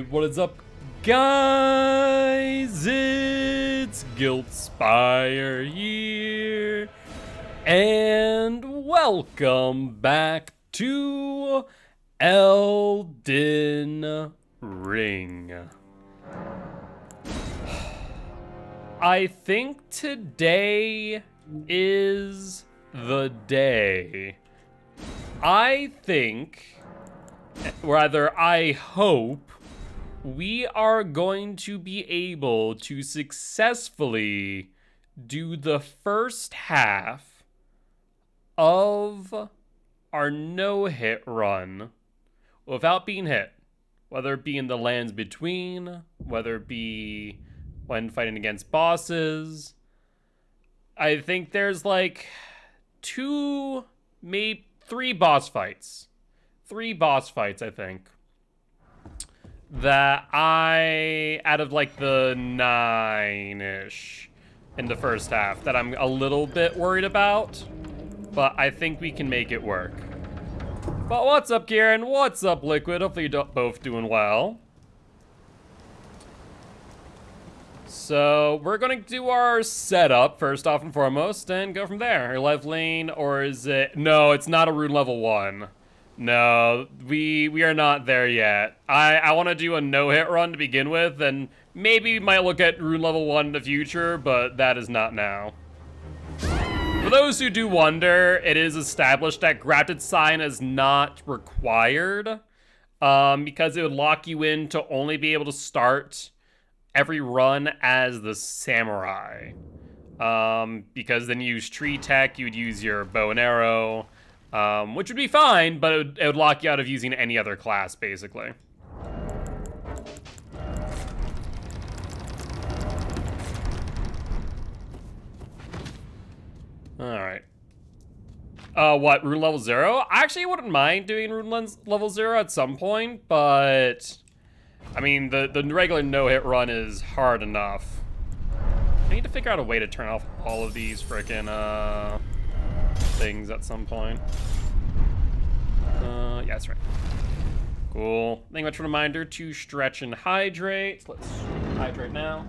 What is up, guys? It's Guiltspire here, and welcome back to Elden Ring. I think today is the day. I hope we are going to be able to successfully do the first half of our no-hit run without being hit. Whether it be in the lands between, whether it be when fighting against bosses. I think there's like three boss fights. Three boss fights, I think. That out of like the 9-ish in the first half, that I'm a little bit worried about. But I think we can make it work. But what's up, Kieran? What's up, Liquid? Hopefully you're both doing well. So we're gonna do our setup first off and foremost and go from there. Our life lane, or is it? No, it's not a rune level 1. No, we are not there yet. I want to do a no-hit run to begin with, and maybe we might look at rune level 1 in the future, but that is not now. For those who do wonder, it is established that Grafted Sign is not required, because it would lock you in to only be able to start every run as the samurai. Because then you use tree tech, you would use your bow and arrow, which would be fine, but it would lock you out of using any other class, basically. Alright. What, rune level 0? I actually wouldn't mind doing rune level 0 at some point, but I mean, the regular no-hit run is hard enough. I need to figure out a way to turn off all of these frickin' things at some point. Yeah, that's right. Cool. Thank you much for the reminder to stretch and hydrate. So let's hydrate now.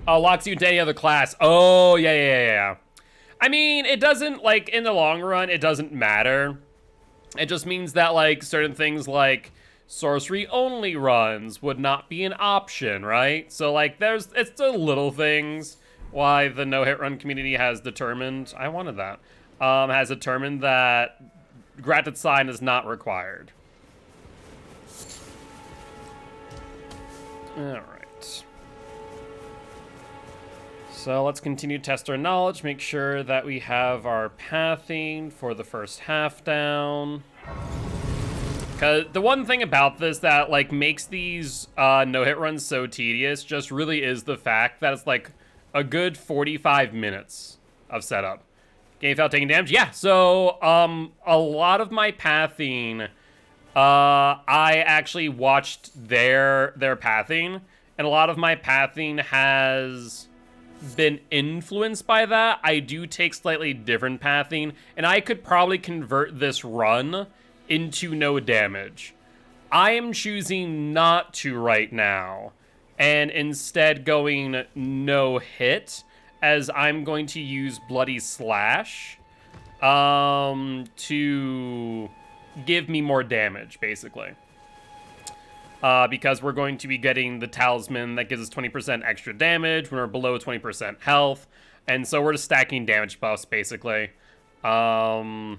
Oh, locks you into any other class. Oh, yeah. I mean, it doesn't, like, in the long run, it doesn't matter. It just means that, like, certain things like sorcery-only runs would not be an option, right? So, like, it's the little things why the no-hit run community has determined, I wanted that, has determined that Grafted Sign is not required. Alright. So let's continue to test our knowledge, make sure that we have our pathing for the first half down. Because the one thing about this that like makes these no-hit runs so tedious just really is the fact that it's like a good 45 minutes of setup. Game without taking damage? Yeah, so a lot of my pathing, I actually watched their pathing, and a lot of my pathing has been influenced by that. I do take slightly different pathing, and I could probably convert this run into no damage. I am choosing not to right now, and instead going no hit, as I'm going to use Bloody Slash to give me more damage, basically. Because we're going to be getting the talisman that gives us 20% extra damage when we're below 20% health. And so we're just stacking damage buffs, basically. And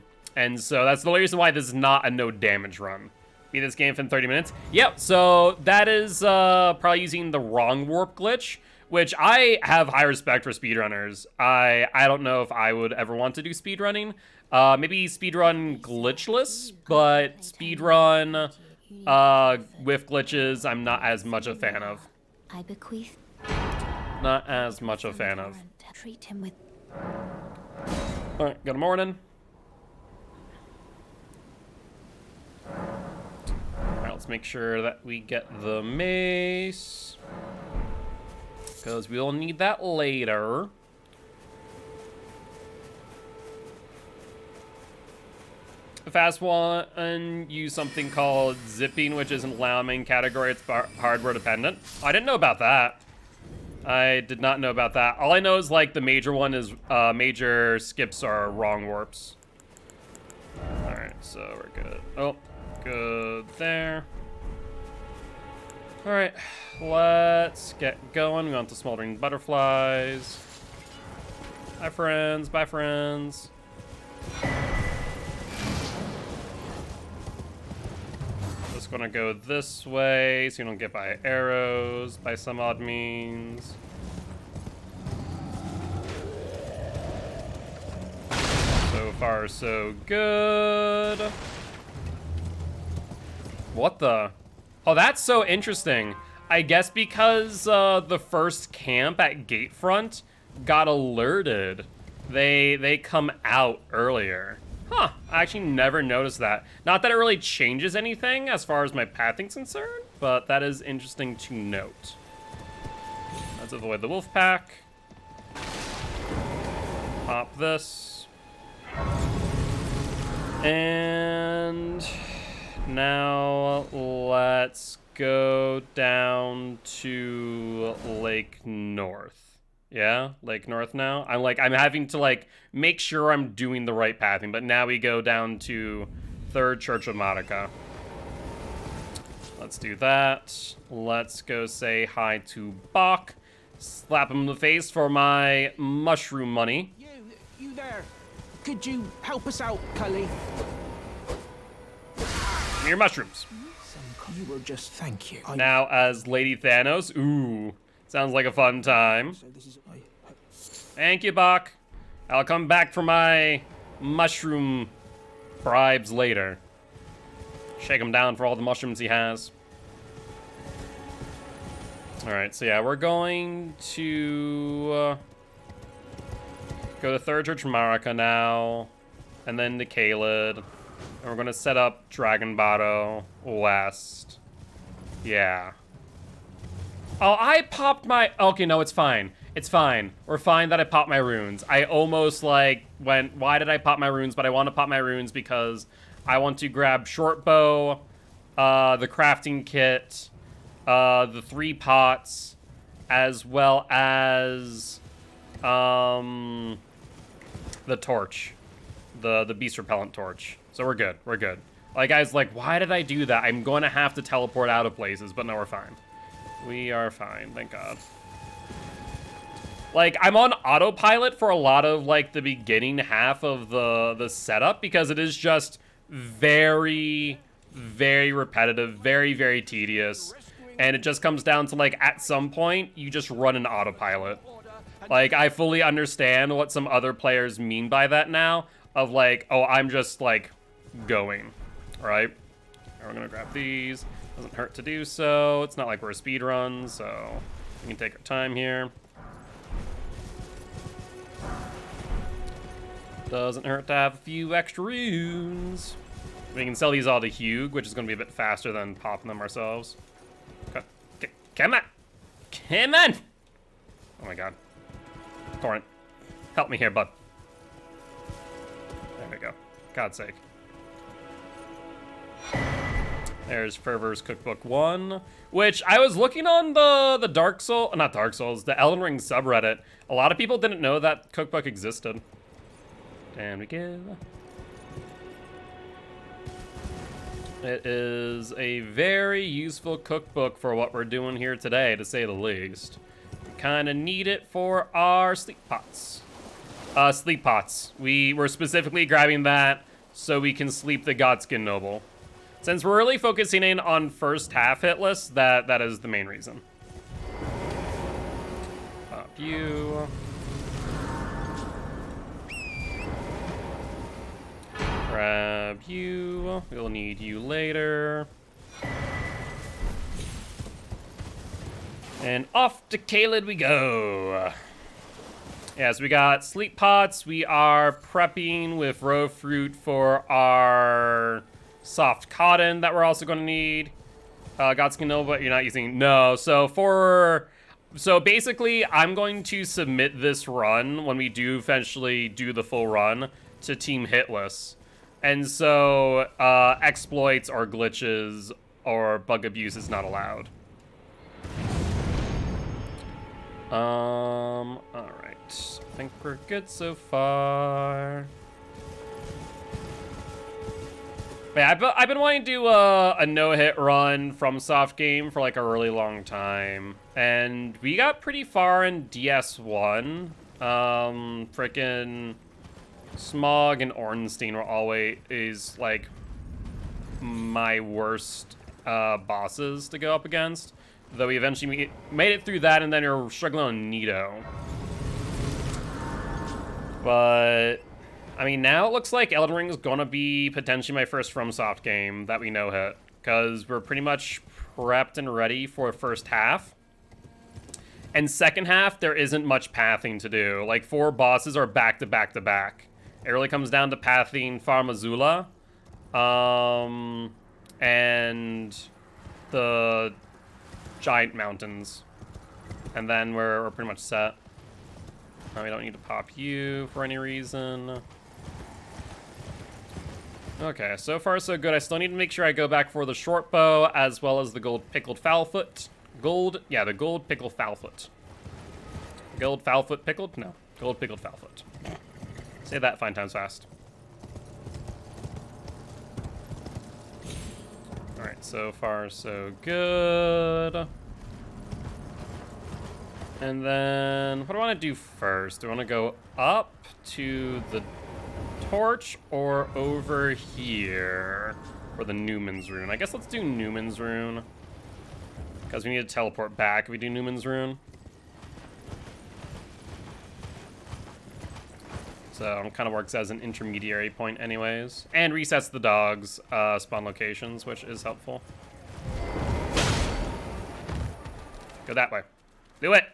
so that's the only reason why this is not a no damage run. Beat this game within 30 minutes. Yep, so that is probably using the wrong warp glitch, which I have high respect for speedrunners. I don't know if I would ever want to do speedrunning. Maybe speedrun glitchless, but speedrun with glitches, I'm not as much a fan of. I bequeath. Not as much a fan of. Treat him with. All right, good morning. All right, let's make sure that we get the mace, because we'll need that later. fast one use something called zipping, which isn't allowed main category. It's hardware dependent. I didn't know about that. I did not know about that. All I know is like the major one is major skips are wrong warps. All right, so we're good. Oh, good there. All right, let's get going. We want the smoldering butterflies. Bye, friends. Bye, friends. Just gonna go this way so you don't get by arrows by some odd means. So far, so good. What the? Oh, that's so interesting. I guess because the first camp at Gatefront got alerted, they come out earlier. Huh, I actually never noticed that. Not that it really changes anything as far as my pathing's concerned, but that is interesting to note. Let's avoid the wolf pack. Pop this. And now let's go down to Lake North. Yeah, Lake North now. I'm having to like make sure I'm doing the right pathing, but now we go down to Third Church of Modica. Let's do that. Let's go say hi to Bach. Slap him in the face for my mushroom money. You there. Could you help us out, Cully? Give me your mushrooms. You will just thank you. Now as Lady Thanos. Ooh, sounds like a fun time. Thank you, Bach. I'll come back for my mushroom bribes later. Shake him down for all the mushrooms he has. All right, so yeah, we're going to go to Third Church Modica now, and then to Caelid. And we're gonna set up Dragon Botto West. Yeah. Oh, I popped my... Okay, no, it's fine. It's fine. We're fine that I popped my runes. I almost, like, went, why did I pop my runes? But I want to pop my runes because I want to grab short bow, the crafting kit, the 3 pots, as well as, the torch. The beast repellent torch. So we're good. We're good. Like, guys, like, why did I do that? I'm going to have to teleport out of places, but no, we're fine. We are fine, thank God. Like, I'm on autopilot for a lot of, like, the beginning half of the setup because it is just very, very repetitive, very, very tedious. And it just comes down to, like, at some point, you just run an autopilot. Like, I fully understand what some other players mean by that now, of, like, oh, I'm just, like, going, right? We're gonna grab these. Doesn't hurt to do so. It's not like we're a speed run, so we can take our time here. Doesn't hurt to have a few extra runes. We can sell these all to Hugh, which is going to be a bit faster than popping them ourselves. Okay. Come on! Come on! Oh my god. Torrent. Help me here, bud. There we go. God's sake. There's Fervor's Cookbook 1, which I was looking on the not Dark Souls, the Elden Ring subreddit. A lot of people didn't know that cookbook existed. And we go. It is a very useful cookbook for what we're doing here today, to say the least. We kind of need it for our sleep pots. Sleep pots. We were specifically grabbing that so we can sleep the Godskin Noble. Since we're really focusing in on first half hit lists, that is the main reason. Pop you. Grab you. We'll need you later. And off to Caelid we go. Yeah, so we got sleep pots. We are prepping with row fruit for our soft cotton that we're also going to need. Godskin Nova, you're not using... No, so basically, I'm going to submit this run when we do eventually do the full run to Team Hitless. And so exploits or glitches or bug abuse is not allowed. All right. I think we're good so far. Yeah, I've been wanting to do a no-hit run from soft game for like a really long time, and we got pretty far in DS1. Frickin' Smog and Ornstein were always like my worst bosses to go up against. Though we eventually made it through that, and then you're struggling on Nito. But I mean, now it looks like Elden Ring is gonna be potentially my first FromSoft game that we know hit, because we're pretty much prepped and ready for first half. And second half, there isn't much pathing to do. Like 4 bosses are back to back to back. It really comes down to pathing Farmazula, and the giant mountains, and then we're pretty much set. We don't need to pop you for any reason. Okay, so far so good. I still need to make sure I go back for the short bow as well as the gold pickled fowlfoot. The gold pickled fowlfoot. Gold fowlfoot pickled? No, gold pickled fowlfoot. Say that 5 times fast. All right, so far so good. And then, what do I want to do first? Do I want to go up to the torch or over here for the Newman's Rune? I guess let's do Newman's Rune, because we need to teleport back if we do Newman's Rune. So it kind of works as an intermediary point anyways. And resets the dog's spawn locations, which is helpful. Go that way. Do it!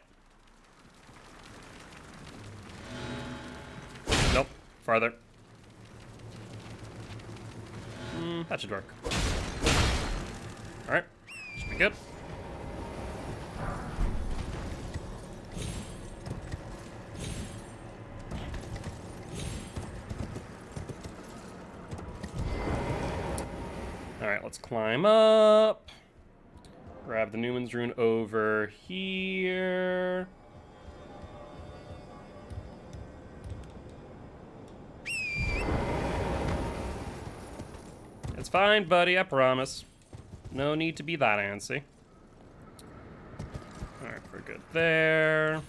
Nope. Farther. That should work. Alright. Should be good. Alright, let's climb up. Grab the Newman's Rune over here. It's fine, buddy, I promise. No need to be that antsy. Alright, we're good there.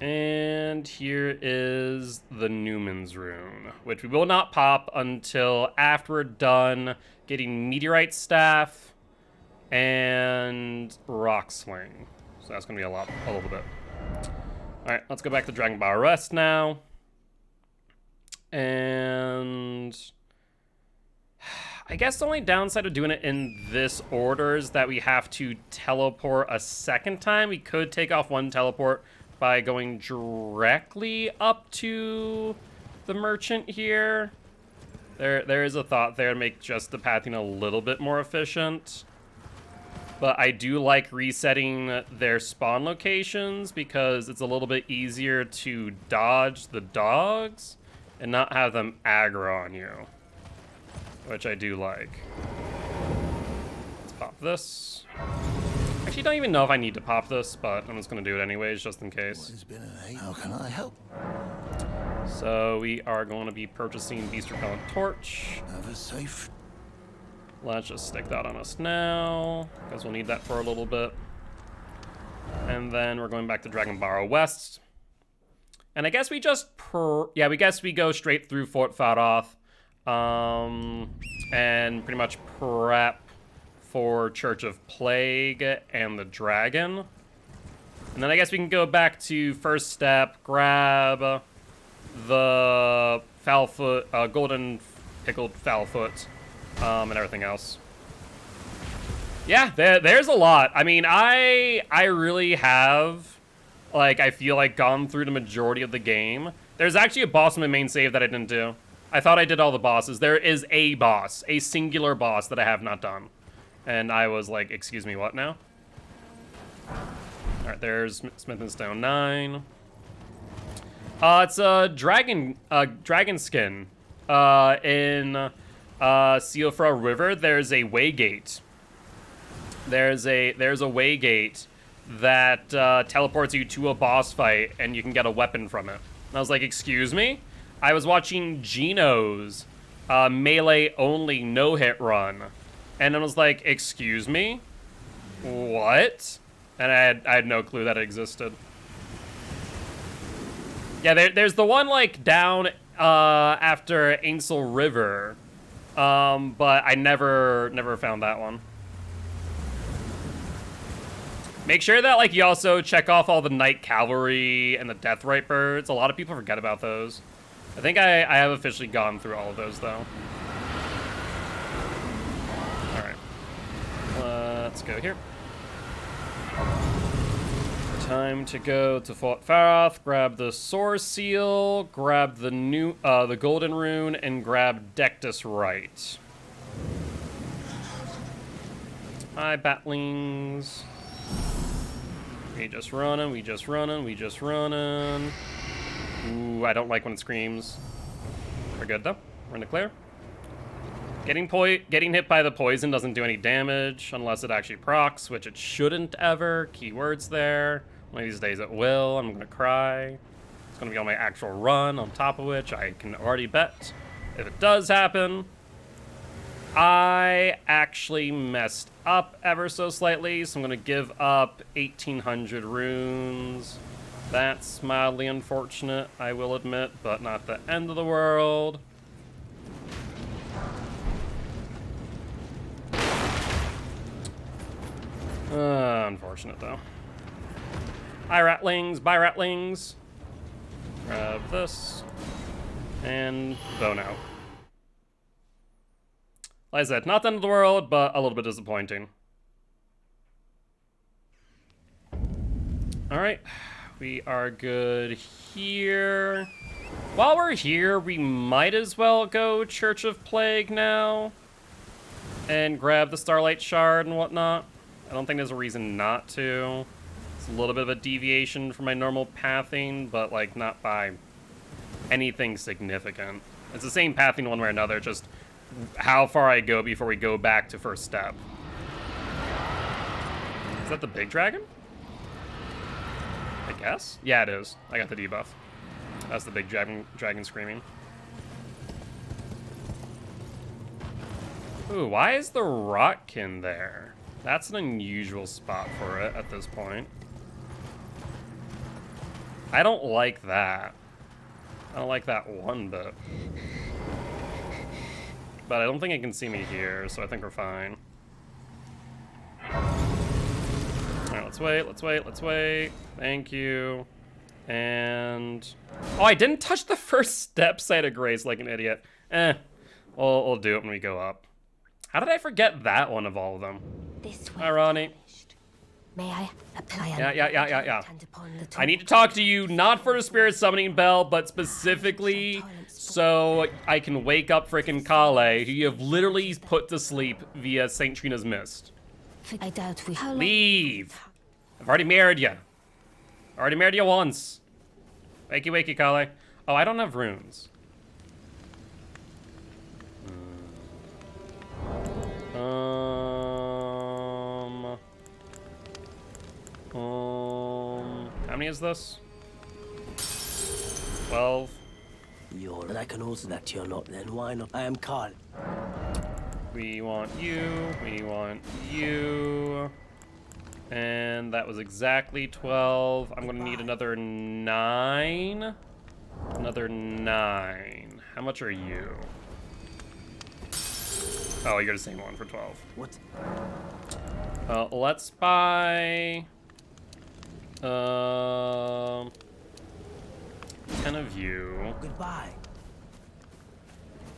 And here is the Newman's Rune, which we will not pop until after we're done getting Meteorite Staff and Rock Sling. So that's gonna be a little bit. Alright, let's go back to Dragon Ball Rest now. And I guess the only downside of doing it in this order is that we have to teleport a second time. We could take off one teleport by going directly up to the merchant here. There is a thought there to make just the pathing a little bit more efficient. But I do like resetting their spawn locations because it's a little bit easier to dodge the dogs and not have them aggro on you, which I do like. Let's pop this. Actually, don't even know if I need to pop this, but I'm just gonna do it anyways, just in case. How can I help? So we are going to be purchasing Beast Repellent Torch. Have a safe. Let's just stick that on us now, because we'll need that for a little bit. And then we're going back to Dragon Barrow West. And I guess we just we go straight through Fort Faroth, and pretty much prep for Church of Plague and the Dragon. And then I guess we can go back to first step, grab the Fowlfoot, golden pickled Fowlfoot, and everything else. Yeah, there's a lot. I mean, I really have, like, I feel like gone through the majority of the game. There's actually a boss in my main save that I didn't do. I thought I did all the bosses. There is a boss, a singular boss that I have not done. And I was like, excuse me, what now? All right, there's Smith and Stone 9. It's a dragon skin. In Siofra River, there's a waygate. There's a waygate that teleports you to a boss fight, and you can get a weapon from it. And I was like, excuse me? I was watching Gino's melee only no-hit run, and I was like, excuse me? What? And I had no clue that it existed. Yeah, there's the one like down after Ainsel River, but I never found that one. Make sure that like you also check off all the Night Cavalry and the Deathrite birds. A lot of people forget about those. I think I have officially gone through all of those though. All right, let's go here. Time to go to Fort Faroth, grab the Soar Seal, grab the Golden Rune, and grab Dectus Right. Hi, Batlings. We just running. Ooh, I don't like when it screams. We're good though. We're in the clear. Getting hit by the poison doesn't do any damage unless it actually procs, which it shouldn't ever. Keywords there. One of these days it will. I'm gonna cry. It's gonna be on my actual run, on top of which I can already bet if it does happen. I actually messed up ever so slightly, so I'm gonna give up 1,800 runes. That's mildly unfortunate, I will admit, but not the end of the world. Unfortunate though. Hi ratlings, bye ratlings. Grab this and bone out. Like I said, not the end of the world, but a little bit disappointing. All right, we are good here. While we're here, we might as well go Church of Plague now and grab the Starlight Shard and whatnot. I don't think there's a reason not to. It's a little bit of a deviation from my normal pathing, but like not by anything significant. It's the same pathing one way or another, just how far I go before we go back to first step. Is that the big dragon? I guess? Yeah, it is. I got the debuff. That's the big dragon screaming. Ooh, why is the Rotkin there? That's an unusual spot for it at this point. I don't like that. I don't like that one bit. But I don't think it can see me here, so I think we're fine. Alright, let's wait. Thank you. And... oh, I didn't touch the first step site of Grace like an idiot. We'll do it when we go up. How did I forget that one of all of them? Hi, Ronnie. May I apply? Yeah. I need to talk to you, not for the spirit summoning bell, but specifically so I can wake up frickin' Kale, who you have literally put to sleep via St. Trina's Mist. I doubt we. Leave! I've already married you. Already married you once. Wakey, Kale. Oh, I don't have runes. How many is this? 12. And I can also that you're not, then why not? I am Carl. We want you. And that was exactly 12. I'm gonna need another 9. Another 9. How much are you? Oh, you're the same one for 12. What? Let's buy 10 of you. Goodbye.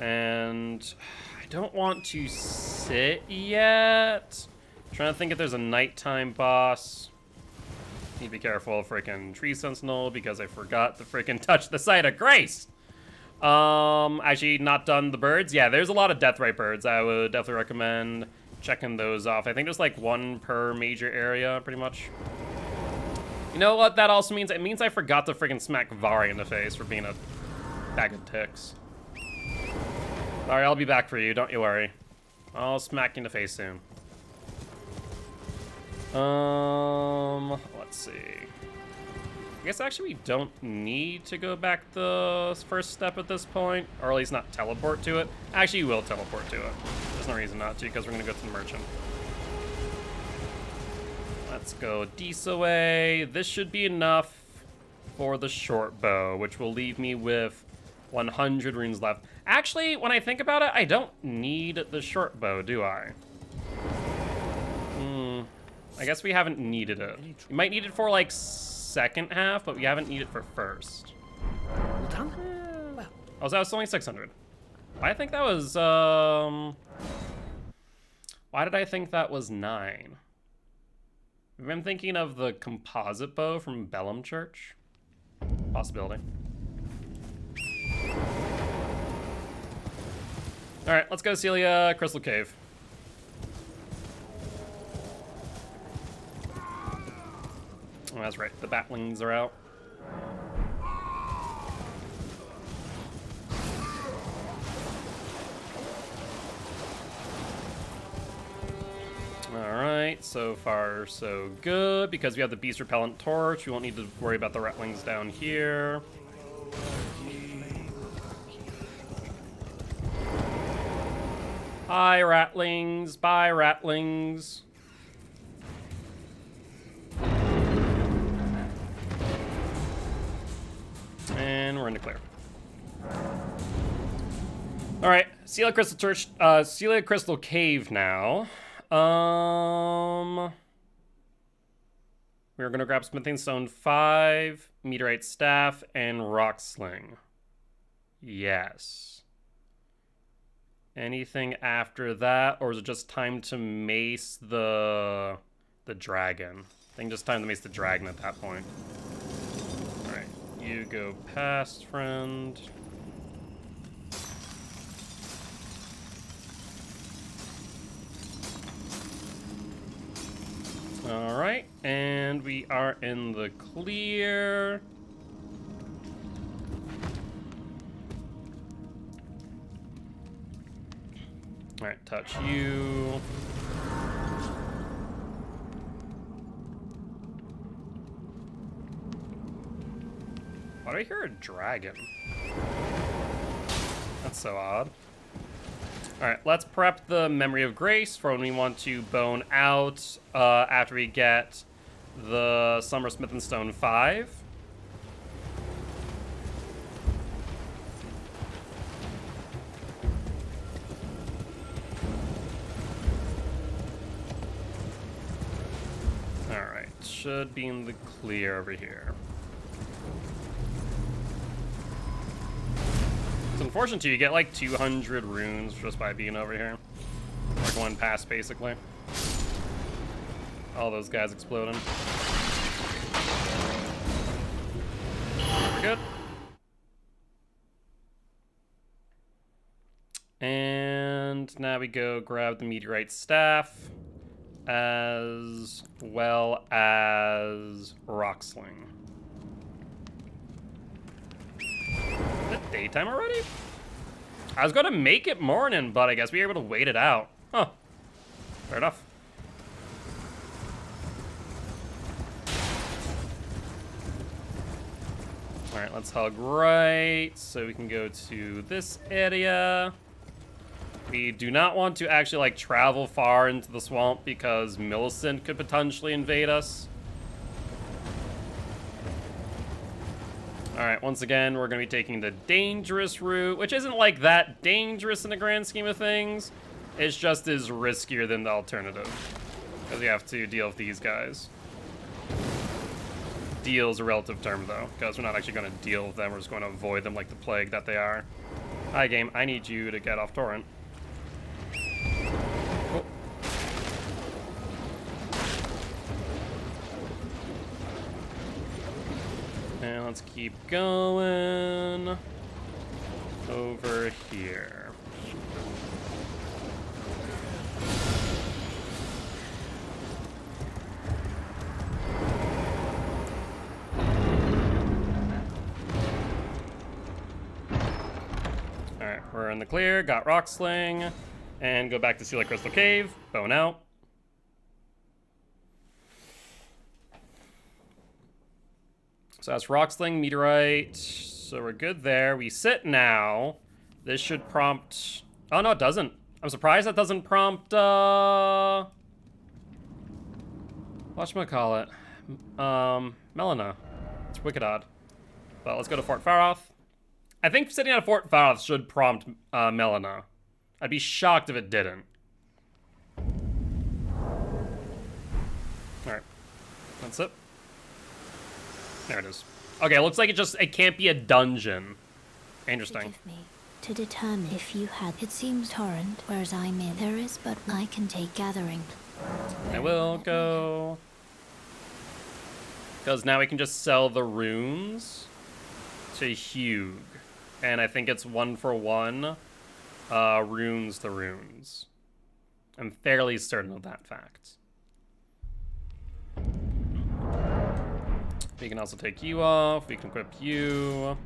And I don't want to sit yet. I'm trying to think if there's a nighttime boss. Need to be careful of freaking Tree Sentinel because I forgot to freaking touch the site of Grace. Actually not done the birds. Yeah, there's a lot of Deathrite birds. I would definitely recommend checking those off. I think there's like one per major area, pretty much. You know what that also means? It means I forgot to freaking smack Vari in the face for being a bag of ticks. Alright, I'll be back for you, don't you worry. I'll smack you in the face soon. Let's see. I guess actually we don't need to go back the first step at this point, or at least not teleport to it. Actually, we will teleport to it. There's no reason not to, because we're gonna go to the merchant. Let's go Disa way. This should be enough for the short bow, which will leave me with 100 runes left. Actually, when I think about it, I don't need the short bow, do I? I guess we haven't needed it. We might need it for like second half, but we haven't needed it for first. All done? Oh, so that was only 600. I think that was, why did I think that was 9? Maybe I'm thinking of the composite bow from Bellum Church. Possibility. All right, let's go Celia Crystal Cave. Oh, that's right, the batlings are out. Alright, so far so good. Because we have the beast repellent torch, we won't need to worry about the ratlings down here. Hi, ratlings. Bye, ratlings. And we're in the clear. All right, Celia Crystal Church, Celia Crystal Cave now. We're gonna grab Smithing Stone 5, Meteorite Staff, and Rock Sling. Yes. Anything after that, or is it just time to mace the dragon? I think just time to mace the dragon at that point. All right, you go past, friend. All right, and we are in the clear. All right, touch you. Why do I hear a dragon? That's so odd. All right, let's prep the Memory of Grace for when we want to bone out after we get the Summer Smith and Stone 5. All right, should be in the clear over here. It's unfortunate too, you get like 200 runes just by being over here. Like one pass, basically. All those guys exploding. We're good. And now we go grab the Meteorite Staff, as well as Rock Sling. Is it daytime already? I was gonna make it morning, but I guess we were able to wait it out. Huh. Fair enough. All right, let's hug right so we can go to this area. We do not want to actually like travel far into the swamp because Millicent could potentially invade us. All right, once again, we're gonna be taking the dangerous route, which isn't like that dangerous in the grand scheme of things. It's just is riskier than the alternative, because we have to deal with these guys. Deal is a relative term though, because we're not actually gonna deal with them, we're just gonna avoid them like the plague that they are. Hi game, I need you to get off torrent. Oh. And let's keep going over here. Alright, we're in the clear. Got Rock Sling. And go back to Seal Crystal Cave. Bone out. So that's Rock Sling, Meteorite. So we're good there. We sit now. This should prompt... Oh, no, it doesn't. I'm surprised that doesn't prompt, whatchamacallit? Melina. It's wicked odd. But let's go to Fort Faroth. I think sitting at Fort Faroth should prompt, Melina. I'd be shocked if it didn't. Alright. That's it. There it is. Okay, looks like it can't be a dungeon. Interesting. Forgive me. To determine if you had... It seems torrent, whereas I'm in. There is, but I can take gathering. I will go... Because now we can just sell the runes to Hugh. And I think it's 1-for-1 runes to runes. I'm fairly certain of that fact. We can also take you off. We can equip you.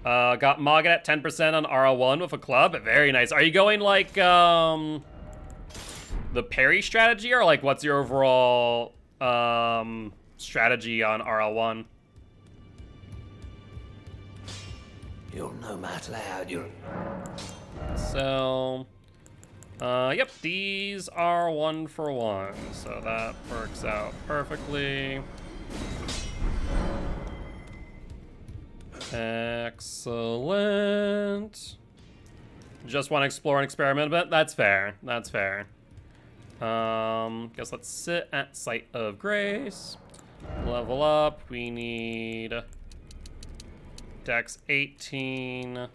Got Morgot at 10% on RL1 with a club. Very nice. Are you going like the parry strategy, or like what's your overall strategy on RL1? You're no matter loud, you're... So, yep, these are 1-for-1, so that works out perfectly. Excellent. Just want to explore and experiment a bit. That's fair. That's fair. Guess let's sit at Site of Grace. Level up. We need Dex 18,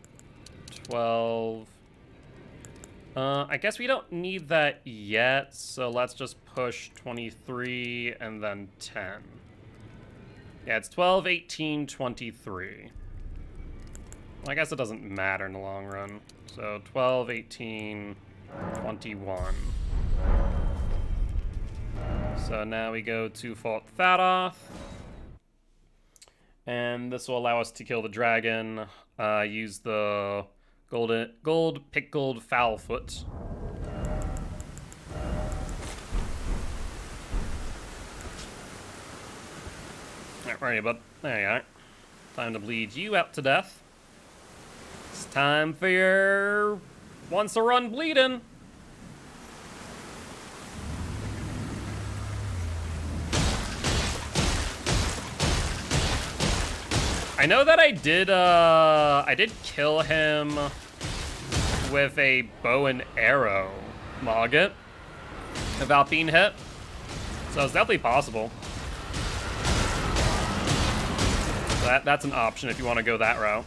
12. I guess we don't need that yet, so let's just push 23 and then 10. Yeah, it's 12, 18, 23. Well, I guess it doesn't matter in the long run. So 12, 18, 21. So now we go to Fort Faroth. And this will allow us to kill the dragon. Use the gold pickled foulfoot. Alright, where are you, bud? There you are. Time to bleed you out to death. It's time for your once a run bleeding. I know that I did kill him with a bow and arrow, Morgot, without being hit. So it's definitely possible. That's an option if you want to go that route.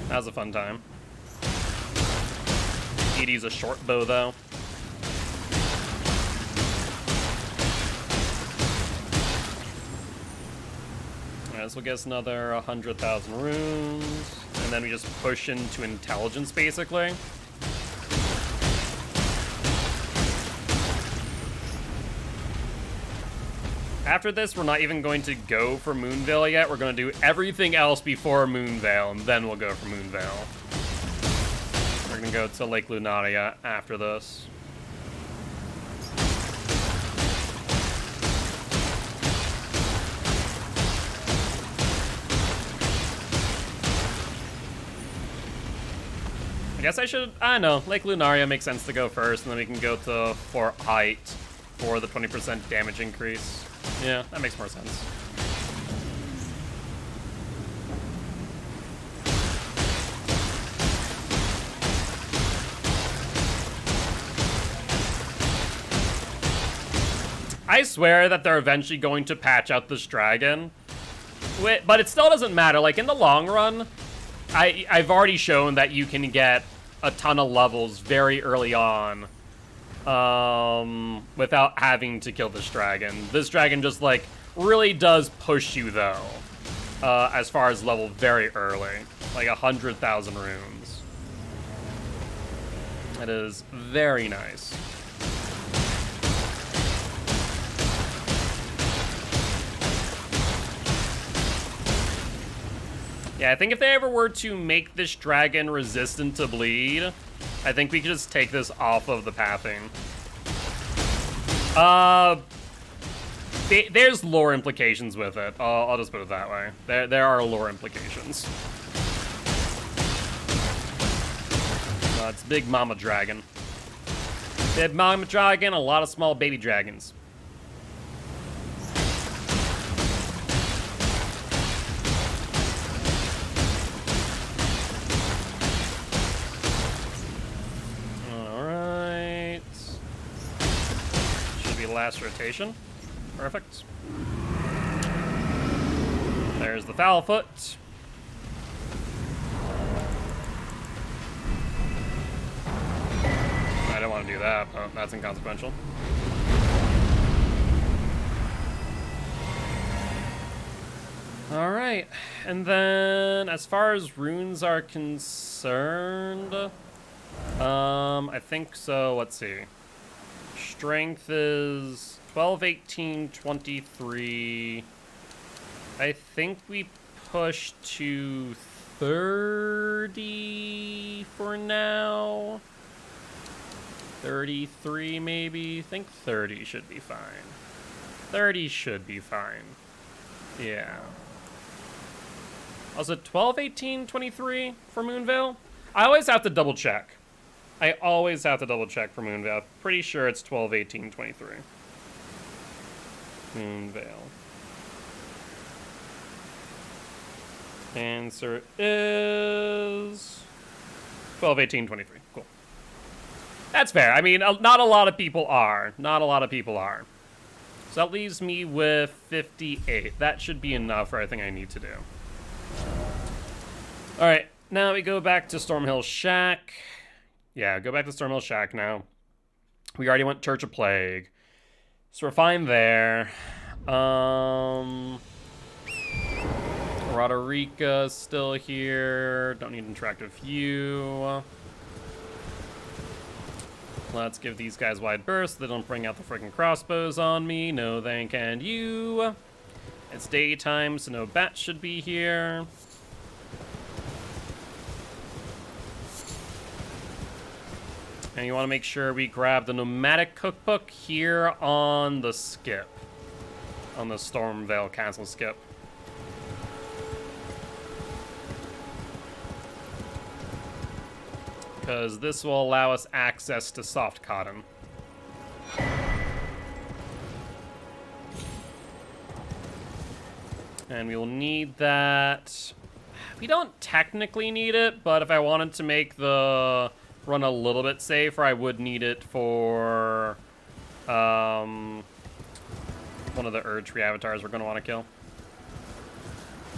That was a fun time. He'd use a short bow, though. Alright, this will get us another 100,000 runes. And then we just push into intelligence, basically. After this, we're not even going to go for Moonveil yet. We're going to do everything else before Moonveil, and then we'll go for Moonveil. We're going to go to Lake Lunaria after this. I guess I should, I don't know, Lake Lunaria makes sense to go first, and then we can go to Fort Height for the 20% damage increase. Yeah, that makes more sense. I swear that they're eventually going to patch out this dragon. But it still doesn't matter. Like, in the long run, I've already shown that you can get a ton of levels very early on without having to kill this dragon. This dragon just, like, really does push you, though, as far as level very early. Like 100,000 runes. It is very nice. Yeah, I think if they ever were to make this dragon resistant to bleed, I think we could just take this off of the pathing. There's lore implications with it. I'll just put it that way. There are lore implications. It's Big Mama Dragon. Big Mama Dragon, a lot of small baby dragons. Alright. Should be last rotation. Perfect. There's the foul foot. I don't want to do that, but that's inconsequential. Alright, and then as far as runes are concerned, I think so, let's see. Strength is 12, 18, 23. I think we push to 30 for now. 33 maybe. I think 30 should be fine. 30 should be fine. Yeah. Was it 12, 18, 23 for Moonveil? I always have to double check. I always have to double check for Moonveil. I'm pretty sure it's 12, 18, 23. Moonveil. Answer is 12, 18, 23. Cool. That's fair. I mean, not a lot of people are. Not a lot of people are. So that leaves me with 58. That should be enough for everything I need to do. Alright, now we go back to Stormhill Shack. Yeah, go back to Stormhill Shack now. We already went Church of Plague. So we're fine there. Roderica's still here. Don't need interactive view. Let's give these guys wide berths so they don't bring out the freaking crossbows on me. No thank and you. It's daytime, so no bats should be here. And you want to make sure we grab the nomadic cookbook here on the skip. On the Stormveil Castle skip. Because this will allow us access to soft cotton. And we will need that. We don't technically need it, but if I wanted to make the run a little bit safer, I would need it for one of the Urge Tree avatars we're going to want to kill.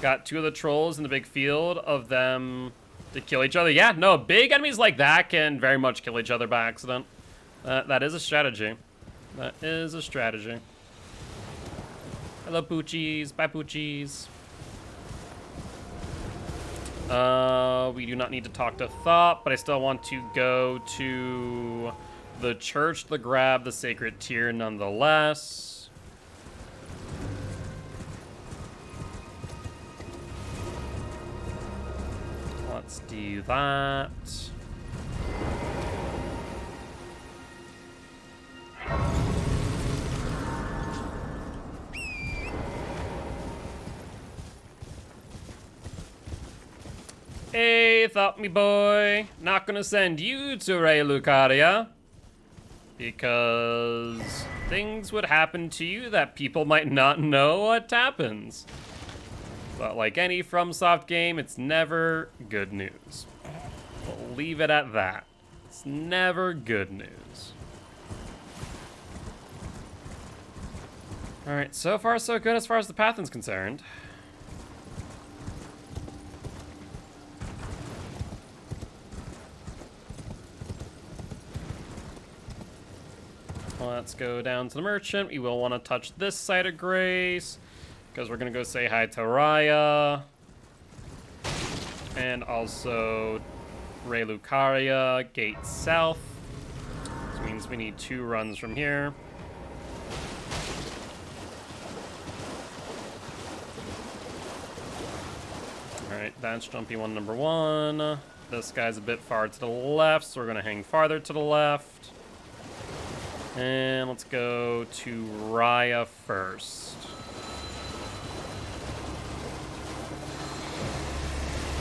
Got two of the trolls in the big field of them to kill each other. Yeah, no, big enemies like that can very much kill each other by accident. That is a strategy. That is a strategy. Hello, Poochies. Bye, Poochies. We do not need to talk to Thought, but I still want to go to the church to grab the sacred tear nonetheless. Let's do that. Hey, Thought me boy. Not gonna send you to Ray Lucaria. Because things would happen to you that people might not know what happens. But like any FromSoft game, it's never good news. We'll leave it at that. It's never good news. Alright, so far so good as far as the Pathin's concerned. Let's go down to the merchant. We will want to touch this side of Grace because we're going to go say hi to Raya. And also Ray Lucaria, gate south. Which means we need 2 runs from here. Alright, Alright, that's jumpy one number 1. This guy's a bit far to the left, so we're gonna hang farther to the left. And let's go to Raya first.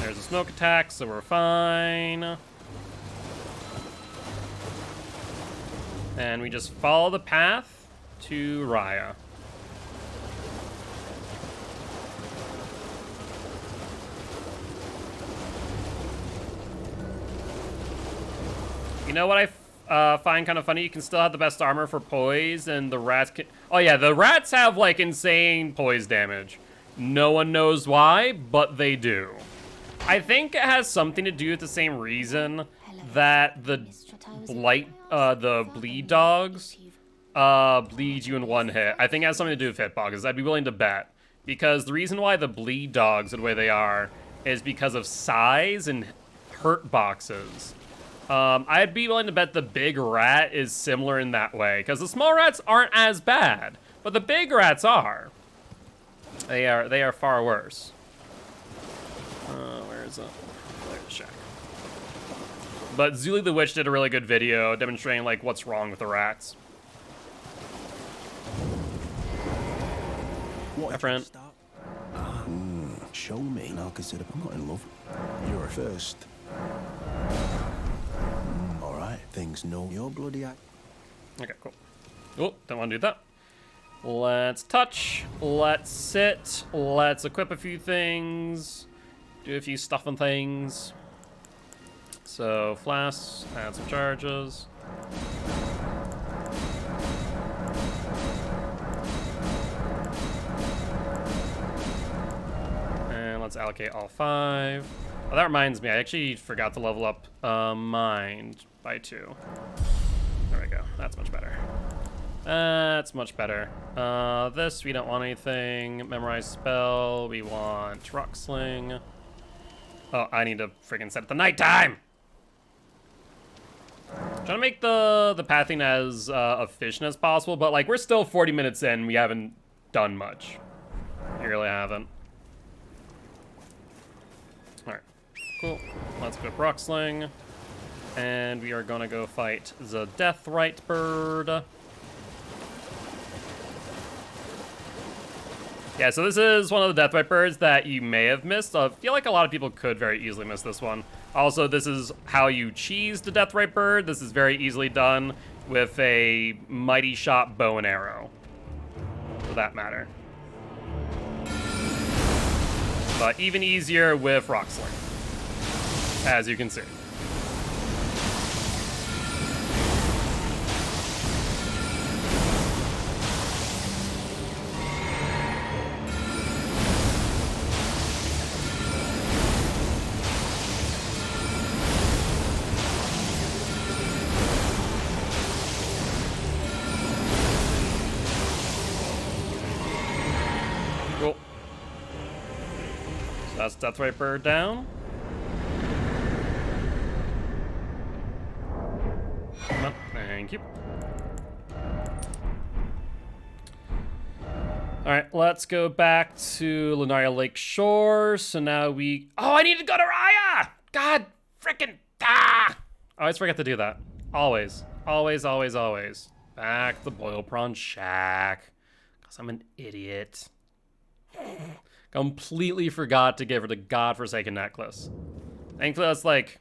There's a smoke attack, so we're fine. And we just follow the path to Raya. You know what I find kind of funny? You can still have the best armor for poise, and the rats can... Oh yeah, the rats have, like, insane poise damage. No one knows why, but they do. I think it has something to do with the same reason that the bleed dogs bleed you in one hit. I think it has something to do with hitboxes. I'd be willing to bet. Because the reason why the bleed dogs are the way they are is because of size and hurt boxes. I'd be willing to bet the big rat is similar in that way, because the small rats aren't as bad, but the big rats are. They are far worse. Where is it? There's the shack. But Zuli the Witch did a really good video demonstrating like what's wrong with the rats. What Hi, friend. Show me, and I'll consider I'm not in love. You're first. All right, things know your bloody act. Okay, cool. Oh, don't want to do that. Let's touch. Let's sit. Let's equip a few things. Do a few stuff and things. So, flasks, add some charges. And let's allocate all 5. Oh, that reminds me, I actually forgot to level up Mind by 2. There we go. That's much better. That's much better. This, we don't want anything. Memorize spell. We want Rock Sling. Oh, I need to freaking set it to nighttime! Trying to make the pathing as efficient as possible, but like we're still 40 minutes in, we haven't done much. We really haven't. Alright, cool. Let's go Rock Sling. And we are gonna go fight the Deathrite Bird. Yeah, so this is one of the Deathrite Birds that you may have missed. I feel like a lot of people could very easily miss this one. Also, this is how you cheese the Deathrite Bird. This is very easily done with a Mighty Shot bow and arrow, for that matter. But even easier with Rock Sling, as you can see. Cool. So that's Deathrite Bird down. Come on, thank you. Alright, let's go back to Lunaria Lake Shore. So now we... Oh, I need to go to Raya! God frickin' I always forget to do that. Always. Always, always, always. Back to the Boil Prawn Shack. Because I'm an idiot. Completely forgot to give her the godforsaken necklace. Thankfully, that's like...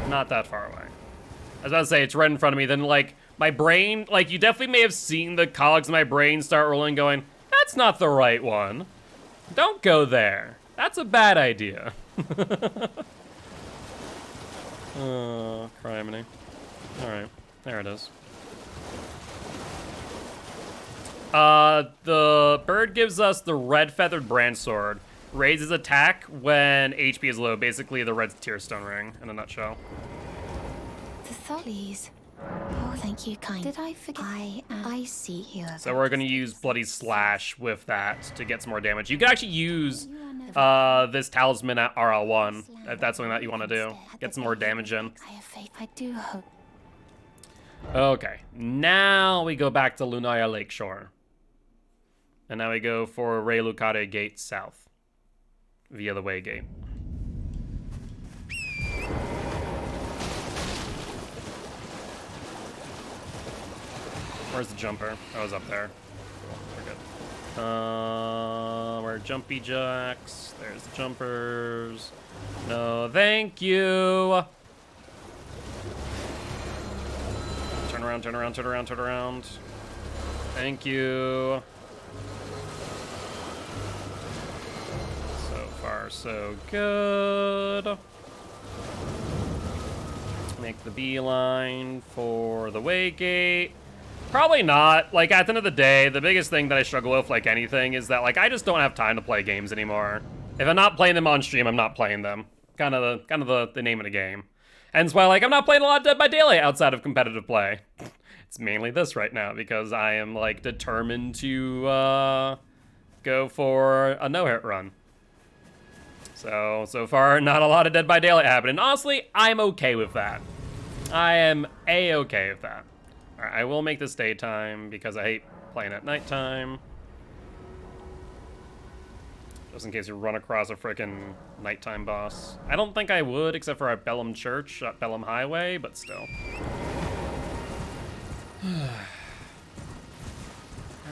not that far away. I was about to say, it's right in front of me. Then, like, my brain... Like, you definitely may have seen the cogs in my brain start rolling going, that's not the right one. Don't go there. That's a bad idea. Oh, criminy. Alright, there it is. The bird gives us the red feathered branch sword. Raises attack when HP is low. Basically, the red tear stone ring in a nutshell. The thought, please. Oh, thank you, kind. Did I forget? I see you. So we're gonna use Bloody Slash with that to get some more damage. You can actually use this talisman at RL1 if that's something that you want to do. Get some more damage in. I have faith. I do hope. Okay, now we go back to Lunaria Lakeshore. And now we go for Rey Lucade Gate South. via the way gate. Where's the jumper? Oh, it's up there. We're good. Where are jumpy jacks? There's the jumpers. No, thank you. Turn around, turn around, turn around, turn around. Thank you. So far, so good. Make the beeline for the way gate. Probably not. Like, at the end of the day, the biggest thing that I struggle with, like anything, is that, like, I just don't have time to play games anymore. If I'm not playing them on stream, I'm not playing them. Kind of the name of the game. And it's why, like, I'm not playing a lot of Dead by Daylight outside of competitive play. It's mainly this right now, because I am, like, determined to, go for a no-hit run. So far, not a lot of Dead by Daylight happening. Honestly, I'm okay with that. I am A-okay with that. Alright, I will make this daytime because I hate playing at nighttime. Just in case you run across a frickin' nighttime boss. I don't think I would, except for at Bellum Church, at Bellum Highway, but still.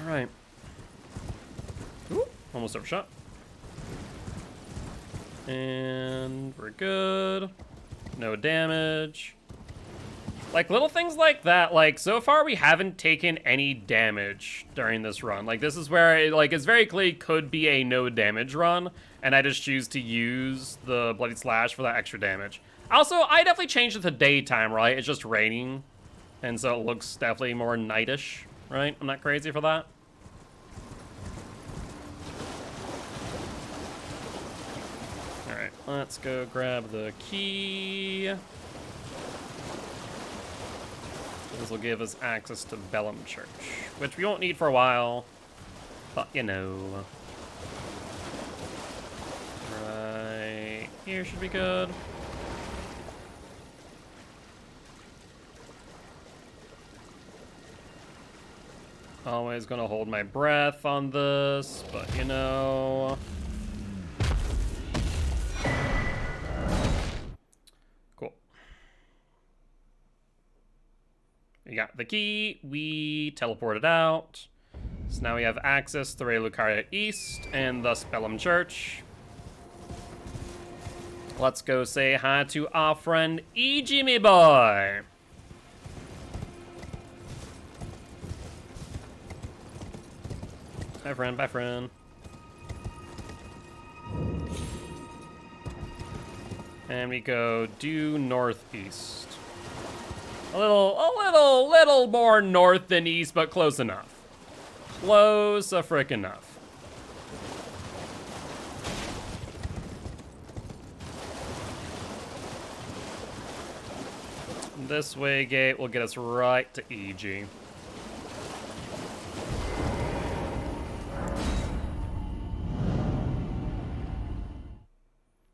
Alright. Ooh, almost overshot. And we're good. No damage. Like, little things like that, like, so far we haven't taken any damage during this run. Like, this is where, it's very clear could be a no damage run, and I just choose to use the Bloody Slash for that extra damage. Also, I definitely changed it to daytime, right? It's just raining, and so it looks definitely more nightish, right? I'm not crazy for that. Alright, let's go grab the key. This will give us access to Bellum Church, which we won't need for a while, but you know. Right here should be good. Always gonna hold my breath on this, but you know. We got the key, we teleported out. So now we have access to Re Lucaria East and thus Bellum Church. Let's go say hi to our friend E.G. me boy. Bye friend, bye friend. And we go due northeast. A little more north than east, but close enough. Close a frick enough. This way gate will get us right to EG.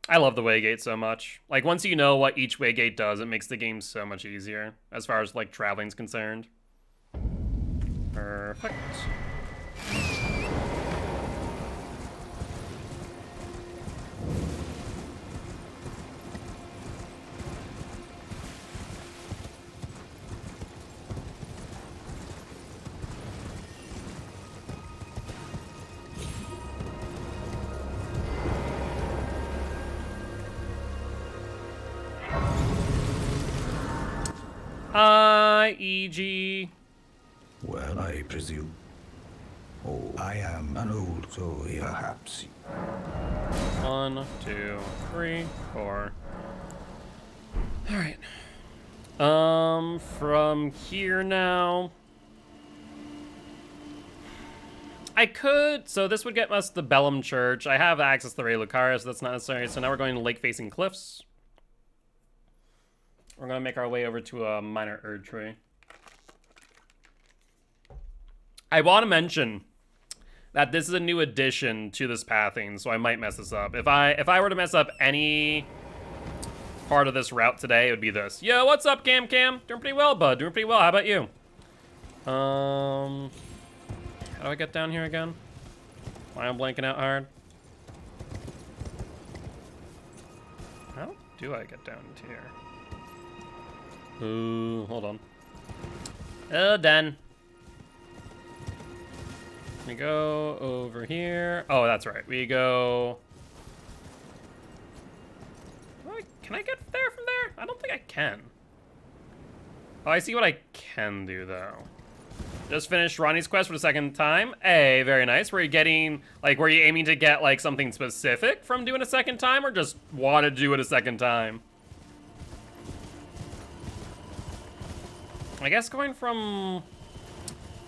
I love the waygate so much. Like, once you know what each waygate does, it makes the game so much easier, as far as, like, traveling's concerned. Perfect. Hi, EG. Well, I presume. Oh, I am an old soul, perhaps. 1, 2, 3, 4. All right. From here now, I could. So this would get us to Bellum Church. I have access to Re Lucaria, so that's not necessary. So now we're going to lake-facing cliffs. We're gonna make our way over to a minor Erd tree. I want to mention that this is a new addition to this pathing, so I might mess this up. If I were to mess up any part of this route today, it would be this. Yo, what's up, Cam? Doing pretty well, bud. Doing pretty well. How about you? How do I get down here again? Why am I blanking out hard? How do I get down into here? Ooh, hold on. Oh, done. We go over here. Oh, that's right. We go... Can I get there from there? I don't think I can. Oh, I see what I can do, though. Just finished Ronnie's quest for the second time. Hey, very nice. Were you getting, like, were you aiming to get, like, something specific from doing a second time, or just wanted to do it a second time? I guess going from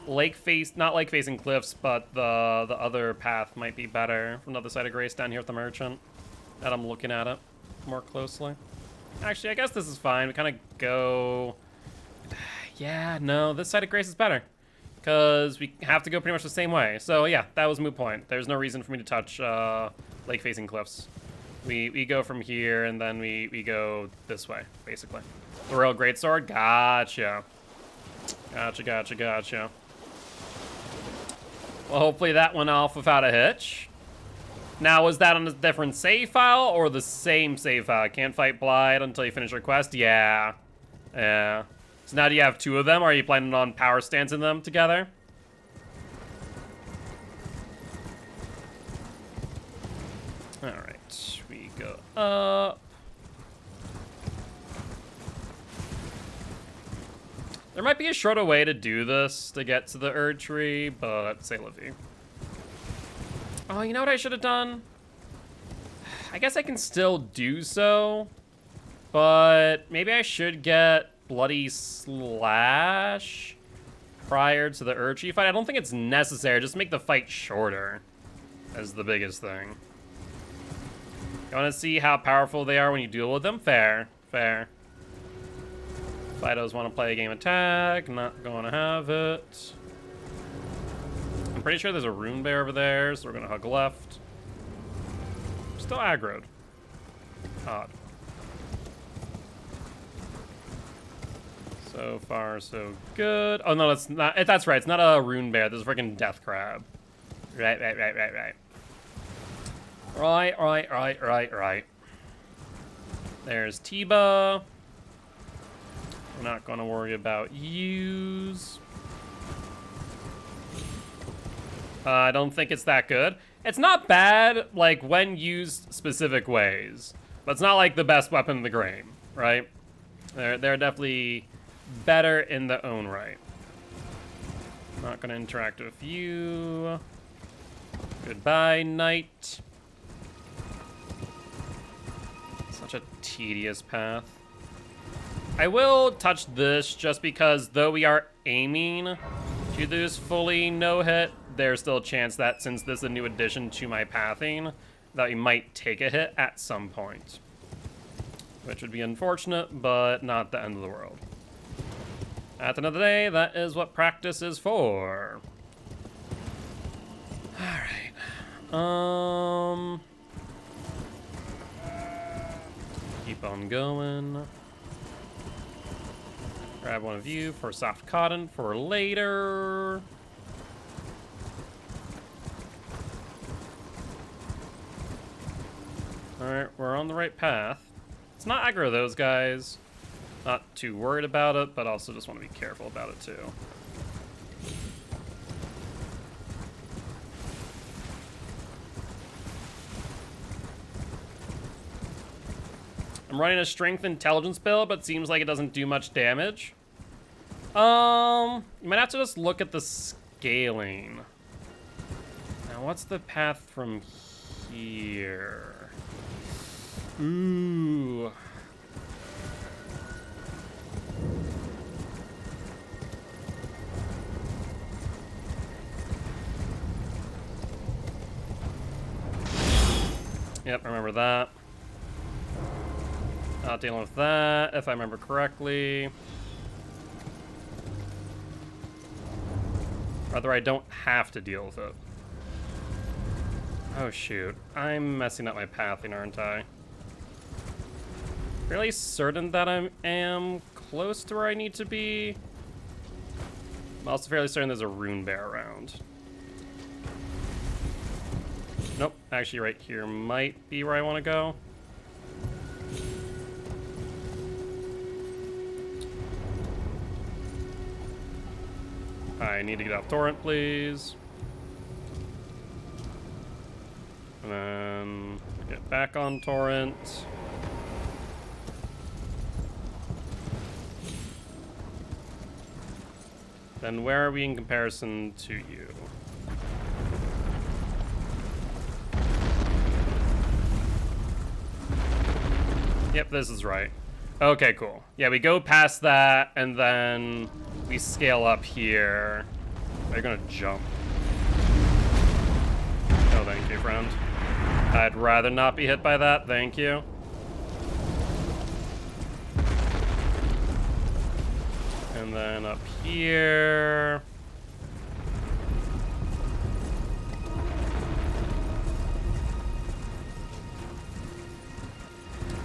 not lake facing cliffs, but the other path might be better from the other side of Grace down here with the merchant. That I'm looking at it more closely. Actually, I guess this is fine. We kind of go... Yeah, no, this side of Grace is better. Because we have to go pretty much the same way. So yeah, that was moot point. There's no reason for me to touch lake-facing cliffs. We go from here, and then we go this way, basically. The Royal Greatsword? Gotcha. Gotcha. Well, hopefully that went off without a hitch. Now, was that on a different save file or the same save file? Can't fight Blight until you finish your quest? Yeah. Yeah. So now do you have two of them, or are you planning on power stancing them together? Alright, we go up. There might be a shorter way to do this to get to the Erd Tree, but say la vie. Oh, you know what I should have done? I guess I can still do so, but maybe I should get Bloody Slash prior to the Erd Tree fight. I don't think it's necessary. Just make the fight shorter as the biggest thing. You want to see how powerful they are when you deal with them? Fair. Fidos want to play a game attack. Not going to have it. I'm pretty sure there's a rune bear over there, so we're going to hug left. Still aggroed. Odd. So far, so good. Oh, no, it's not. That's right. It's not a rune bear. There's a freaking death crab. Right. Right. There's Tiba. We're not going to worry about yous. I don't think it's that good. It's not bad, like, when used specific ways. But it's not, like, the best weapon in the game, right? They're definitely better in their own right. Not going to interact with you. Goodbye, knight. Such a tedious path. I will touch this just because, though we are aiming to do this fully no-hit, there's still a chance that, since this is a new addition to my pathing, that we might take a hit at some point. Which would be unfortunate, but not the end of the world. At the end of the day, that is what practice is for. Alright. Keep on going. Grab one of you for soft cotton for later. Alright, we're on the right path. Let's not aggro those guys. Not too worried about it, but also just want to be careful about it too. I'm running a strength intelligence build, but it seems like it doesn't do much damage. You might have to just look at the scaling. Now, what's the path from here? Ooh. Yep, remember that. Not dealing with that, if I remember correctly. Rather, I don't have to deal with it. Oh, shoot. I'm messing up my pathing, aren't I? Fairly certain that I am close to where I need to be. I'm also fairly certain there's a rune bear around. Nope, actually right here might be where I want to go. I need to get off torrent, please. And then get back on torrent. Then where are we in comparison to you? Yep, this is right. Okay, cool. Yeah, we go past that, and then we scale up here. They're gonna jump. Oh, thank you, friend. I'd rather not be hit by that, thank you. And then up here.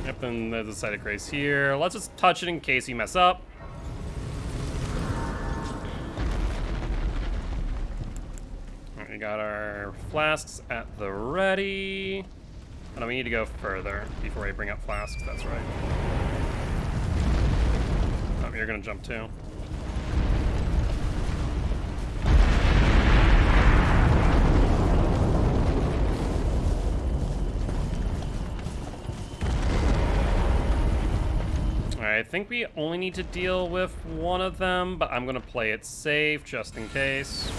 Yep, and there's a site of grace here. Let's just touch it in case we mess up. Alright, we got our flasks at the ready. Oh, no, we need to go further before we bring up flasks, that's right. Oh, you're gonna jump too. I think we only need to deal with one of them, but I'm gonna play it safe just in case.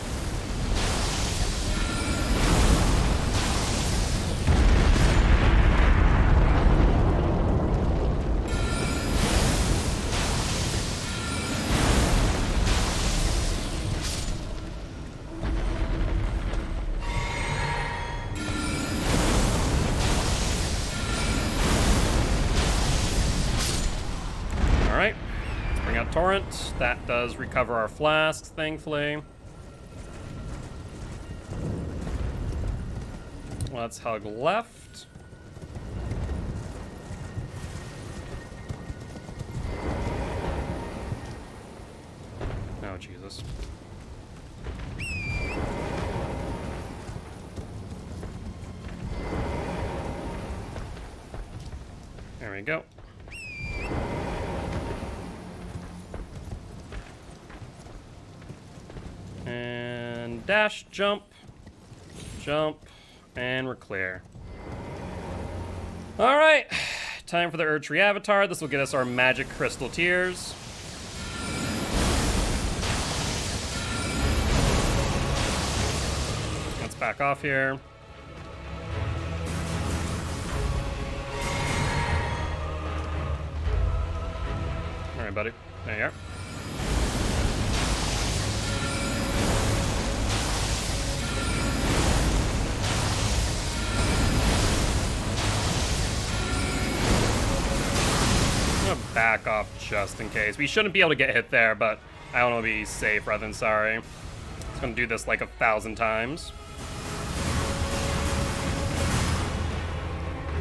Alright, let's bring out torrent. That does recover our flasks, thankfully. Let's hug left. Oh, Jesus. There we go. And dash, jump, jump, and we're clear. All right, time for the Erdtree Avatar. This will get us our magic crystal tears. Let's back off here. All right, buddy. There you are. Back off just in case. We shouldn't be able to get hit there, but I want to be safe rather than sorry. It's gonna do this like 1,000 times.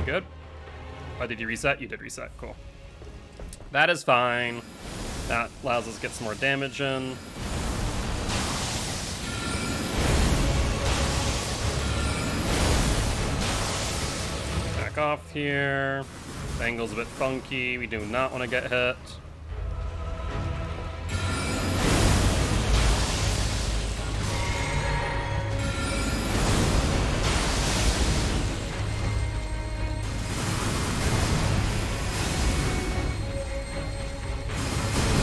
Good. Oh, did you reset? You did reset. Cool. That is fine. That allows us to get some more damage in. Back off here. The angle's a bit funky. We do not want to get hit.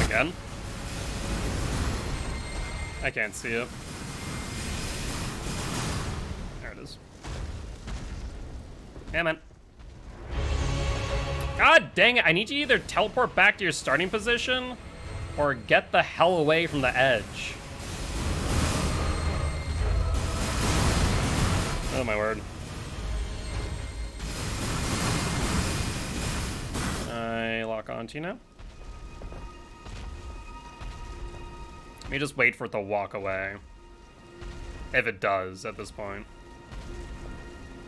Again? I can't see it. There it is. Damn it. God dang it, I need you to either teleport back to your starting position or get the hell away from the edge. Oh my word. I lock onto you now. Let me just wait for it to walk away. If it does at this point.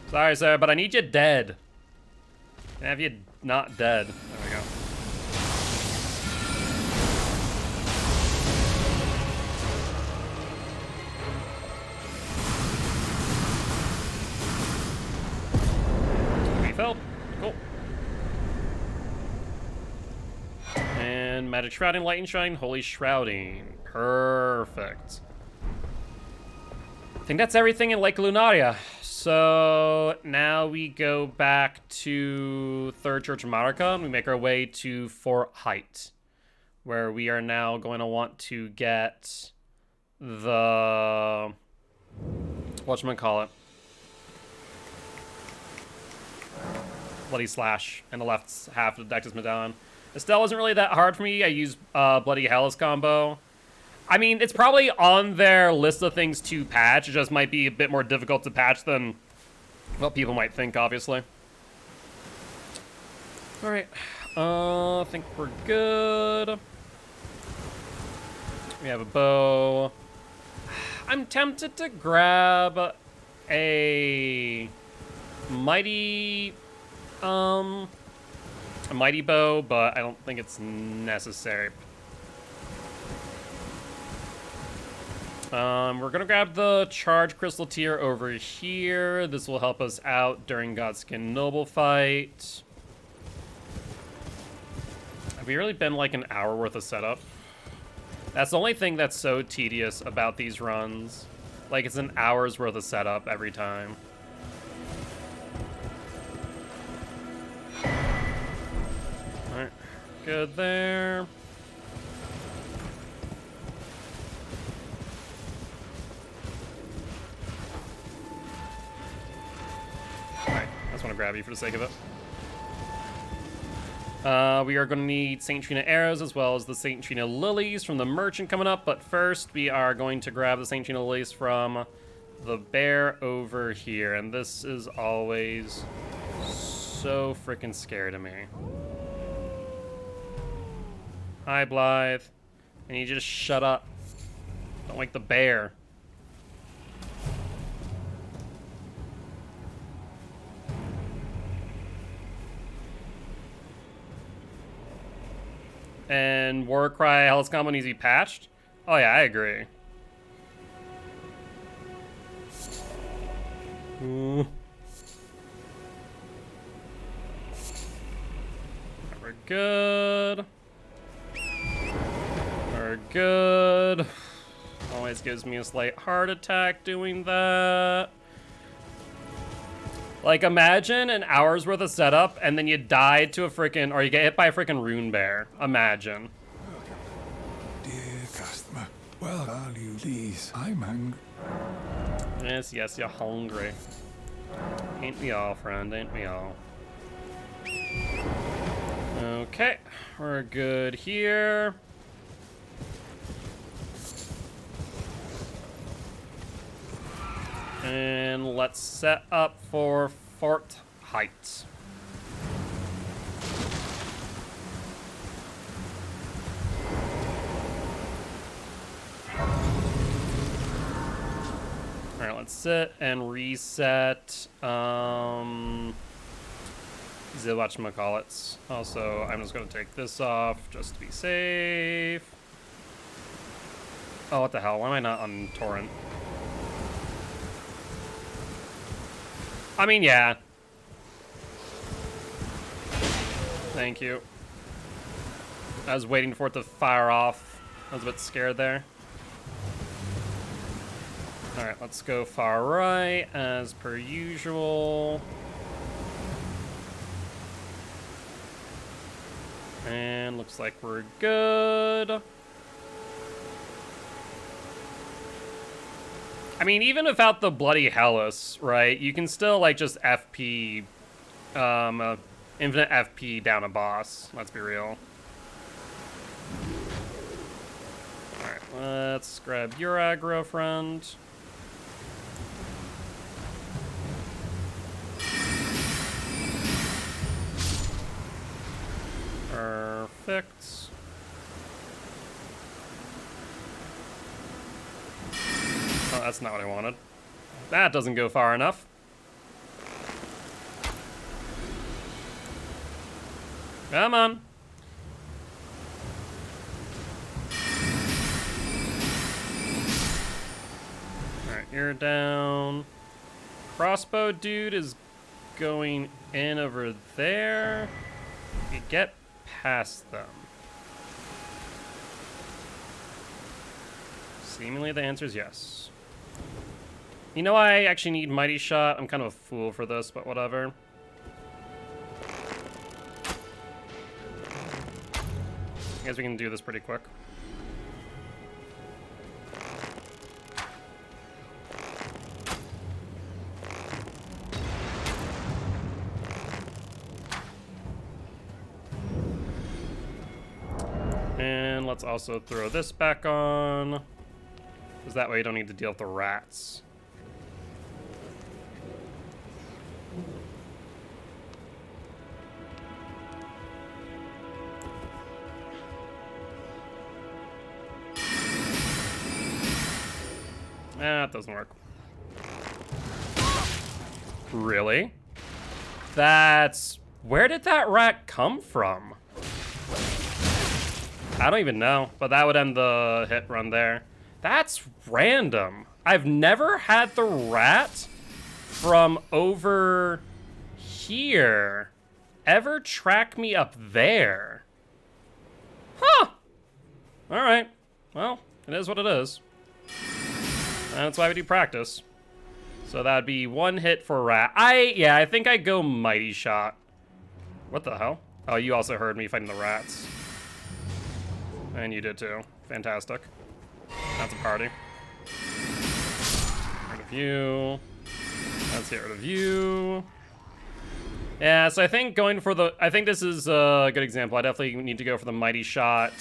Sorry, sir, but I need you dead. Have you not dead? There we go. We fell. Cool. And magic shrouding, light and shine, holy shrouding. Perfect. think that's everything in Lake Lunaria. So now we go back to Third Church of Modica, and we make our way to Fort Height, where we are now going to want to get the... whatchamacallit? Bloody Slash and the left half of the Dex's Medallion. Estelle wasn't really that hard for me. I used Bloody Hellas combo. I mean, it's probably on their list of things to patch. It just might be a bit more difficult to patch than what people might think, obviously. Alright. I think we're good. We have a bow. I'm tempted to grab a mighty bow, but I don't think it's necessary. We're gonna grab the Charge Crystal Tier over here. This will help us out during Godskin Noble fight. Have we really been like an hour worth of setup? That's the only thing that's so tedious about these runs. Like, it's an hour's worth of setup every time. Alright, good there. Alright, I just want to grab you for the sake of it. We are going to need St. Trina arrows as well as the St. Trina lilies from the merchant coming up. But first, we are going to grab the St. Trina lilies from the bear over here. And this is always so freaking scary to me. Hi, Blythe. And you just shut up. Don't like the bear. And Warcry Hellas combo needs to be patched? Oh yeah, I agree. Ooh. We're good. We're good. Always gives me a slight heart attack doing that. Like, imagine an hour's worth of setup, and then you die to a freaking, or you get hit by a freaking rune bear. Imagine. Dear customer, well, value these. I'm hungry. Yes, yes, you're hungry. Ain't we all, friend? Ain't we all? Okay, we're good here. And let's set up for Fort Heights. Alright, let's sit and reset the whatchamacallits. Also, I'm just gonna take this off just to be safe. Oh, what the hell? Why am I not on Torrent? I mean, yeah. Thank you. I was waiting for it to fire off. I was a bit scared there. Alright, let's go far right, as per usual. And looks like we're good. I mean, even without the Bloody Hellas, right, you can still, like, just FP, infinite FP down a boss. Let's be real. Alright, let's grab your aggro, friend. Perfect. Oh, that's not what I wanted. That doesn't go far enough. Come on. Alright, you're down. Crossbow dude is going in over there. You get past them. Seemingly the answer is yes. You know, I actually need Mighty Shot. I'm kind of a fool for this, but whatever. I guess we can do this pretty quick. And let's also throw this back on, because that way you don't need to deal with the rats. That doesn't work. Really? That's... Where did that rat come from? I don't even know, but that would end the hit run there. That's random. I've never had the rat from over here ever track me up there. Huh. All right. Well, it is what it is. That's why we do practice. So that'd be 1 hit for rat. Yeah, I think I go Mighty Shot. What the hell? Oh, you also heard me fighting the rats. And you did too. Fantastic. That's a party. Get rid of you. Let's get rid of you. Yeah, so I think going for the... I think this is a good example. I definitely need to go for the Mighty Shot.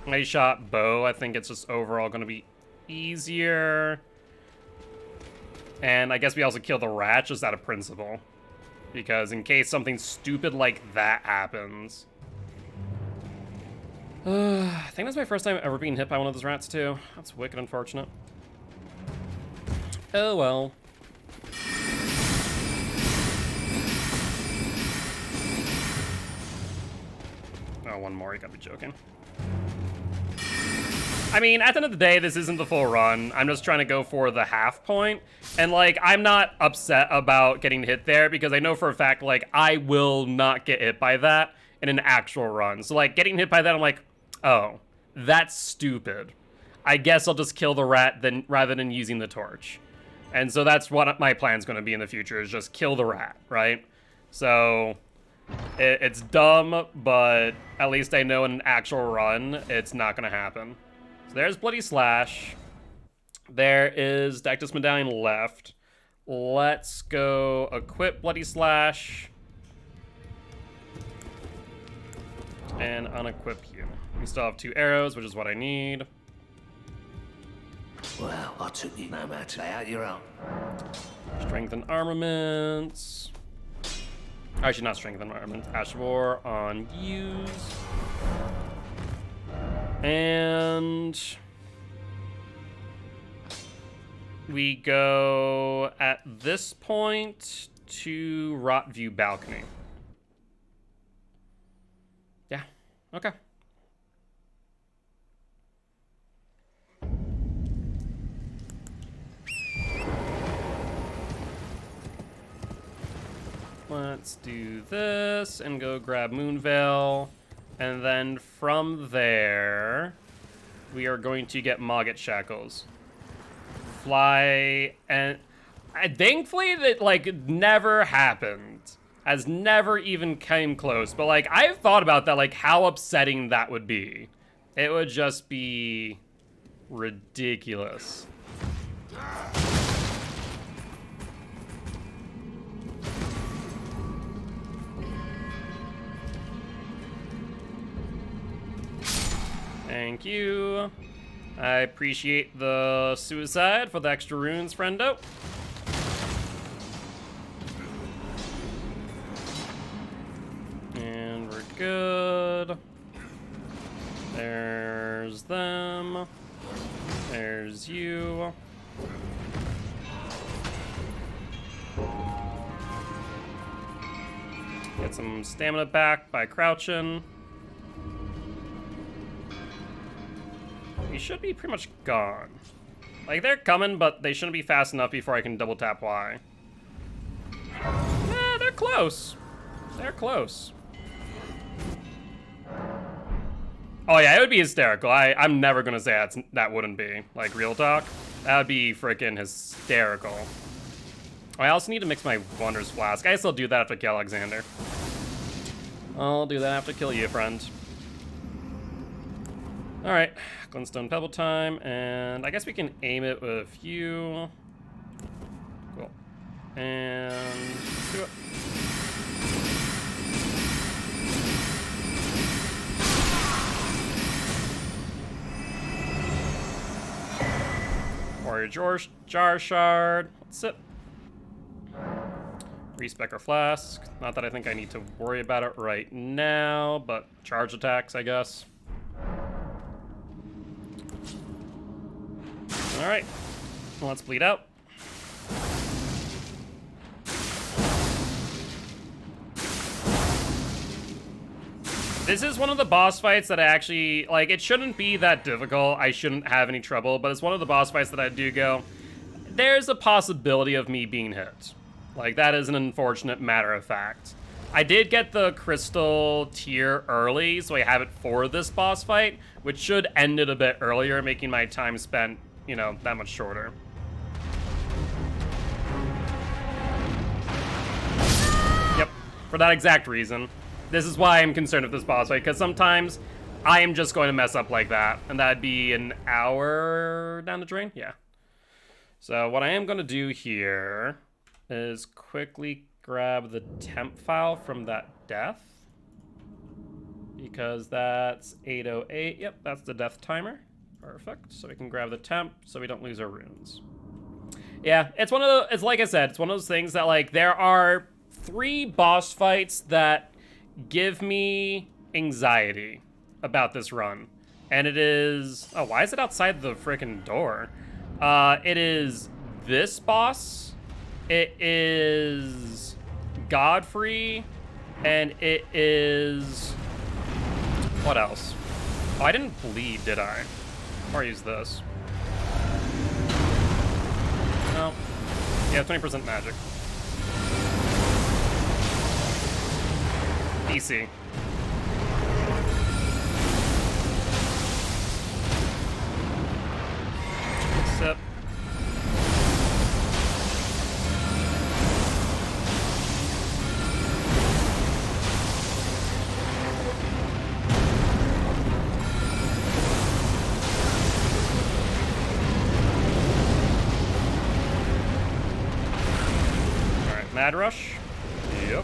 Mighty Shot bow. I think it's just overall going to be easier. And I guess we also kill the rat just out of principle. Because in case something stupid like that happens... I think that's my first time ever being hit by one of those rats, too. That's wicked unfortunate. Oh, well. Oh, one more. You gotta be joking. I mean, at the end of the day, this isn't the full run. I'm just trying to go for the half point. And, like, I'm not upset about getting hit there because I know for a fact, like, I will not get hit by that in an actual run. So, like, getting hit by that, I'm like, oh, that's stupid. I guess I'll just kill the rat then rather than using the torch. And so that's what my plan's going to be in the future, is just kill the rat, right? So it's dumb, but at least I know in an actual run, it's not going to happen. So there's Bloody Slash. There is Dactus Medallion left. Let's go equip Bloody Slash. And unequip you. We still have 2 arrows, which is what I need. Well, I took you no matter. Lay out your own. Strengthen armaments. Actually, not strengthen armaments. Ash War on use. And we go at this point to Rot View Balcony. Yeah, okay. Let's do this and go grab Moonveil. And then from there, we are going to get Morgot Shackles. Fly, and thankfully that, like, never happened. Has never even came close. But, like, I've thought about that, like, how upsetting that would be. It would just be ridiculous. Thank you. I appreciate the suicide for the extra runes, friendo. And we're good. There's them. There's you. Get some stamina back by crouching. We should be pretty much gone. Like, they're coming, but they shouldn't be fast enough before I can double tap Y. They're close. They're close. Oh yeah, it would be hysterical. I'm never gonna say that wouldn't be. Like, real talk. That would be freaking hysterical. Oh, I also need to mix my Wonders Flask. I guess I'll do that after I kill Alexander. I'll do that after I kill you, friend. Alright, Glintstone Pebble time, and I guess we can aim it with you. Cool. And let's do it. Warrior Jar Shard. Let's sit. Respec our Flask. Not that I think I need to worry about it right now, but charge attacks, I guess. Alright. Let's bleed out. This is one of the boss fights that I actually, like, it shouldn't be that difficult. I shouldn't have any trouble, but it's one of the boss fights that I do go, there's a possibility of me being hit. Like, that is an unfortunate matter of fact. I did get the crystal tier early, so I have it for this boss fight, which should end it a bit earlier, making my time spent, you know, that much shorter. Yep, for that exact reason. This is why I'm concerned with this boss fight, because sometimes I am just going to mess up like that, and that'd be an hour down the drain? Yeah. So what I am going to do here is quickly grab the temp file from that death, because that's 808. Yep, that's the death timer. Perfect. So we can grab the temp so we don't lose our runes. Yeah, it's one of the, it's like I said, it's one of those things that, like, there are 3 boss fights that give me anxiety about this run. And it is, oh, why is it outside the freaking door? It is this boss, it is Godfrey, and it is, what else? Oh, I didn't bleed, did I? Or use this. No. Yeah, 20% magic. PC. Sip. Alright, Mad Rush. Yep.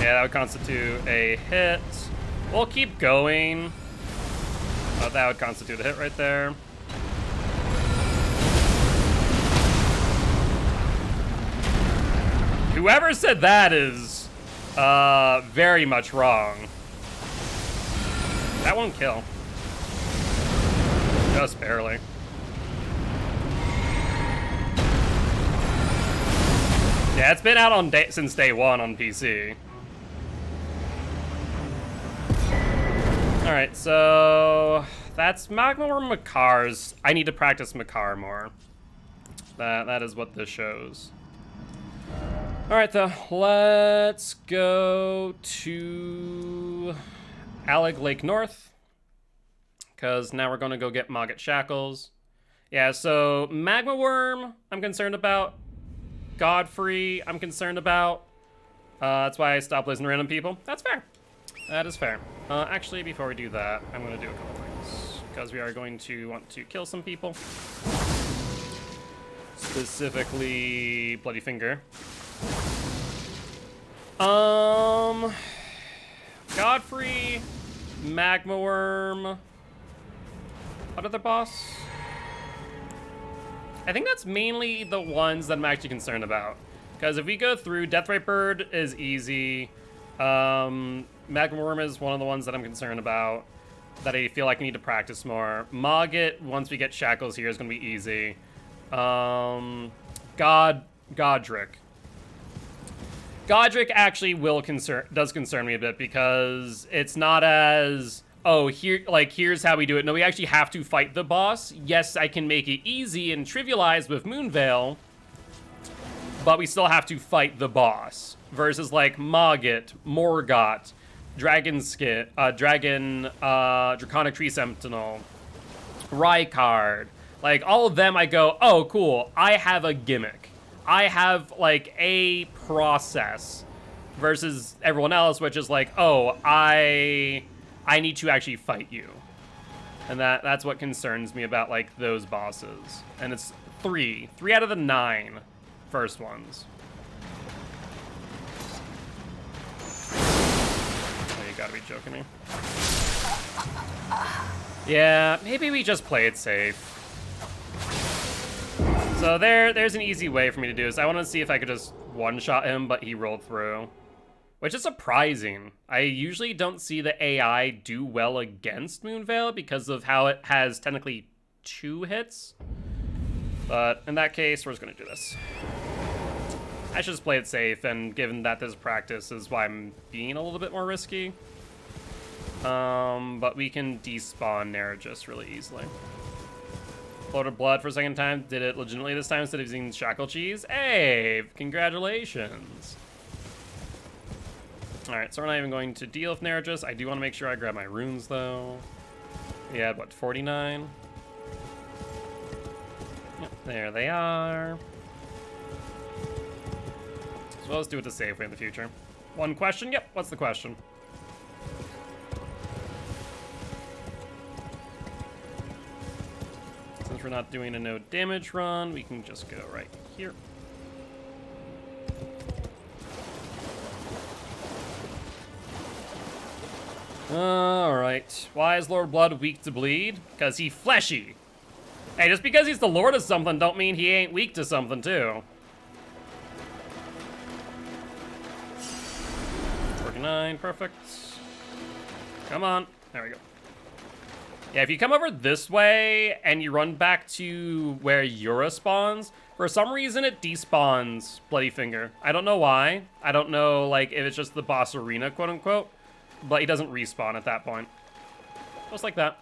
Yeah, that would constitute a hit. We'll keep going. Oh, that would constitute a hit right there. Whoever said that is very much wrong. That won't kill. Just barely. Yeah, it's been out on since day 1 on PC. Alright, so that's Magma or Makar's. I need to practice Makar more. That is what this shows. Alright, though, let's go to Alleg Lake North, because now we're going to go get Morgot Shackles. Yeah, so Magma Worm, I'm concerned about. Godfrey, I'm concerned about. That's why I stopped listening to random people. That's fair. That is fair. Actually, before we do that, I'm going to do a couple things, because we are going to want to kill some people. Specifically, Bloody Finger. Godfrey, Magma Worm. What other boss? I think that's mainly the ones that I'm actually concerned about. Because if we go through, Deathrite Bird is easy. Magma Worm is one of the ones that I'm concerned about, that I feel like I need to practice more. Morgot, once we get Shackles here, is going to be easy. Godric. Godric actually does concern me a bit, because it's not as, oh, here's how we do it. No, we actually have to fight the boss. Yes, I can make it easy and trivialized with Moonveil, but we still have to fight the boss. Versus like Morgot, Draconic Tree Sentinel, Rykard. Like, all of them I go, oh, cool, I have a gimmick. I have, like, a process. Versus everyone else, which is like, oh, I need to actually fight you. And that's what concerns me about, like, those bosses. And it's 3 out of the 9 first ones. Oh, you gotta be joking me. Yeah, maybe we just play it safe. So there's an easy way for me to do this. I want to see if I could just one-shot him, but he rolled through. Which is surprising. I usually don't see the AI do well against Moonveil because of how it has technically 2 hits. But in that case, we're just going to do this. I should just play it safe, and given that this practice is why I'm being a little bit more risky. But we can despawn Nergis really easily. Floated blood for a second time. Did it legitimately this time instead of using shackle cheese? Hey, congratulations. Alright, so we're not even going to deal with Nergis. I do want to make sure I grab my runes, though. We had, what, 49? Yep, there they are. So let's do it the safe way in the future. One question? Yep, what's the question? Since we're not doing a no damage run, we can just go right here. Alright. Why is Lord Blood weak to bleed? Because he fleshy. Hey, just because he's the Lord of something don't mean he ain't weak to something, too. 49, perfect. Come on. There we go. Yeah, if you come over this way and you run back to where Yura spawns, for some reason it despawns Bloody Finger. I don't know why. I don't know, like, if it's just the boss arena, quote-unquote. But he doesn't respawn at that point. Just like that.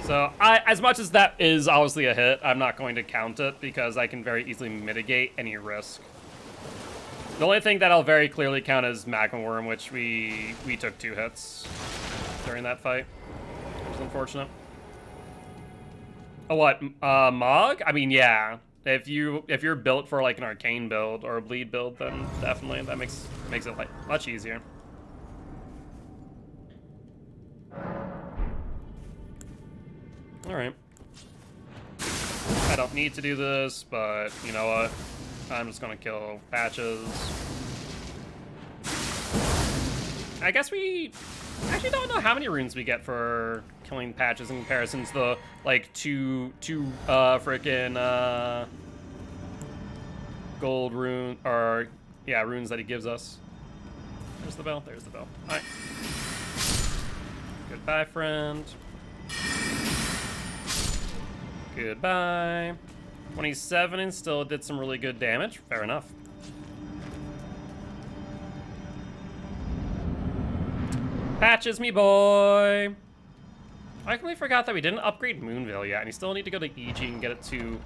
So, as much as that is obviously a hit, I'm not going to count it because I can very easily mitigate any risk. The only thing that I'll very clearly count is Magma Worm, which we took 2 hits during that fight. Which is unfortunate. Oh, what? Mog? I mean, yeah. If you're built for like an arcane build or a bleed build, then definitely that makes it like much easier. All right. I don't need to do this, but you know what? I'm just gonna kill Patches. I guess we actually don't know how many runes we get for killing Patches in comparison to the like two frickin' gold rune or yeah runes that he gives us. There's the bell. There's the bell. All right. Goodbye, friend. Goodbye. 27 and still did some really good damage. Fair enough. Patches, me boy. I completely forgot that we didn't upgrade Moonveil yet, and you still need to go to EG and get it to...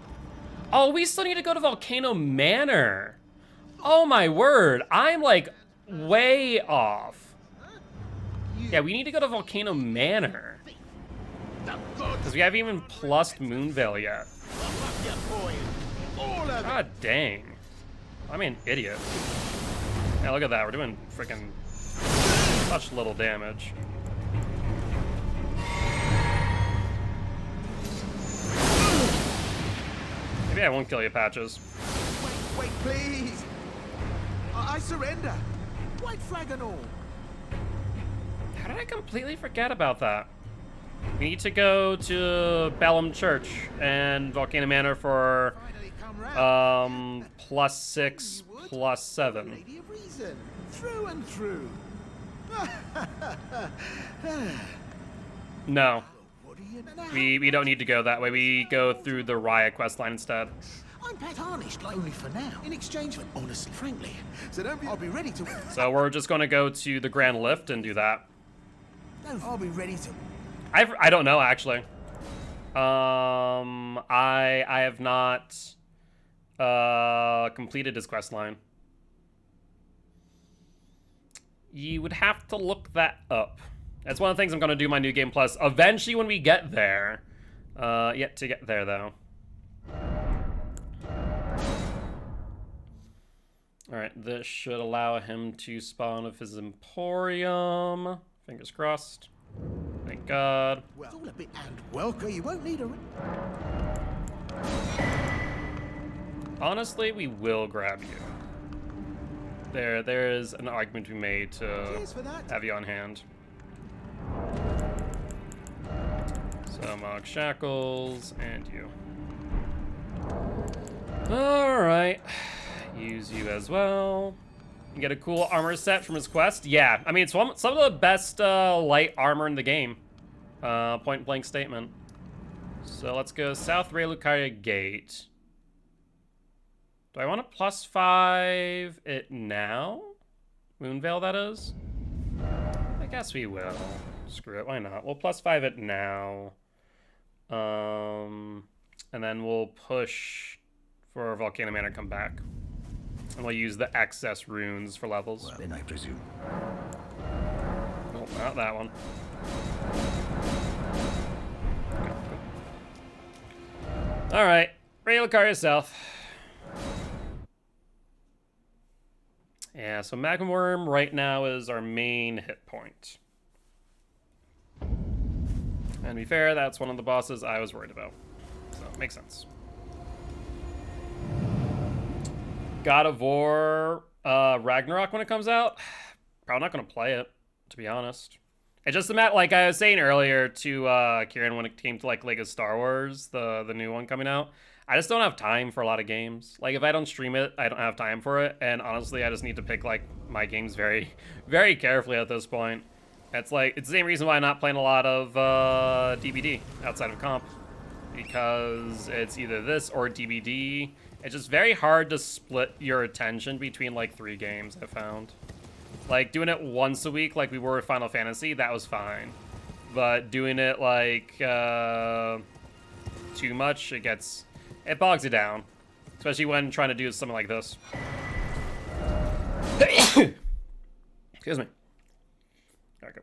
Oh, we still need to go to Volcano Manor. Oh my word, I'm like way off. Yeah, we need to go to Volcano Manor. Because we haven't even plussed Moonveil yet. God dang. I'm an idiot. Yeah, look at that. We're doing freaking such little damage. Maybe I won't kill you, Patches. Wait, please. I surrender. White flag and all. How did I completely forget about that? We need to go to Bellum Church and Volcano Manor for +6, +7. Lady of reason, through and through. No. We don't need to go that way. We go through the Raya questline instead. I'm pet harnished, like only for now. In exchange for honestly, frankly. So don't be. I'll be ready to. So we're just going to go to the Grand Lift and do that. I'll be ready to. I don't know actually. I have not completed his quest line. You would have to look that up. That's one of the things I'm going to do my New Game Plus eventually when we get there. Yet to get there, though. Alright, this should allow him to spawn with his Emporium. Fingers crossed. Thank God. Well, it's all a bit and welcome. You won't need a... Honestly, we will grab you. There is an argument to be made to Cheers for that. have you on hand. So, Mog Shackles, and you. Alright. Use you as well. You get a cool armor set from his quest. Yeah, I mean, it's some of the best light armor in the game. Point blank statement. So let's go South Relucaria Gate. Do I want to +5 it now? Moonveil, that is? I guess we will. Screw it, why not? We'll +5 it now. And then we'll push for Volcano Manor come back. And we'll use the excess runes for levels. Well, then I presume. Oh, not that one. Alright, Relucaria South. Yeah, so Magma Worm right now is our main hit point. And to be fair, that's one of the bosses I was worried about. So, it makes sense. God of War Ragnarok when it comes out. Probably not going to play it, to be honest. It's just the matter, like I was saying earlier to Kieran when it came to like Lego Star Wars, the new one coming out. I just don't have time for a lot of games. Like if I don't stream it, I don't have time for it. And honestly, I just need to pick like my games very, very carefully at this point. It's like, it's the same reason why I'm not playing a lot of DBD outside of comp. Because it's either this or DBD. It's just very hard to split your attention between like 3 games, I found. Like doing it once a week like we were with Final Fantasy, that was fine. But doing it like too much, it bogs it down. Especially when trying to do something like this. Excuse me. There we go.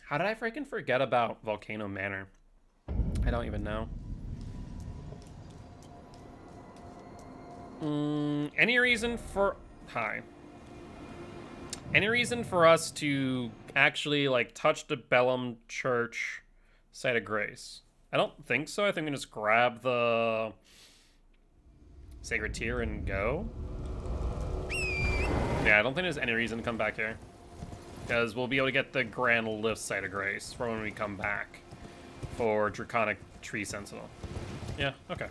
How did I freaking forget about Volcano Manor? I don't even know. Any reason for... Hi. Any reason for us to actually, like, touch the Bellum Church Site of Grace? I don't think so. I think we can just grab the Sacred Tear and go. Yeah, I don't think there's any reason to come back here. Because we'll be able to get the Grand Lift Site of Grace for when we come back for Draconic Tree Sentinel. Yeah, okay.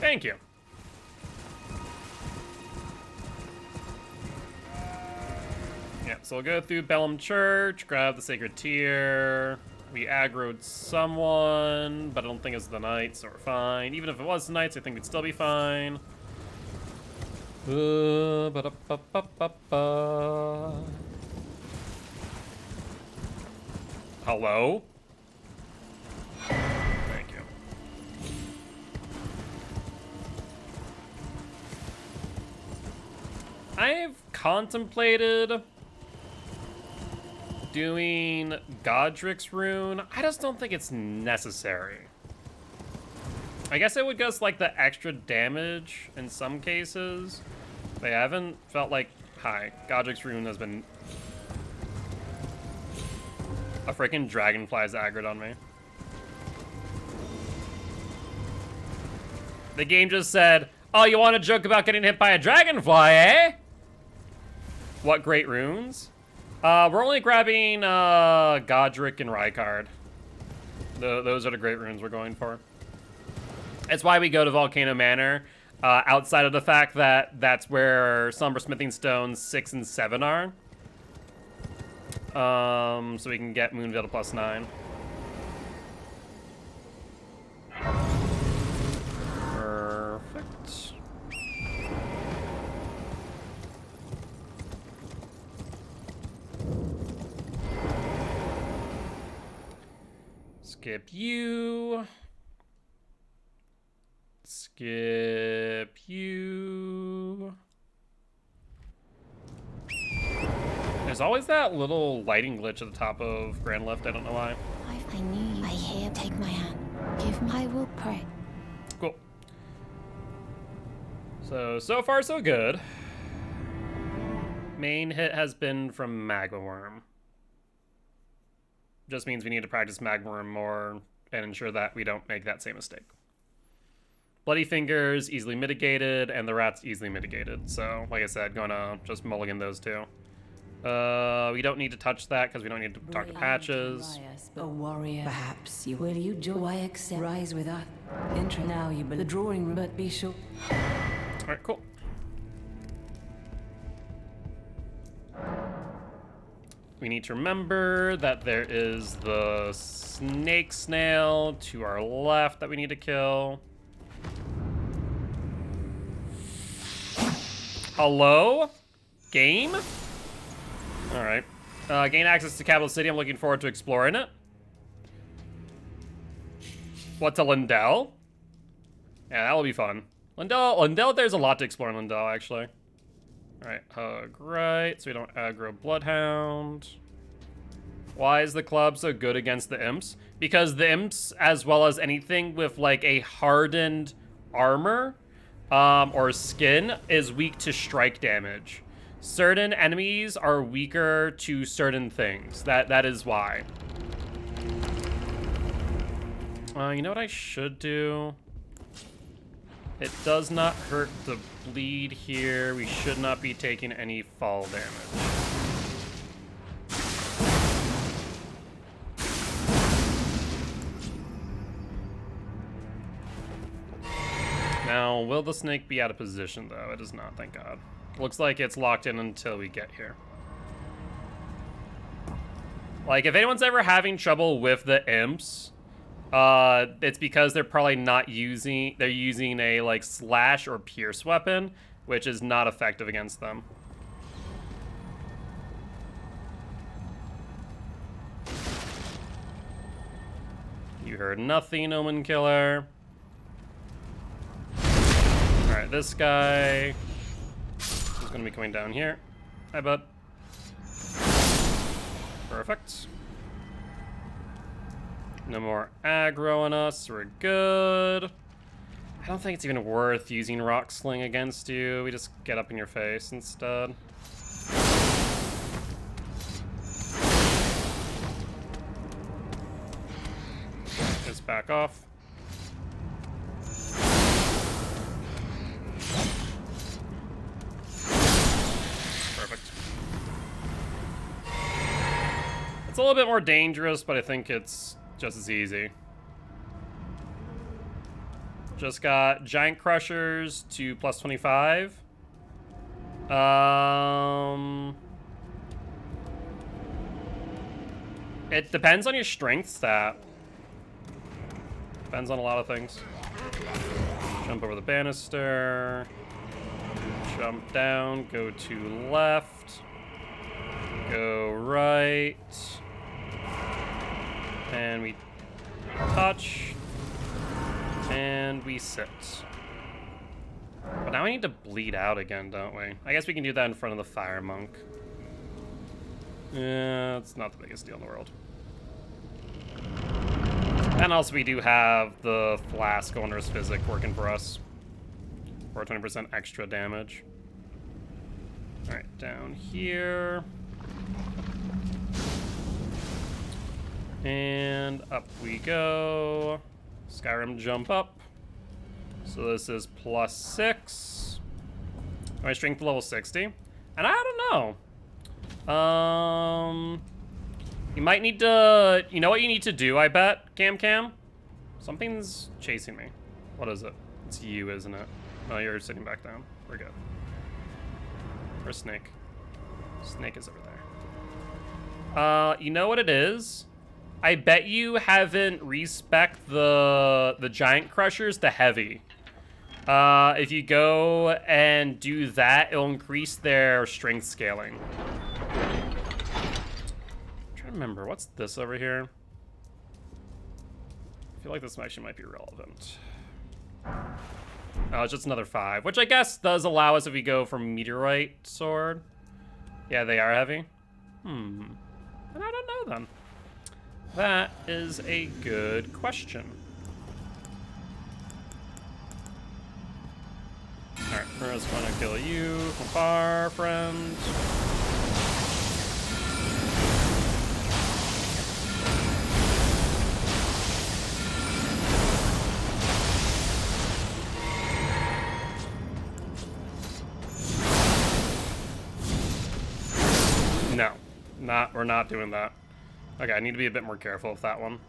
Thank you. Yeah, so we'll go through Bellum Church, grab the Sacred Tear. We aggroed someone, but I don't think it's the Knights, so we're fine. Even if it was the Knights, I think we'd still be fine. Hello? Thank you. I've contemplated doing Godric's Rune. I just don't think it's necessary. I guess it would just like the extra damage in some cases. But I haven't felt like... Hi, Godric's Rune has been... A freaking dragonfly's aggroed on me. The game just said, oh, you want to joke about getting hit by a dragonfly, eh? What great runes? We're only grabbing Godric and Rykard. Those are the great runes we're going for. It's why we go to Volcano Manor, outside of the fact that that's where Sombersmithing Stones 6 and 7 are. So we can get Moonveil to +9. Perfect. Skip you. Skip you. There's always that little lighting glitch at the top of Grand Lift. I don't know why. I knew you. I hear. Take my hand. Give me. I will pray. Cool. So far so good. Main hit has been from Magma Worm. Just means we need to practice Magma Worm more and ensure that we don't make that same mistake. Bloody Fingers, easily mitigated, and the Rat's easily mitigated. So, like I said, gonna just mulligan those two. We don't need to touch that because we don't need to talk to Patches. A warrior, perhaps you will. You joy accept. Rise with us. Enter now. You the drawing room, but be sure. All right, cool. We need to remember that there is the snake snail to our left that we need to kill. Hello? Game? Alright. Gain access to Capital City. I'm looking forward to exploring it. What's a Lindell? Yeah, that'll be fun. Lindell, there's a lot to explore in Lindell, actually. Alright, hug right, so we don't aggro Bloodhound. Why is the club so good against the imps? Because the imps, as well as anything with like a hardened armor or skin, is weak to strike damage. Certain enemies are weaker to certain things. That is why. You know what I should do? It does not hurt the bleed here. We should not be taking any fall damage. Now, will the snake be out of position, though? It is not, thank God. Looks like it's locked in until we get here. Like, if anyone's ever having trouble with the imps, it's because they're probably not using, they're using a, like, slash or pierce weapon, which is not effective against them. You heard nothing, Omen Killer. Alright, this guy is gonna be coming down here. Hi, bud. Perfect. No more aggro on us. We're good. I don't think it's even worth using Rock Sling against you. We just get up in your face instead. Just back off. Perfect. It's a little bit more dangerous, but I think it's just as easy. Just got Giant Crushers to plus 25. It depends on your strength stat. Depends on a lot of things. Jump over the banister. Jump down, go to left. Go right. And we touch. And we sit. But now we need to bleed out again, don't we? I guess we can do that in front of the Fire Monk. Yeah, it's not the biggest deal in the world. And also we do have the Flask Owner's Physic working for us. For 20% extra damage. Alright, down here. And up we go. Skyrim jump up. So this is plus 6. My strength to level 60. And I don't know. You might need to... You know what you need to do, I bet, Cam? Something's chasing me. What is it? It's you, isn't it? Oh, you're sitting back down. We're good. Where's Snake? Snake is over there. You know what it is? I bet you haven't respec the Giant Crushers to heavy. If you go and do that, it'll increase their strength scaling. I'm trying to remember, what's this over here? feel like this actually might be relevant. Oh, it's just another 5, which I guess does allow us if we go for meteorite sword. Yeah, they are heavy. And I don't know then. That is a good question. Alright, we're just gonna kill you from far, friend. No, we're not doing that. Okay, I need to be a bit more careful with that one.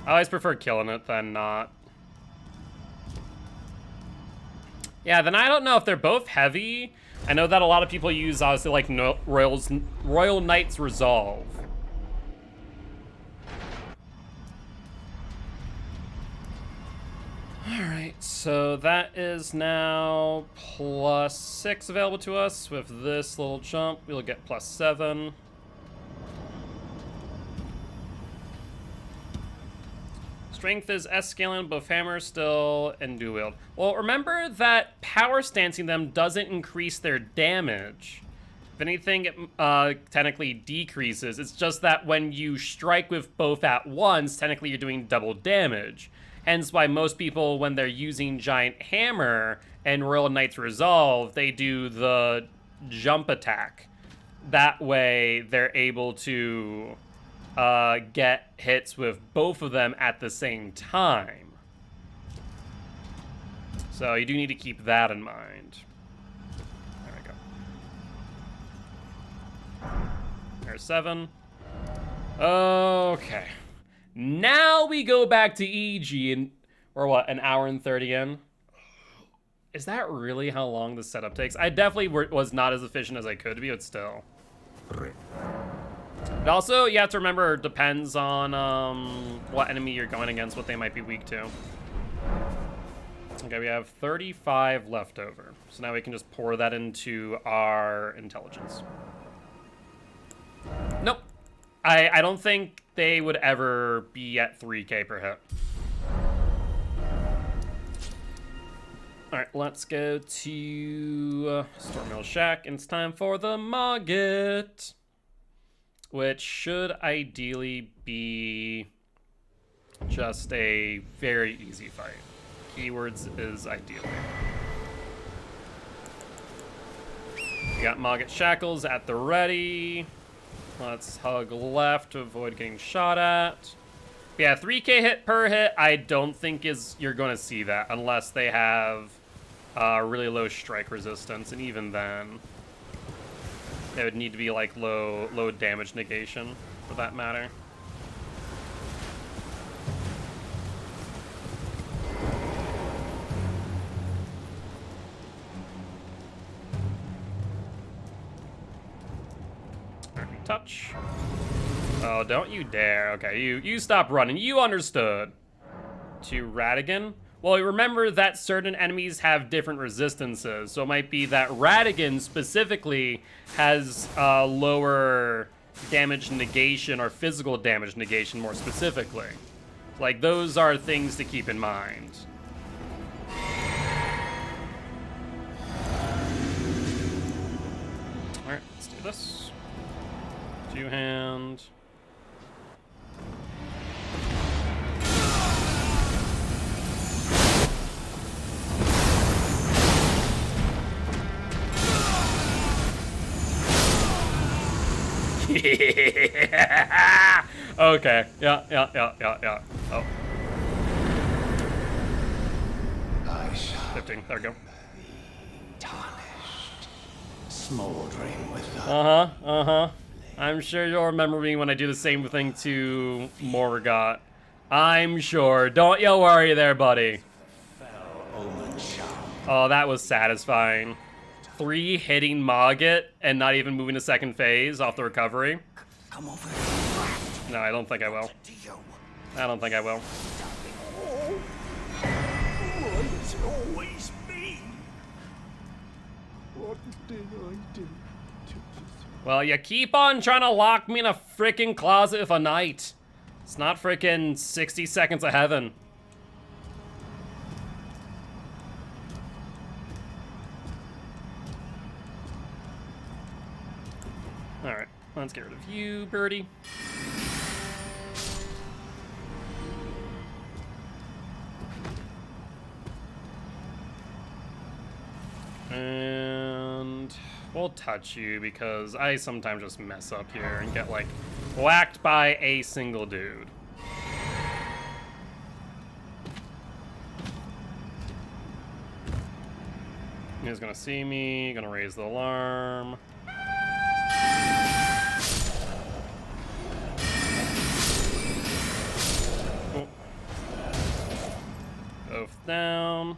I always prefer killing it than not. Yeah, then I don't know if they're both heavy. I know that a lot of people use, obviously, like Royal Knight's Resolve. Alright, so that is now +6 available to us. With this little jump, we'll get +7. Strength is S scaling, both hammer still, and dual wield. Well, remember that power stancing them doesn't increase their damage. If anything, it technically decreases. It's just that when you strike with both at once, technically you're doing double damage. Hence why most people, when they're using Giant Hammer and Royal Knight's Resolve, they do the jump attack. That way, they're able to get hits with both of them at the same time. So you do need to keep that in mind. There we go. There's 7. Okay. Now we go back to EG, and we're what, an hour and 30 in? Is that really how long the setup takes? I definitely was not as efficient as I could be, but still. But also, you have to remember, it depends on what enemy you're going against, what they might be weak to. Okay, we have 35 left over. So now we can just pour that into our intelligence. Nope. I don't think they would ever be at 3k per hit. Alright, let's go to Stormmill Shack, and it's time for the Morgot, which should ideally be just a very easy fight. Keywords is ideally. We got Morgot Shackles at the ready. Let's hug left to avoid getting shot at. Yeah, 3k hit per hit, I don't think you're going to see that unless they have really low strike resistance, and even then, it would need to be like low damage negation for that matter. Touch. Oh, don't you dare. Okay, you stop running. You understood. To Radigan. Well, remember that certain enemies have different resistances, so it might be that Radigan specifically has lower damage negation, or physical damage negation more specifically. Like, those are things to keep in mind. Alright, let's do this. Two-hand. Okay. Yeah. Oh. I shall 15. There we go. tarnished, smoldering with the I'm sure you'll remember me when I do the same thing to Morgot. I'm sure. Don't you worry there, buddy. Oh, that was satisfying. 3 hitting Morgot and not even moving to second phase off the recovery. Come over. No, I don't think I will. I don't think I will. Why is it always me? What did I do? Well, you keep on trying to lock me in a freaking closet with a knight. It's not freaking 60 seconds of heaven. Alright, let's get rid of you, birdie. And we'll touch you because I sometimes just mess up here and get, like, whacked by a single dude. He's gonna see me, gonna raise the alarm. Oh. Both down.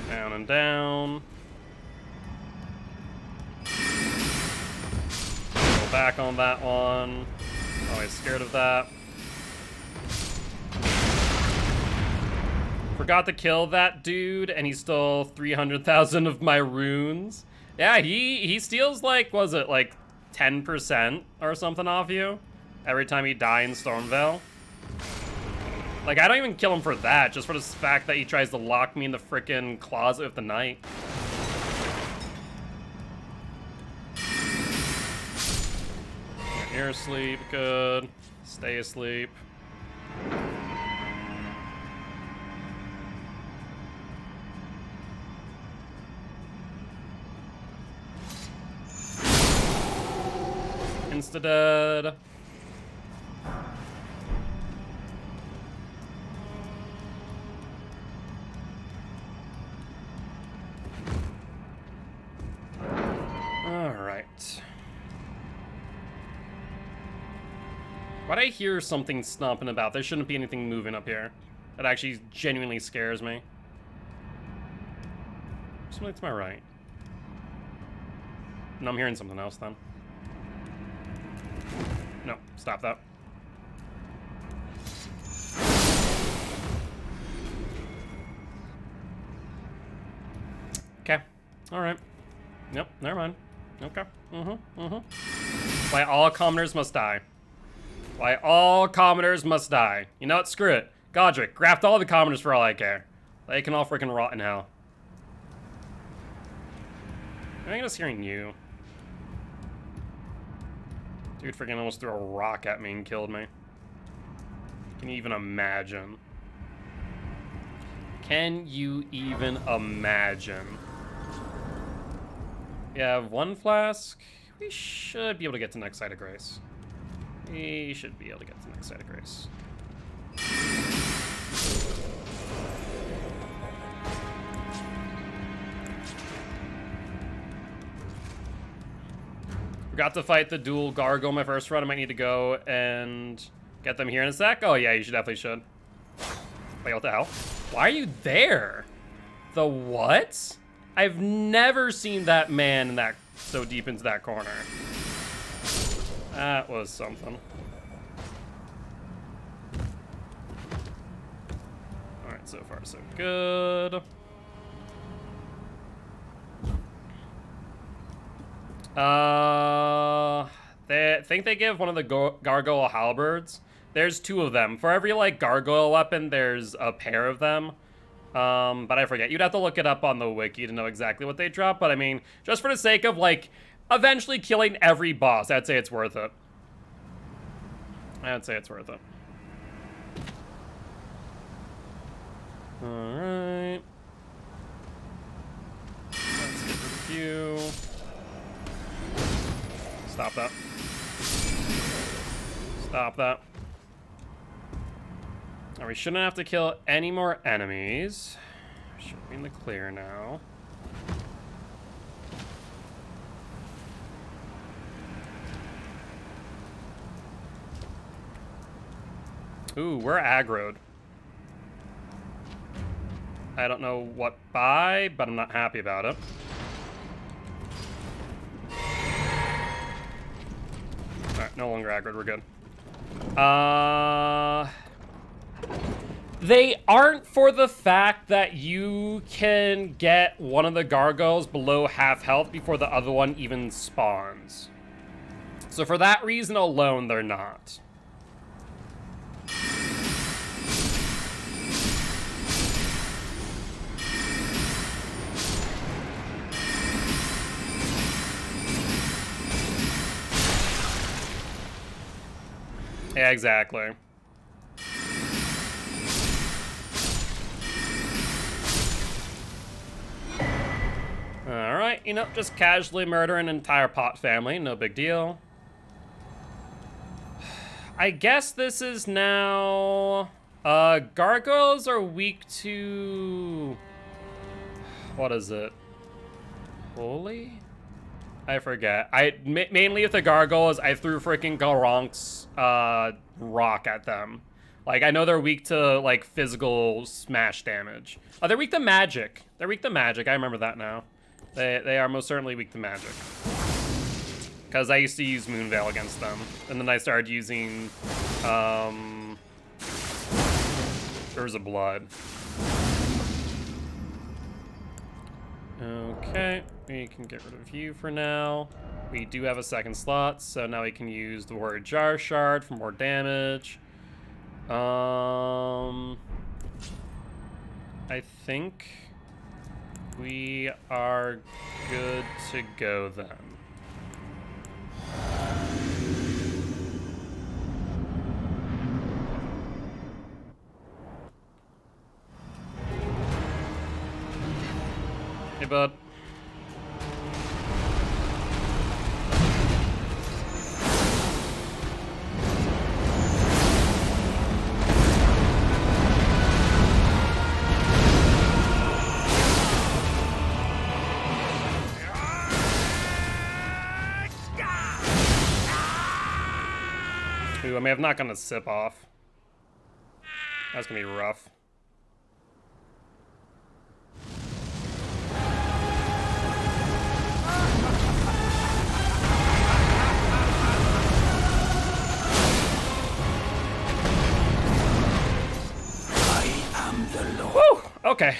Down and down. Go back on that one. Always scared of that. Forgot to kill that dude, and he stole 300,000 of my runes. Yeah, he steals, like, was it, like, 10% or something off you every time he dies in Stormvale? Like, I don't even kill him for that, just for the fact that he tries to lock me in the frickin' closet of the night. You're asleep, good. Stay asleep. Insta-dead. Alright. Why'd I hear something stomping about? There shouldn't be anything moving up here. That actually genuinely scares me. Something to my right. No, I'm hearing something else then. No, stop that. Okay. Alright. Nope, never mind. Okay. Why all commoners must die. Why all commoners must die. You know what? Screw it. Godric, graft all the commoners for all I care. They can all freaking rot in hell. I think I'm just hearing you. Dude freaking almost threw a rock at me and killed me. Can you even imagine? Can you even imagine? We have one flask. We should be able to get to the next site of grace. We should be able to get to the next site of grace. Forgot to fight the dual gargoyle my first run. I might need to go and get them here in a sec. Oh yeah, you should definitely should. Wait, what the hell? Why are you there? The what? I've never seen that man in that so deep into that corner. That was something. Alright, so far so good. They think they give one of the gargoyle halberds. There's two of them. For every, like, gargoyle weapon, there's a pair of them. But I forget. You'd have to look it up on the wiki to know exactly what they drop. But, I mean, just for the sake of, like, eventually killing every boss, I'd say it's worth it. I'd say it's worth it. Alright. Let's get rid of you. Stop that. Stop that. Now, we shouldn't have to kill any more enemies. Should be in the clear now. Ooh, we're aggroed. I don't know what by, but I'm not happy about it. Alright, no longer aggroed, we're good. They aren't for the fact that you can get one of the gargoyles below half health before the other one even spawns. So for that reason alone, they're not. Yeah, exactly. Alright, you know, just casually murder an entire pot family, no big deal. I guess this is now... gargoyles are weak to... What is it? Holy? I forget. Mainly with the gargoyles, I threw freaking Garonk's rock at them. Like, I know they're weak to, like, physical smash damage. Oh, they're weak to magic. They're weak to magic. I remember that now. They are most certainly weak to magic. Because I used to use Moonveil against them. And then I started using, Rivers of Blood. Okay, we can get rid of you for now. We do have a second slot, so now we can use the Warrior Jar Shard for more damage. I think we are good to go then. Hey, bud. Ooh, I may have not gotten a sip off. That's gonna be rough. Woo! Okay.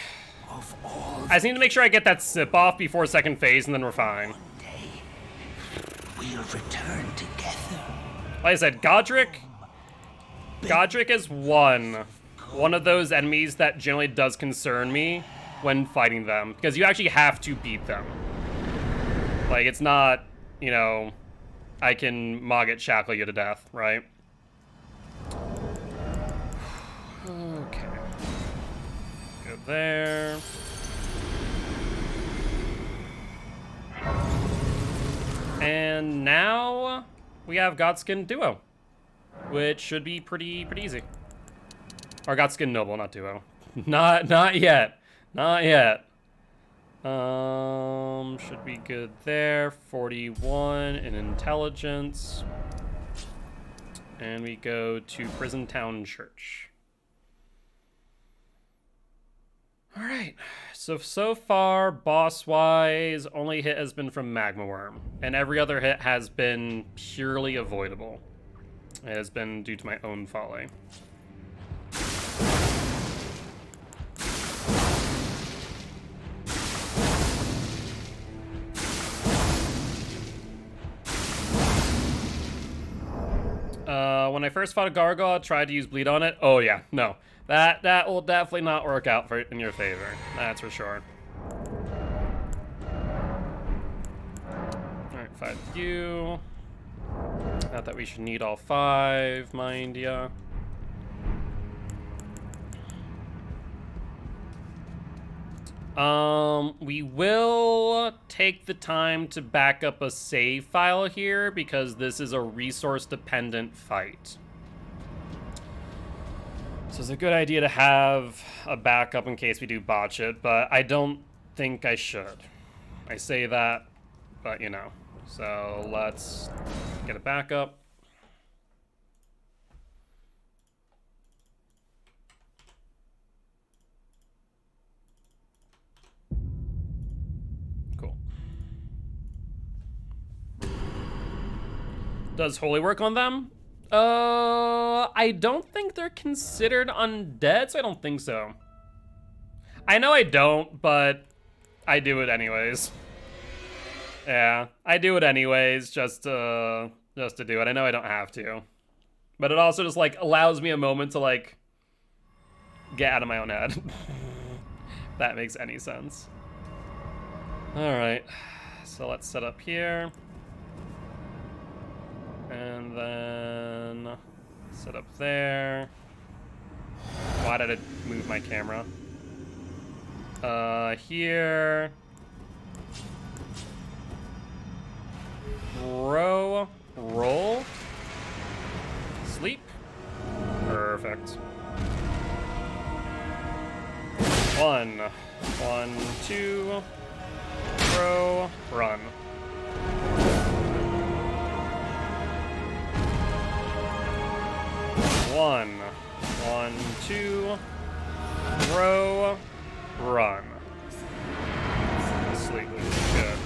I just need to make sure I get that sip off before second phase, and then we're fine. We'll return together. Like I said, Godric is one of those enemies that generally does concern me when fighting them, because you actually have to beat them. Like, it's not, you know, I can Morgot shackle you to death, right? Okay. Go there. And now we have Godskin Duo, which should be pretty easy. Or Godskin Noble, not Duo. Not yet. Not yet. Should be good there. 41 in intelligence. And we go to Prison Town Church. Alright, so far, boss-wise, only hit has been from Magma Worm, and every other hit has been purely avoidable. It has been due to my own folly. When I first fought a gargoyle, I tried to use bleed on it. Oh yeah, no. That will definitely not work out in your favor. That's for sure. Alright, 5 you. Not that we should need all 5, mind ya. We will take the time to back up a save file here because this is a resource-dependent fight. So it's a good idea to have a backup in case we do botch it, but I don't think I should. I say that, but you know. So let's get a backup. Cool. Does Holy work on them? I don't think they're considered undead, so I don't think so. I know I don't, but I do it anyways. Yeah, I do it anyways, just to just to do it. I know I don't have to. But it also just, like, allows me a moment to, like, get out of my own head. If that makes any sense. Alright. So let's set up here. And then set up there. Why did it move my camera? Here. Row. Roll. Sleep. Perfect. 1, 2. Throw. Run. One, 2. Throw. Run. Sleep. Good.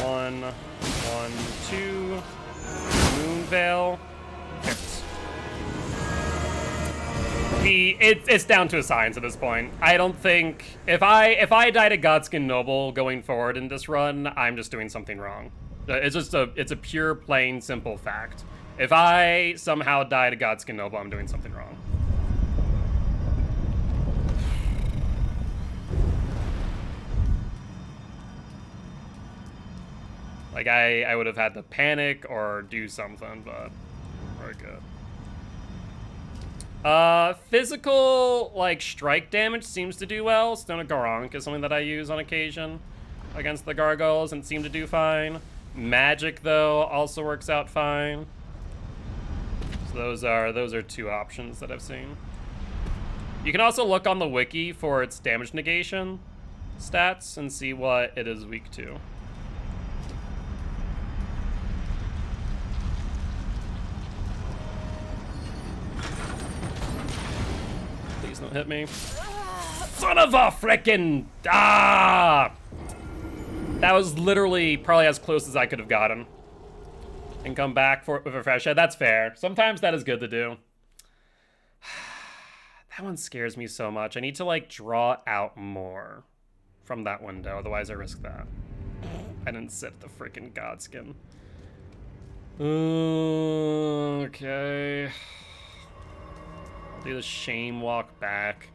One, 2. Moonveil. It's down to a science at this point. I don't think if I die to Godskin Noble going forward in this run, I'm just doing something wrong. It's a pure, plain, simple fact. If I somehow die to Godskin Noble, I'm doing something wrong. Like I would have had to panic or do something, but we're good. Physical, like, strike damage seems to do well. Stone of Garank is something that I use on occasion against the gargoyles and seem to do fine. Magic, though, also works out fine. So those are two options that I've seen. You can also look on the wiki for its damage negation stats and see what it is weak to. Please don't hit me. Son of a frickin' ah! That was literally probably as close as I could have gotten. And come back with a fresh head. That's fair. Sometimes that is good to do. That one scares me so much. I need to, like, draw out more from that window. Otherwise, I risk that. I didn't sit the freaking Godskin. Okay. I'll do the shame walk back.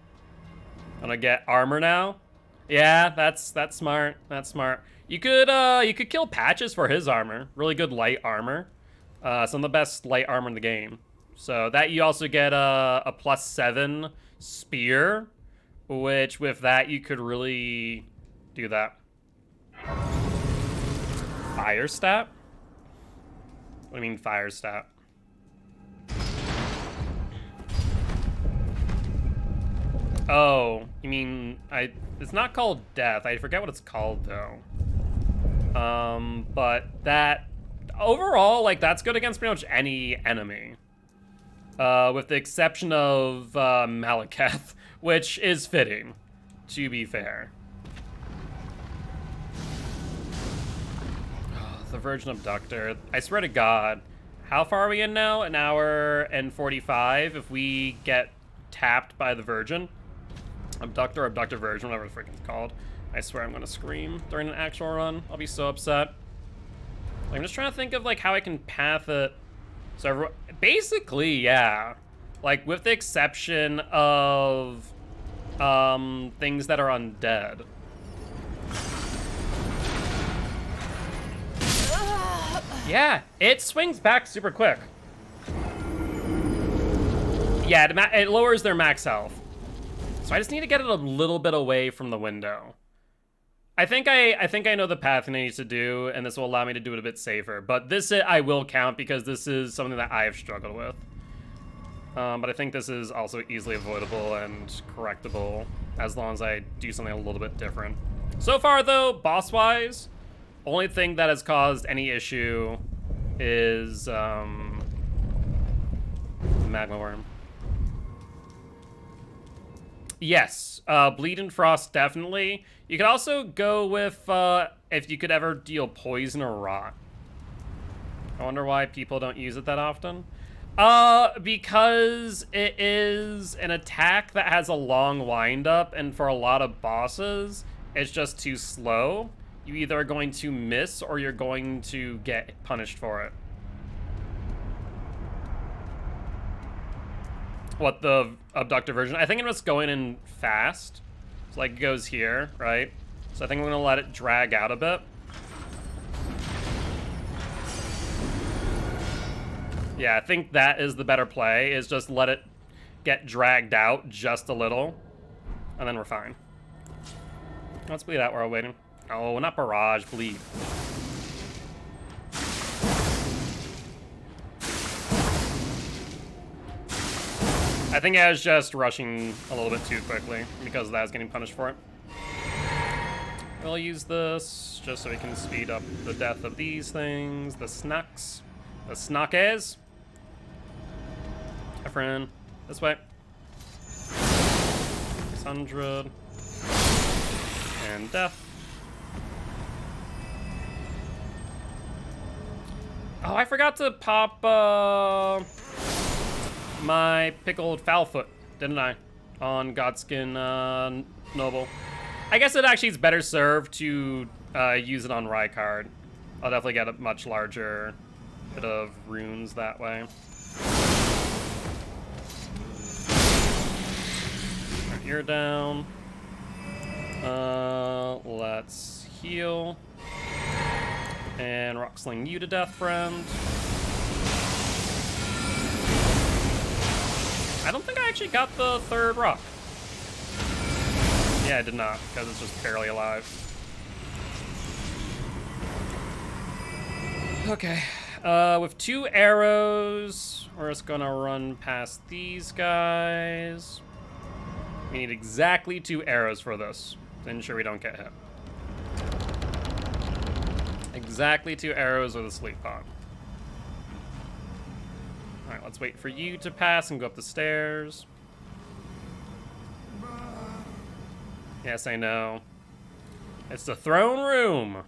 I'm gonna get armor now. Yeah, that's smart. That's smart. You could kill Patches for his armor. Really good light armor. Some of the best light armor in the game. So that you also get a +7 spear, which with that you could really do that. Fire stat? What do you mean fire stat? Oh, you mean it's not called death. I forget what it's called though. But that overall, like, that's good against pretty much any enemy. With the exception of Malekith, which is fitting, to be fair. Oh, the Virgin Abductor. I swear to God, how far are we in now? 1 hour and 45 if we get tapped by the Virgin. Abductor, Abductor Virgin, whatever the frick it's called. I swear I'm gonna scream during an actual run. I'll be so upset. I'm just trying to think of, like, how I can path it. So basically, yeah. Like, with the exception of things that are undead. Yeah, it swings back super quick. Yeah, it lowers their max health. So I just need to get it a little bit away from the window. I think I know the path I need to do, and this will allow me to do it a bit safer. But this I will count because this is something that I have struggled with. But I think this is also easily avoidable and correctable as long as I do something a little bit different. So far, though, boss-wise, only thing that has caused any issue is the Magma Worm. Yes, Bleed and Frost, definitely. You could also go with, if you could ever deal Poison or Rot. I wonder why people don't use it that often. Because it is an attack that has a long windup, and for a lot of bosses, it's just too slow, you either are going to miss or you're going to get punished for it. What, the abductor version? I think it was going in fast. So like it goes here, right? So I think I'm gonna let it drag out a bit. Yeah, I think that is the better play, is just let it get dragged out just a little, and then we're fine. Let's bleed out while we're waiting. Oh, not barrage, bleed. I think I was just rushing a little bit too quickly because I was getting punished for it. We'll use this just so we can speed up the death of these things. The snacks. The snackers. My friend. This way. 600. And death. Oh, I forgot to pop my pickled Foulfoot, didn't I? On Godskin Noble. I guess it actually is better served to use it on Rykard. I'll definitely get a much larger bit of runes that way. Right, you're down. Let's heal. And rock sling you to death, friend. I don't think I actually got the third rock. Yeah, I did not, because it's just barely alive. Okay, with 2 arrows, we're just gonna run past these guys. We need exactly 2 arrows for this to ensure we don't get hit. Exactly 2 arrows with a sleep pod. Alright, let's wait for you to pass and go up the stairs. Yes, I know. It's the throne room.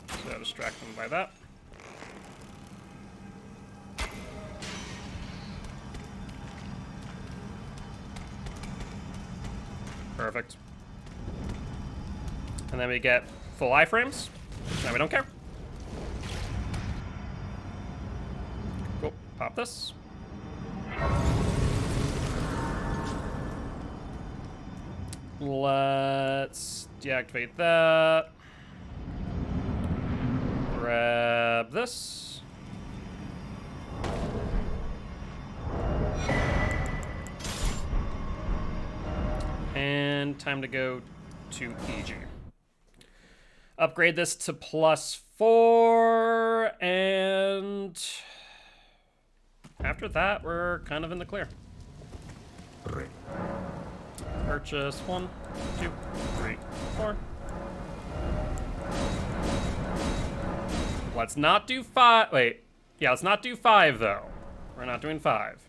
So I'll distract them by that. Perfect. And then we get full iframes. Now we don't care. Cool. Pop this. Let's deactivate that. Grab this. And time to go to EG. Upgrade this to +4, and after that, we're kind of in the clear. Purchase 1, 2, 3, 4. Let's not do 5. Wait, yeah, let's not do 5 though. We're not doing 5.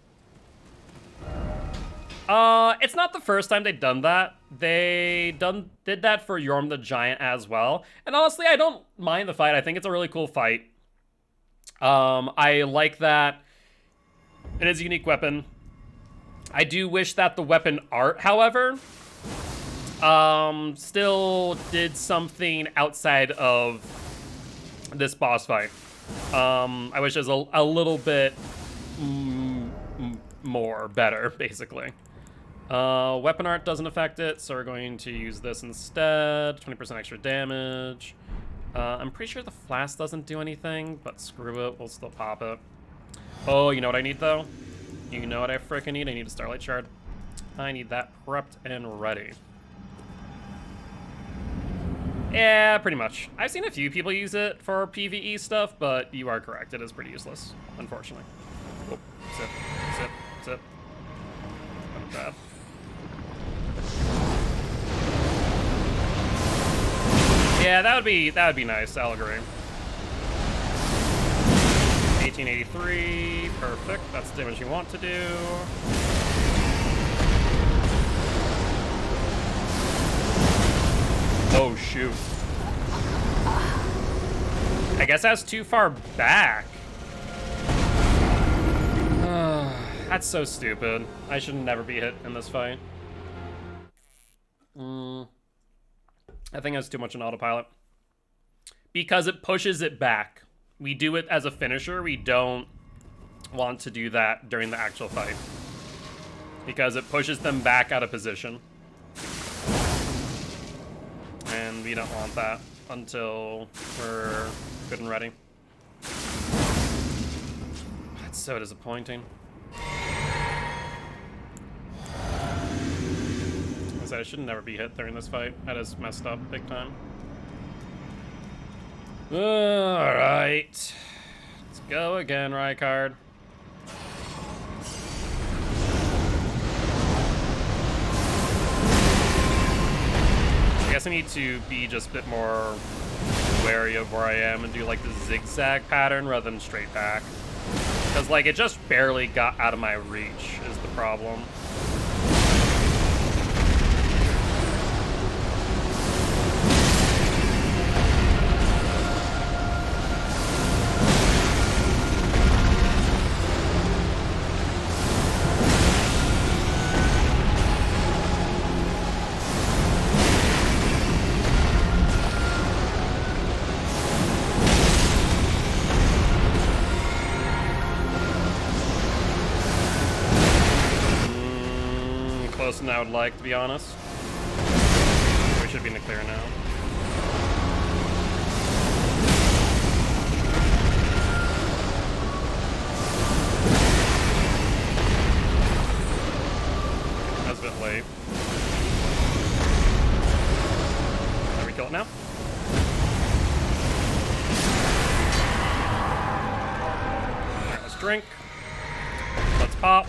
It's not the first time they've done that. They did that for Yorm the Giant as well. And honestly, I don't mind the fight. I think it's a really cool fight. I like that it is a unique weapon. I do wish that the weapon art, however, still did something outside of this boss fight. I wish it was a little bit more better, basically. Weapon art doesn't affect it, so we're going to use this instead. 20% extra damage. I'm pretty sure the flask doesn't do anything, but screw it, we'll still pop it. Oh, you know what I need though? You know what I frickin' need? I need a Starlight Shard. I need that prepped and ready. Yeah, pretty much. I've seen a few people use it for PvE stuff, but you are correct. It is pretty useless, unfortunately. Oh, zip, zip, zip. Not bad. Yeah, that would be nice. I'll agree. 1883, perfect. That's the damage you want to do. Oh shoot. I guess that's too far back. That's so stupid. I should never be hit in this fight. I think that's too much on autopilot. Because it pushes it back. We do it as a finisher. We don't want to do that during the actual fight. Because it pushes them back out of position. And we don't want that until we're good and ready. That's so disappointing. I said I should never be hit during this fight. I just messed up big time. Alright. Let's go again, Rykard. I guess I need to be just a bit more wary of where I am and do like the zigzag pattern rather than straight back. Because like it just barely got out of my reach is the problem. Closer than I would like, to be honest. We should be in the clear now. That's a bit late. Can we kill it now? Alright, let's drink. Let's pop.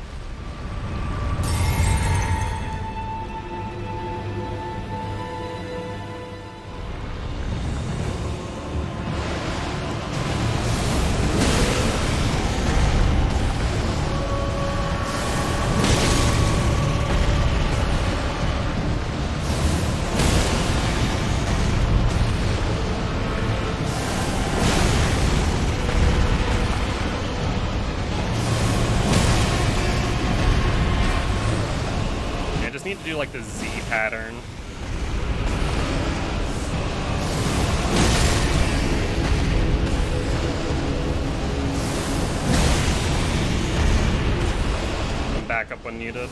Need to do like the Z pattern. And back up when needed.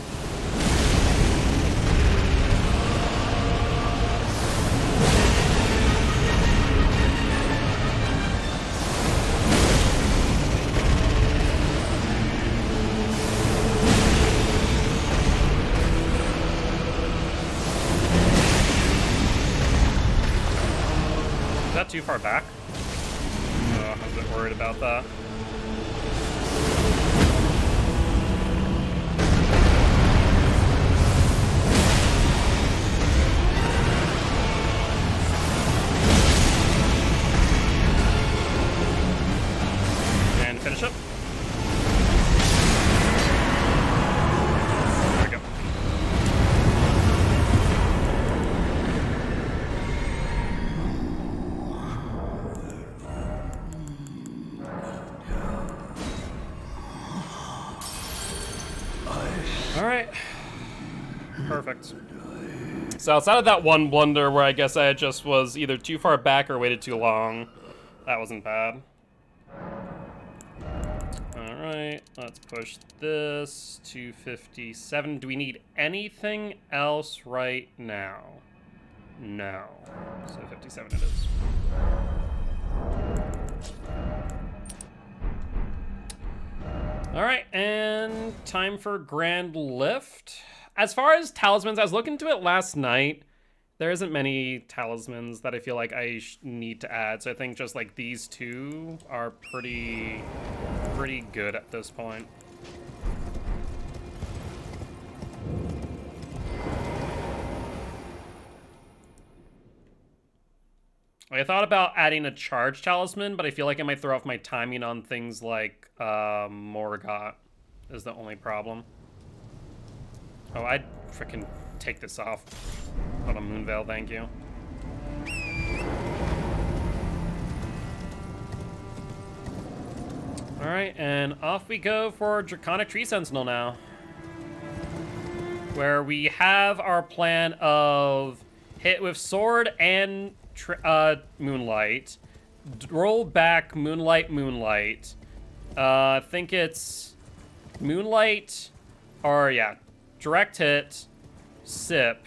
Is that too far back? I was a bit worried about that. And finish up. There we go. Alright. Perfect. So outside of that one blunder where I guess I just was either too far back or waited too long, that wasn't bad. Alright, let's push this. 257. Do we need anything else right now? No. So 57 it is. Alright, and time for Grand Lift. As far as talismans, I was looking into it last night. There isn't many talismans that I feel like I need to add, so I think just like these two are pretty good at this point. I thought about adding a charge talisman, but I feel like I might throw off my timing on things like Morgot is the only problem. Oh, I'd freaking take this off. Hold on, Moonveil, thank you. Alright, and off we go for Draconic Tree Sentinel now. Where we have our plan of hit with sword and Moonlight. Roll back Moonlight, Moonlight. I think it's Moonlight, or yeah, direct hit, sip.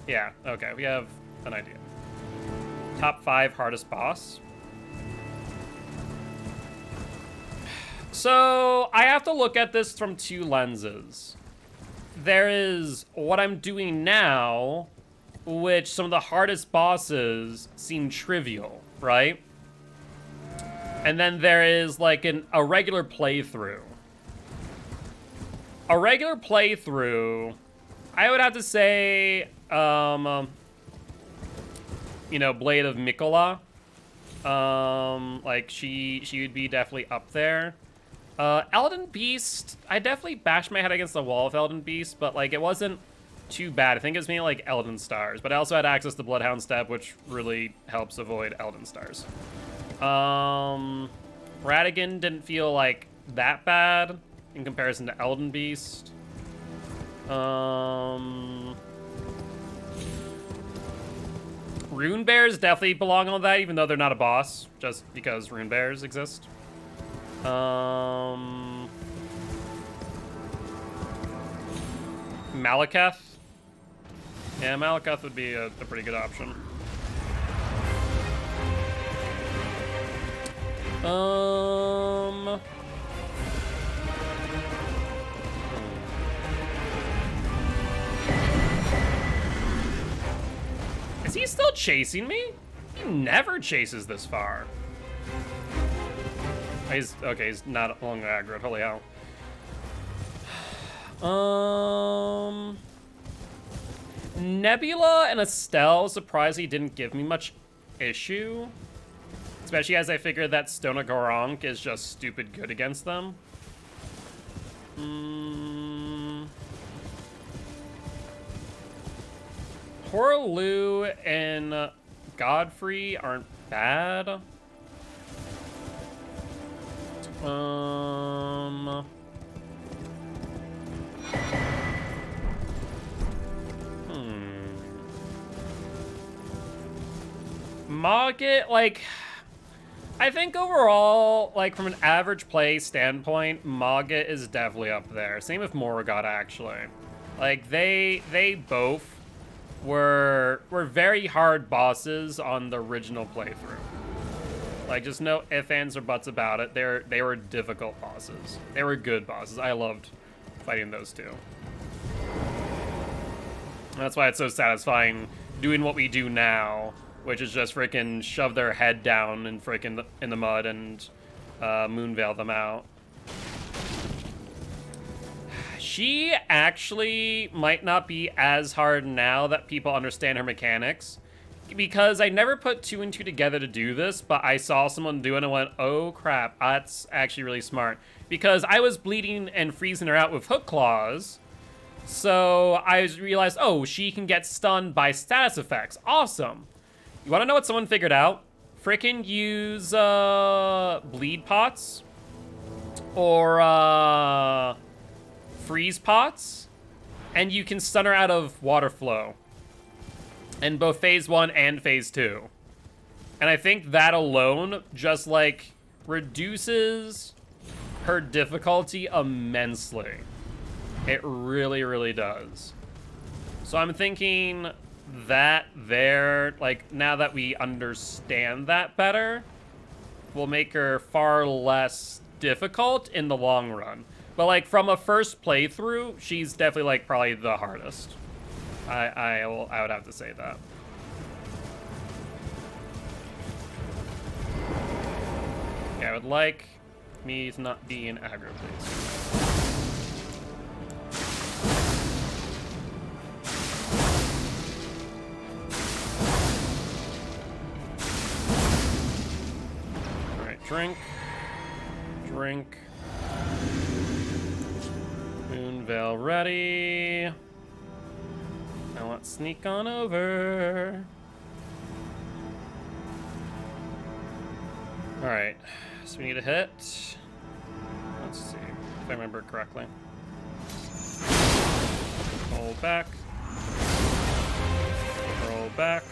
Yeah, okay, we have an idea. Top 5 hardest boss. So I have to look at this from 2 lenses. There is what I'm doing now, which some of the hardest bosses seem trivial, right? And then there is like a regular playthrough. A regular playthrough, I would have to say, you know, Blade of Mikola. Like she would be definitely up there. Elden Beast, I definitely bashed my head against the wall with Elden Beast, but like it wasn't too bad. I think it was mainly like Elden Stars, but I also had access to Bloodhound Step, which really helps avoid Elden Stars. Radigan didn't feel like that bad in comparison to Elden Beast. Rune Bears definitely belong on that, even though they're not a boss, just because Rune Bears exist. Malekith. Yeah, Malekith would be a pretty good option. Is he still chasing me? He never chases this far. He's okay, he's not along the aggro, holy hell. Nebula and Estelle surprisingly didn't give me much issue. Especially as I figured that Stona Goronk is just stupid good against them. Horlu and Godfrey aren't bad. Morgot, like, I think overall, like, from an average play standpoint, Morgot is definitely up there. Same with Morgot, actually. Like, they both were very hard bosses on the original playthrough. Like, just no ifs, ands, or buts about it. They were difficult bosses. They were good bosses. I loved fighting those two. That's why it's so satisfying doing what we do now, which is just freaking shove their head down and freaking in the mud and moonveil them out. She actually might not be as hard now that people understand her mechanics, because I never put 2 and 2 together to do this, but I saw someone do it and I went, oh crap, that's actually really smart. Because I was bleeding and freezing her out with hook claws, so I realized, oh, she can get stunned by status effects. Awesome. You want to know what someone figured out? Frickin' use bleed pots or freeze pots, and you can stun her out of water flow in both phase 1 and phase 2. And I think that alone just like reduces her difficulty immensely. It really, really does. So I'm thinking that there, like, now that we understand that better, will make her far less difficult in the long run. But like from a first playthrough, she's definitely like probably the hardest. I would have to say that. Yeah, I would like me to not be in aggro, please. Drink. Drink. Moonveil ready. Now let's sneak on over. Alright, so we need a hit. if I remember correctly. Roll back. Roll back.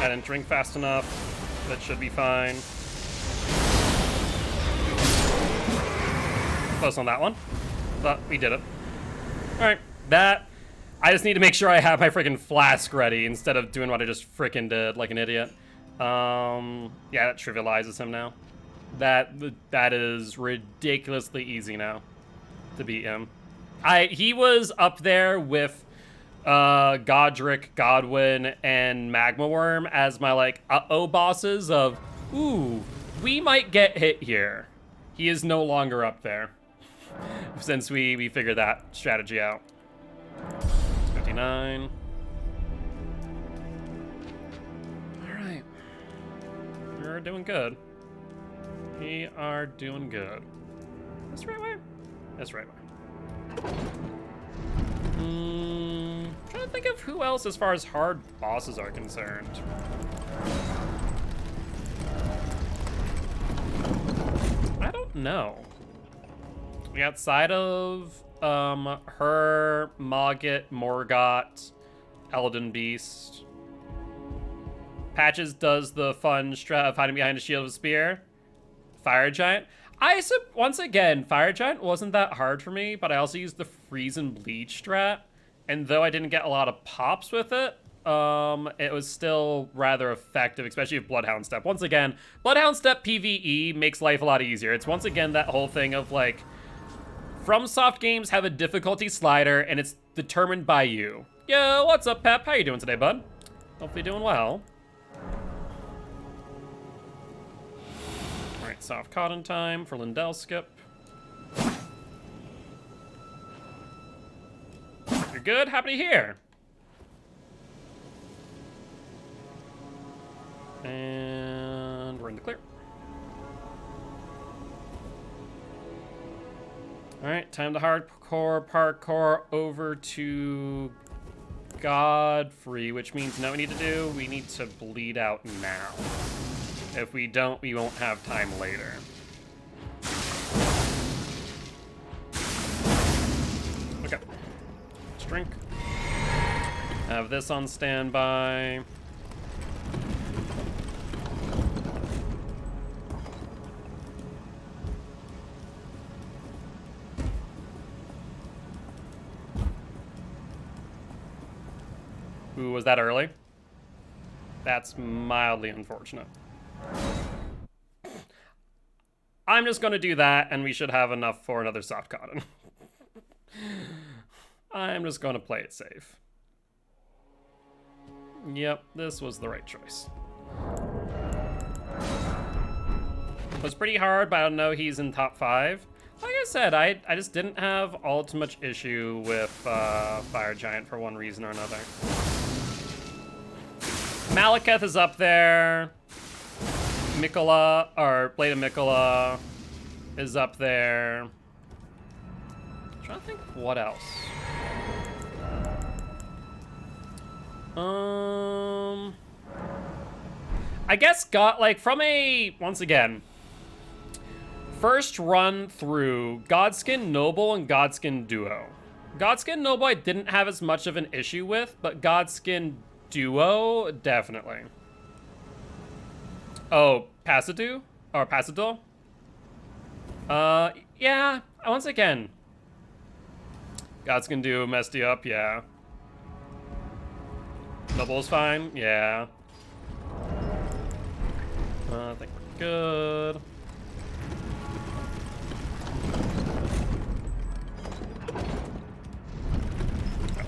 I didn't drink fast enough. That should be fine. Close on that one, but we did it. All right, that. I just need to make sure I have my freaking flask ready instead of doing what I just freaking did like an idiot. Yeah, that trivializes him now. That is ridiculously easy now to beat him. He was up there with Godric, Godwin, and Magma Worm as my like uh-oh bosses of, ooh, we might get hit here. He is no longer up there since we figured that strategy out. 59. All right, we're doing good. We are doing good. That's the right way. That's the right way. Trying to think of who else as far as hard bosses are concerned. I don't know. Outside of her, Morgot, Elden Beast. Patches does the fun strat of hiding behind a shield of a spear. Fire Giant. Once again, Fire Giant wasn't that hard for me, but I also used the freeze and bleed strat. And though I didn't get a lot of pops with it, it was still rather effective, especially with Bloodhound Step. Once again, Bloodhound Step PvE makes life a lot easier. It's once again that whole thing of like, FromSoft games have a difficulty slider, and it's determined by you. Yo, what's up, Pep? How you doing today, bud? Hopefully doing well. All right, soft cotton time for Lindell skip. You're good? Happy to hear. And we're in the clear. All right, time to hardcore parkour over to Godfrey, which means you know what we need to do? We need to bleed out now. If we don't, we won't have time later. Okay. Let's drink. Have this on standby. Ooh, was that early? That's mildly unfortunate. I'm just gonna do that, and we should have enough for another soft cotton. I'm just gonna play it safe. Yep, this was the right choice. It was pretty hard, but I don't know he's in top 5. Like I said, I just didn't have all too much issue with Fire Giant for one reason or another. Malekith is up there. Mikola, or Blade of Mikola, is up there. I'm trying to think what else. I guess from a, once again, first run through Godskin Noble and Godskin Duo. Godskin Noble I didn't have as much of an issue with, but Godskin Duo, definitely. Oh, Pasadoo? Or Pasadol? Yeah, once again. Godskin Duo messed you up, yeah. Noble's fine, yeah. I think we're good.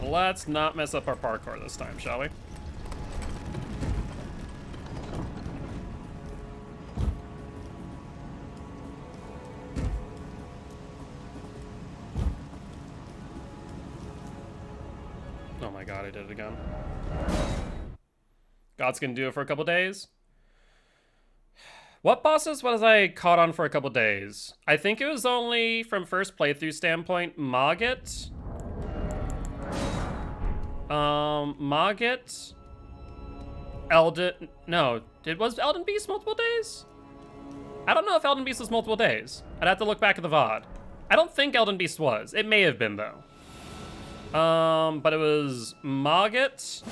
Let's not mess up our parkour this time, shall we? Oh my god, I did it again. God's gonna do it for a couple days. What bosses was I caught on for a couple days? I think it was only, from first playthrough standpoint, Morgot. Morgot. Elden... No, was Elden Beast multiple days? I don't know if Elden Beast was multiple days. I'd have to look back at the VOD. I don't think Elden Beast was. It may have been, though. But it was Morgot,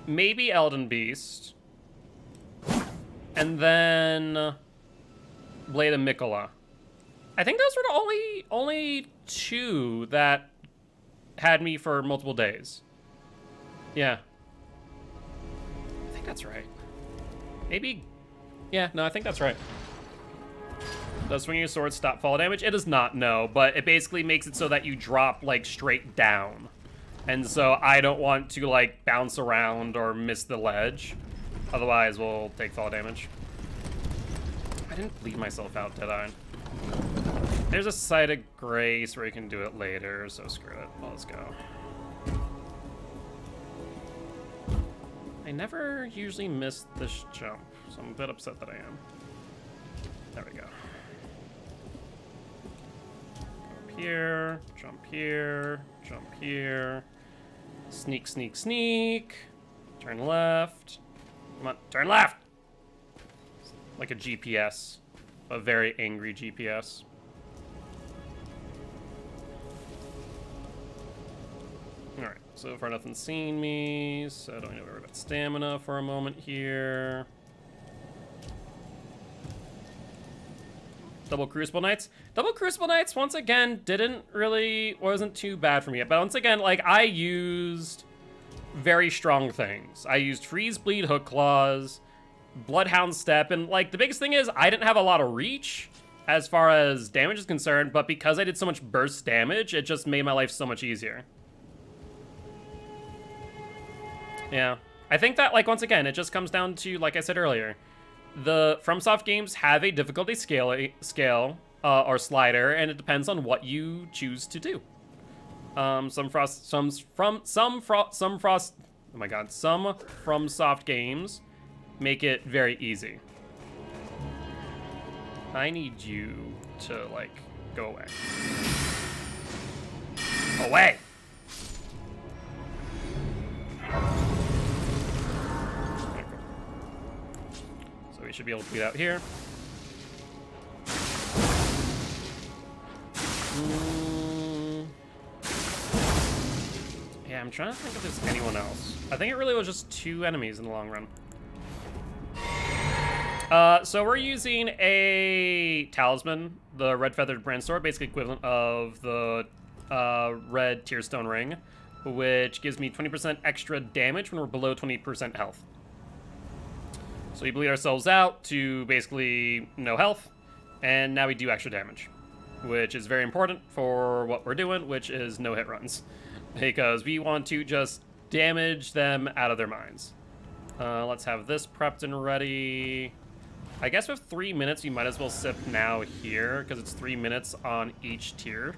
maybe Elden Beast, and then Blade of Mikola. I think those were the only two that had me for multiple days. Yeah. I think that's right. Maybe... Yeah, no, I think that's right. Does swinging your sword stop fall damage? It does not, no, but it basically makes it so that you drop, like, straight down. And so I don't want to, like, bounce around or miss the ledge. Otherwise, we'll take fall damage. I didn't bleed myself out, did I? There's a site of grace where you can do it later, so screw it. Well, let's go. I never usually miss this jump, so I'm a bit upset that I am. There we go. Here, jump here, jump here. Sneak, sneak, sneak. Turn left. Come on, turn left! Like a GPS. A very angry GPS. Alright, so far nothing's seen me, so I don't need to worry about stamina for a moment here. Double Crucible Knights. Double Crucible Knights, once again, wasn't too bad for me. But once again, like, I used very strong things. I used Freeze, Bleed, Hook Claws, Bloodhound Step, and, like, the biggest thing is I didn't have a lot of reach as far as damage is concerned, but because I did so much burst damage, it just made my life so much easier. Yeah. I think that, like, once again, it just comes down to, like I said earlier, the FromSoft games have a difficulty scale or slider, and it depends on what you choose to do. Some FromSoft games make it very easy. I need you to, like, go away. Away! We should be able to beat out here. Yeah, I'm trying to think if there's anyone else. I think it really was just 2 enemies in the long run. So we're using a talisman, the red feathered brand sword, basically equivalent of the red tearstone ring, which gives me 20% extra damage when we're below 20% health. So we bleed ourselves out to basically no health, and now we do extra damage, which is very important for what we're doing, which is no hit runs, because we want to just damage them out of their minds. Let's have this prepped and ready. I guess with 3 minutes, we might as well sip now here, because it's 3 minutes on each tier.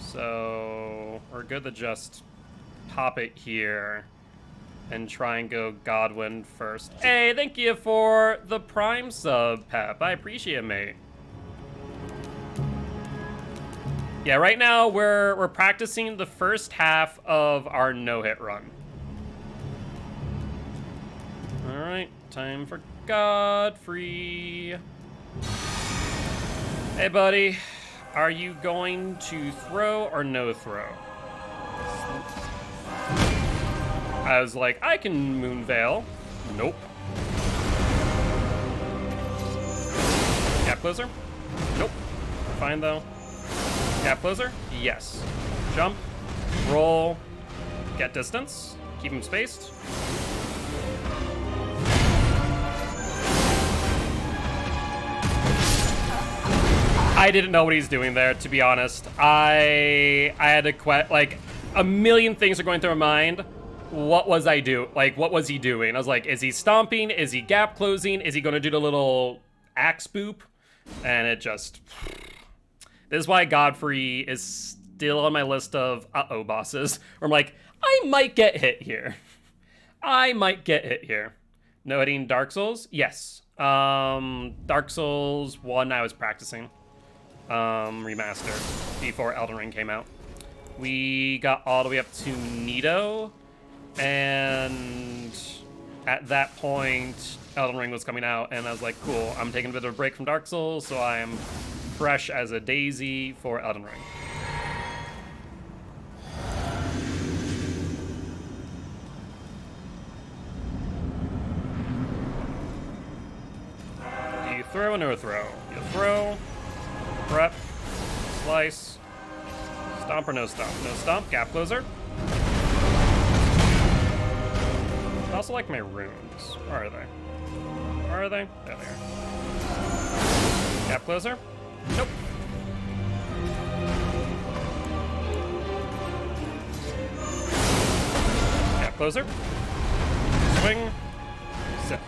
So we're good to just pop it here and try and go Godwin first. Hey, thank you for the Prime sub, Pep. I appreciate it, mate. Yeah, right now we're practicing the first half of our no-hit run. All right, time for Godfrey. Hey, buddy. Are you going to throw or no throw? I was like, I can Moonveil. Nope. Gap closer? Nope. Fine, though. Gap closer? Yes. Jump. Roll. Get distance. Keep him spaced. I didn't know what he's doing there, to be honest. I had to like, a million things are going through my mind. What was I do? Like, what was he doing? I was like, is he stomping? Is he gap closing? Is he going to do the little axe boop? And it just... This is why Godfrey is still on my list of uh-oh bosses. Where I'm like, I might get hit here. I might get hit here. No hitting Dark Souls? Yes. Dark Souls 1 I was practicing. Remaster. Before Elden Ring came out. We got all the way up to Nito. And at that point, Elden Ring was coming out, and I was like, cool, I'm taking a bit of a break from Dark Souls, so I am fresh as a daisy for Elden Ring. Do you throw or no throw? You throw, prep, slice, stomp or no stomp? No stomp, gap closer. I also like my runes. Where are they? Where are they? There they are. Gap closer? Nope. Gap closer. Swing. Sit.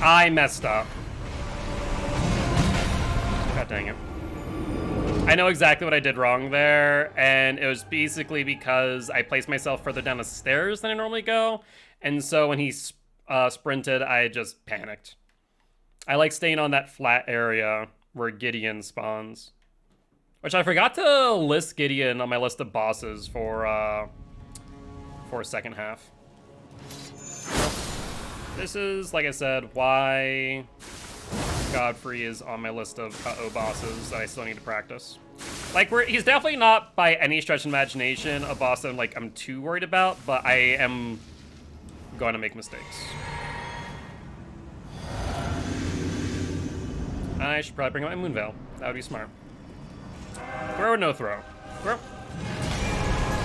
I messed up. God dang it. I know exactly what I did wrong there, and it was basically because I placed myself further down the stairs than I normally go, and so when he sprinted, I just panicked. I like staying on that flat area where Gideon spawns. Which I forgot to list Gideon on my list of bosses for second half. This is, like I said, why Godfrey is on my list of uh-oh bosses that I still need to practice. Like, he's definitely not, by any stretch of imagination, a boss that I'm too worried about, but I am going to make mistakes. I should probably bring out my Moonveil. That would be smart. Throw or no throw? Throw.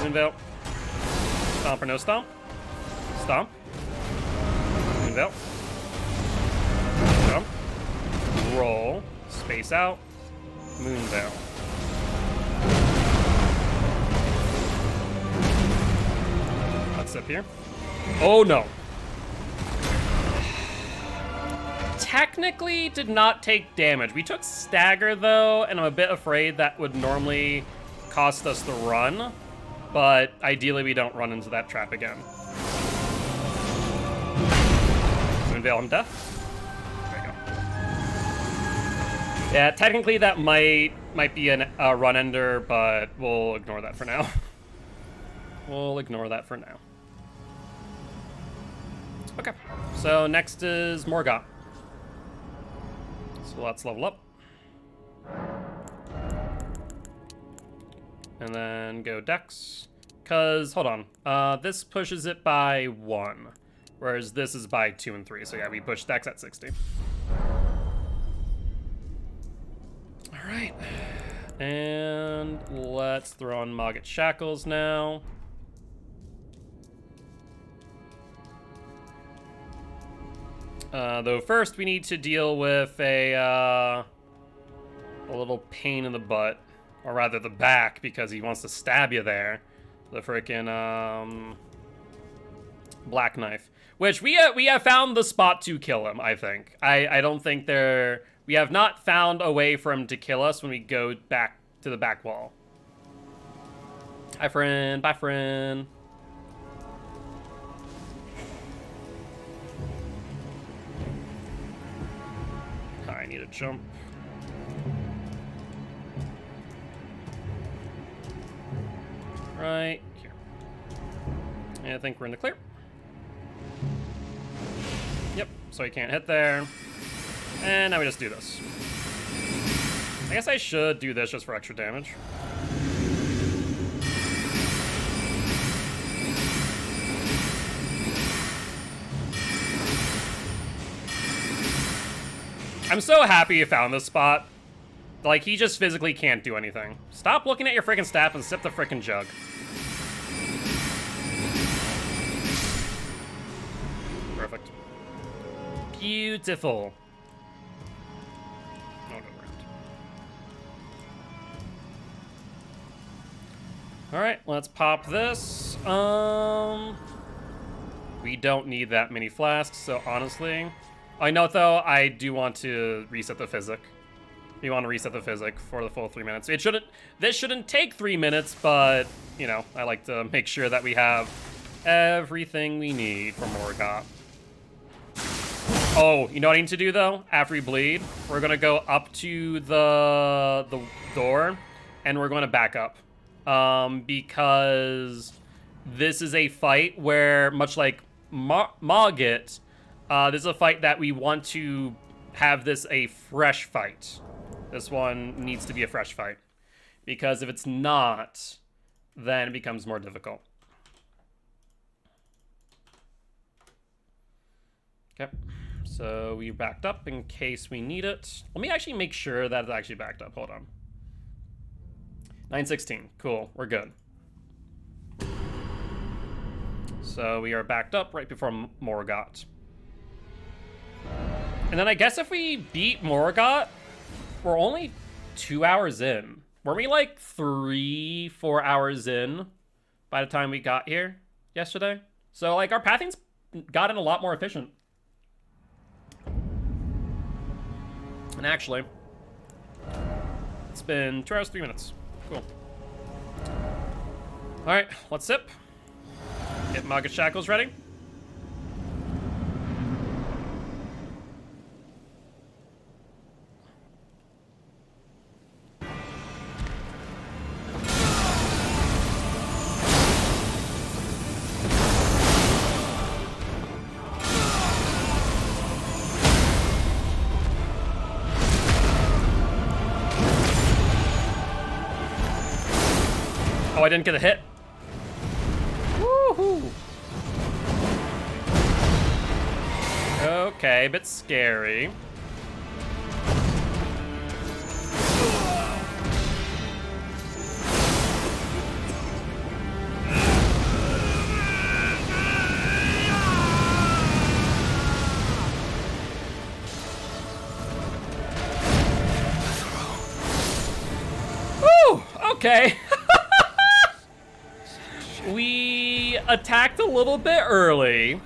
Moonveil. Stomp or no stomp? Stomp. Moonveil. Jump. Roll. Space out. Moonveil. Let's sip here. Oh no. Technically did not take damage. We took stagger though, and I'm a bit afraid that would normally cost us the run, but ideally we don't run into that trap again. Moonveil him death. There we go. Yeah, technically that might be a run ender, but we'll ignore that for now. We'll ignore that for now. Okay, so next is Morgot. So let's level up. And then go Dex. Cause, hold on, this pushes it by 1. Whereas this is by 2 and 3. So yeah, we push Dex at 60. All right. And let's throw on Morgot Shackles now. Though first we need to deal with a little pain in the butt, or rather the back, because he wants to stab you there. The frickin' Black Knife, which we have found the spot to kill him. I think. I don't think we have not found a way for him to kill us when we go back to the back wall. Hi friend, bye friend. I need a jump. Right here. And I think we're in the clear. Yep, so he can't hit there. And now we just do this. I guess I should do this just for extra damage. I'm so happy you found this spot. Like, he just physically can't do anything. Stop looking at your freaking staff and sip the freaking jug. Perfect. Beautiful. I'll go around. Alright, let's pop this. We don't need that many flasks, so honestly... I know, though, I do want to reset the physic. You want to reset the physic for the full 3 minutes. This shouldn't take 3 minutes, but, you know, I like to make sure that we have everything we need for Morgot. Oh, you know what I need to do, though? After we bleed, we're going to go up to the door, and we're going to back up. Because this is a fight where, much like Morgot, this is a fight that we want to have this a fresh fight. This one needs to be a fresh fight. Because if it's not, then it becomes more difficult. Okay, so we backed up in case we need it. Let me actually make sure that it's actually backed up. Hold on. 916. Cool, we're good. So we are backed up right before Morgot. And then I guess if we beat Morgot, we're only 2 hours in. Weren't we like 3-4 hours in by the time we got here yesterday? So like our pathing's gotten a lot more efficient. And actually, it's been 2 hours, 3 minutes. Cool. All right, let's sip. Get Morgot Shackles ready. Oh, I didn't get a hit. Woohoo! Okay, a bit scary. Woo! Okay. We attacked a little bit early.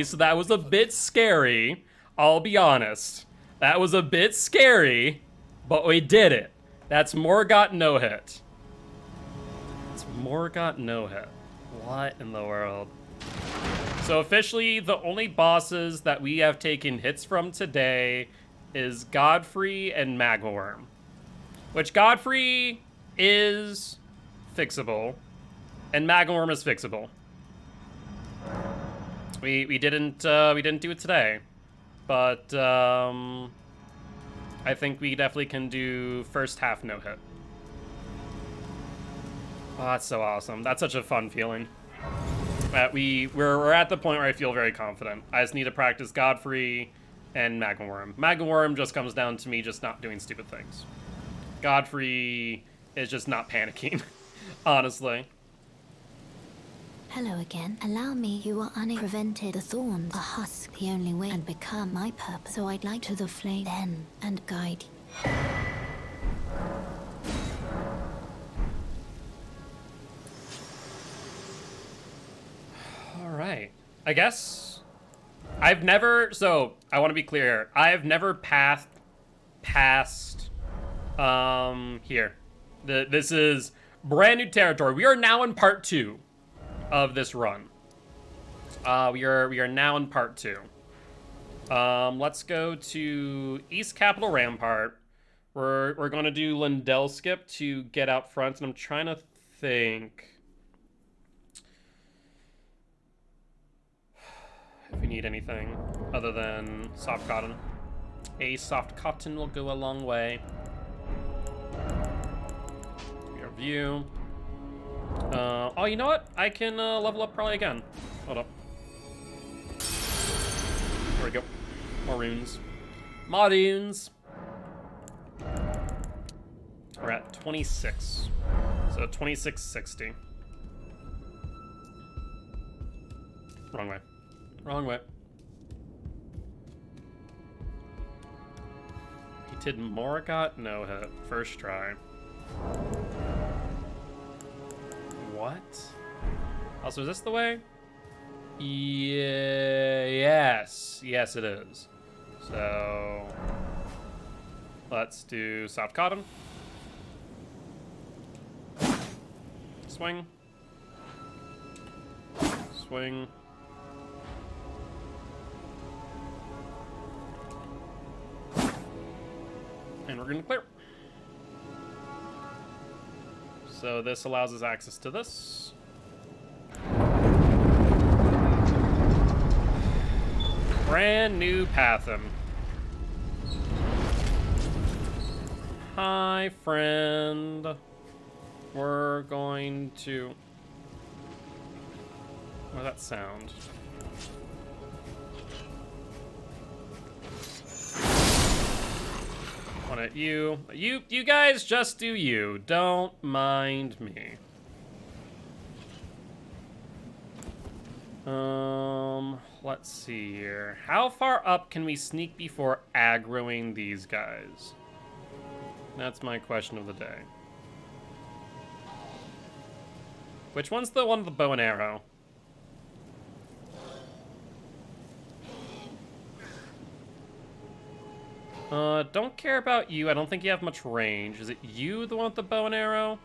So that was a bit scary. I'll be honest. That was a bit scary, but we did it. That's Morgot no hit. It's Morgot no hit. What in the world? So officially, the only bosses that we have taken hits from today is Godfrey and Magmaworm. Which Godfrey is fixable, and Magmaworm is fixable. We didn't do it today, but I think we definitely can do first half no hit. Oh, that's so awesome. That's such a fun feeling. We're at the point where I feel very confident. I just need to practice Godfrey and Magmaworm. Magmaworm just comes down to me just not doing stupid things. Godfrey is just not panicking. Honestly. Hello again. Allow me, you are prevented the thorns, a husk, the only way, and become my purpose. So I'd like to the flame then and guide you. All right. I guess I've never, so I want to be clear. I've never passed here. This is brand new territory. We are now in part 2 of this run. We are now in part 2. Let's go to East Capital Rampart. We're gonna do Lindell Skip to get out front, and I'm trying to think if we need anything other than soft cotton. A soft cotton will go a long way. View. Oh, you know what? I can level up probably again. Hold up. There we go. More runes. Modunes. We're at 26. So 2660. Wrong way. Wrong way. He did Morgot no hit. First try. What? Also, is this the way? Yeah, yes. Yes, it is. So, let's do soft cotton. Swing. Swing. And we're gonna clear. So this allows us access to this. Brand new Pathem. Hi, friend. We're going to... What's that sound? One at you. You guys just do you. Don't mind me. Let's see here. How far up can we sneak before aggroing these guys? That's my question of the day. Which one's the one with the bow and arrow? Don't care about you. I don't think you have much range. Is it you, the one with the bow and arrow?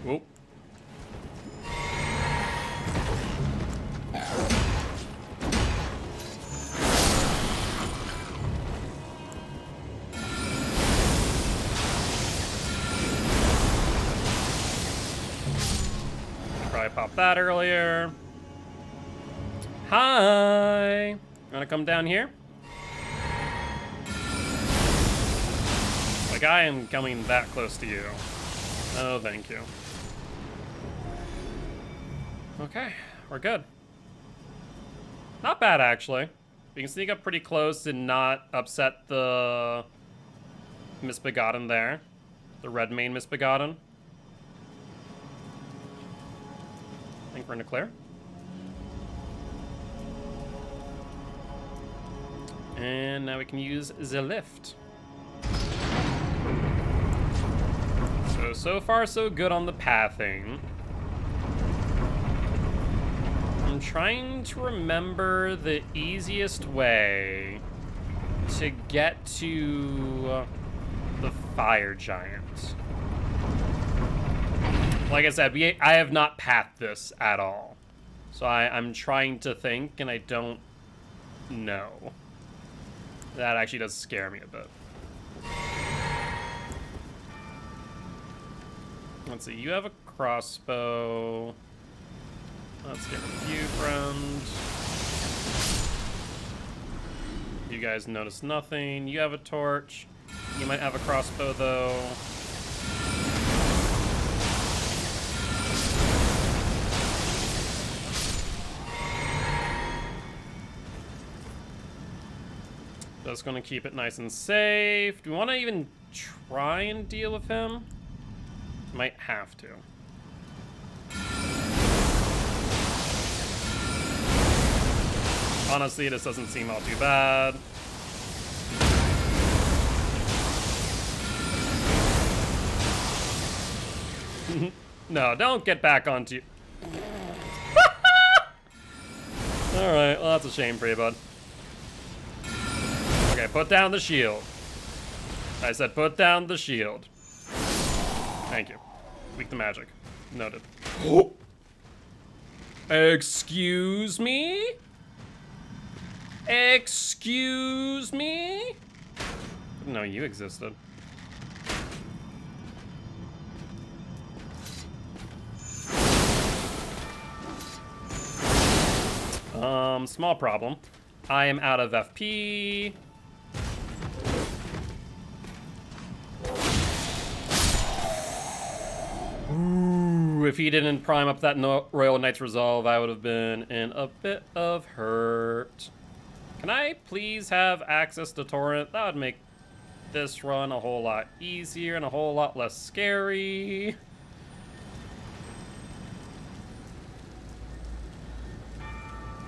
Whoop. Probably popped that earlier. Hi! Wanna come down here? Like, I am coming that close to you. Oh, thank you. Okay, we're good. Not bad, actually. We can sneak up pretty close and not upset the Misbegotten there. The red main Misbegotten. I think we're in the clear. And now we can use the lift. So far so good on the pathing. I'm trying to remember the easiest way to get to the fire giant. Like I said, I have not pathed this at all. So I'm trying to think, and I don't know. That actually does scare me a bit. Let's see, you have a crossbow. Let's get rid of you, friend. You guys notice nothing. You have a torch. You might have a crossbow, though. Just gonna keep it nice and safe. Do we want to even try and deal with him? Might have to. Honestly, this doesn't seem all too bad. No, don't get back onto you. Alright, well, that's a shame for you, bud. Okay, put down the shield. I said put down the shield. Thank you. Weak to magic. Noted. Oh. Excuse me? Excuse me? No, you existed. Small problem. I am out of FP. Ooh, if he didn't prime up that Royal Knight's Resolve, I would have been in a bit of hurt. Can I please have access to Torrent? That would make this run a whole lot easier and a whole lot less scary.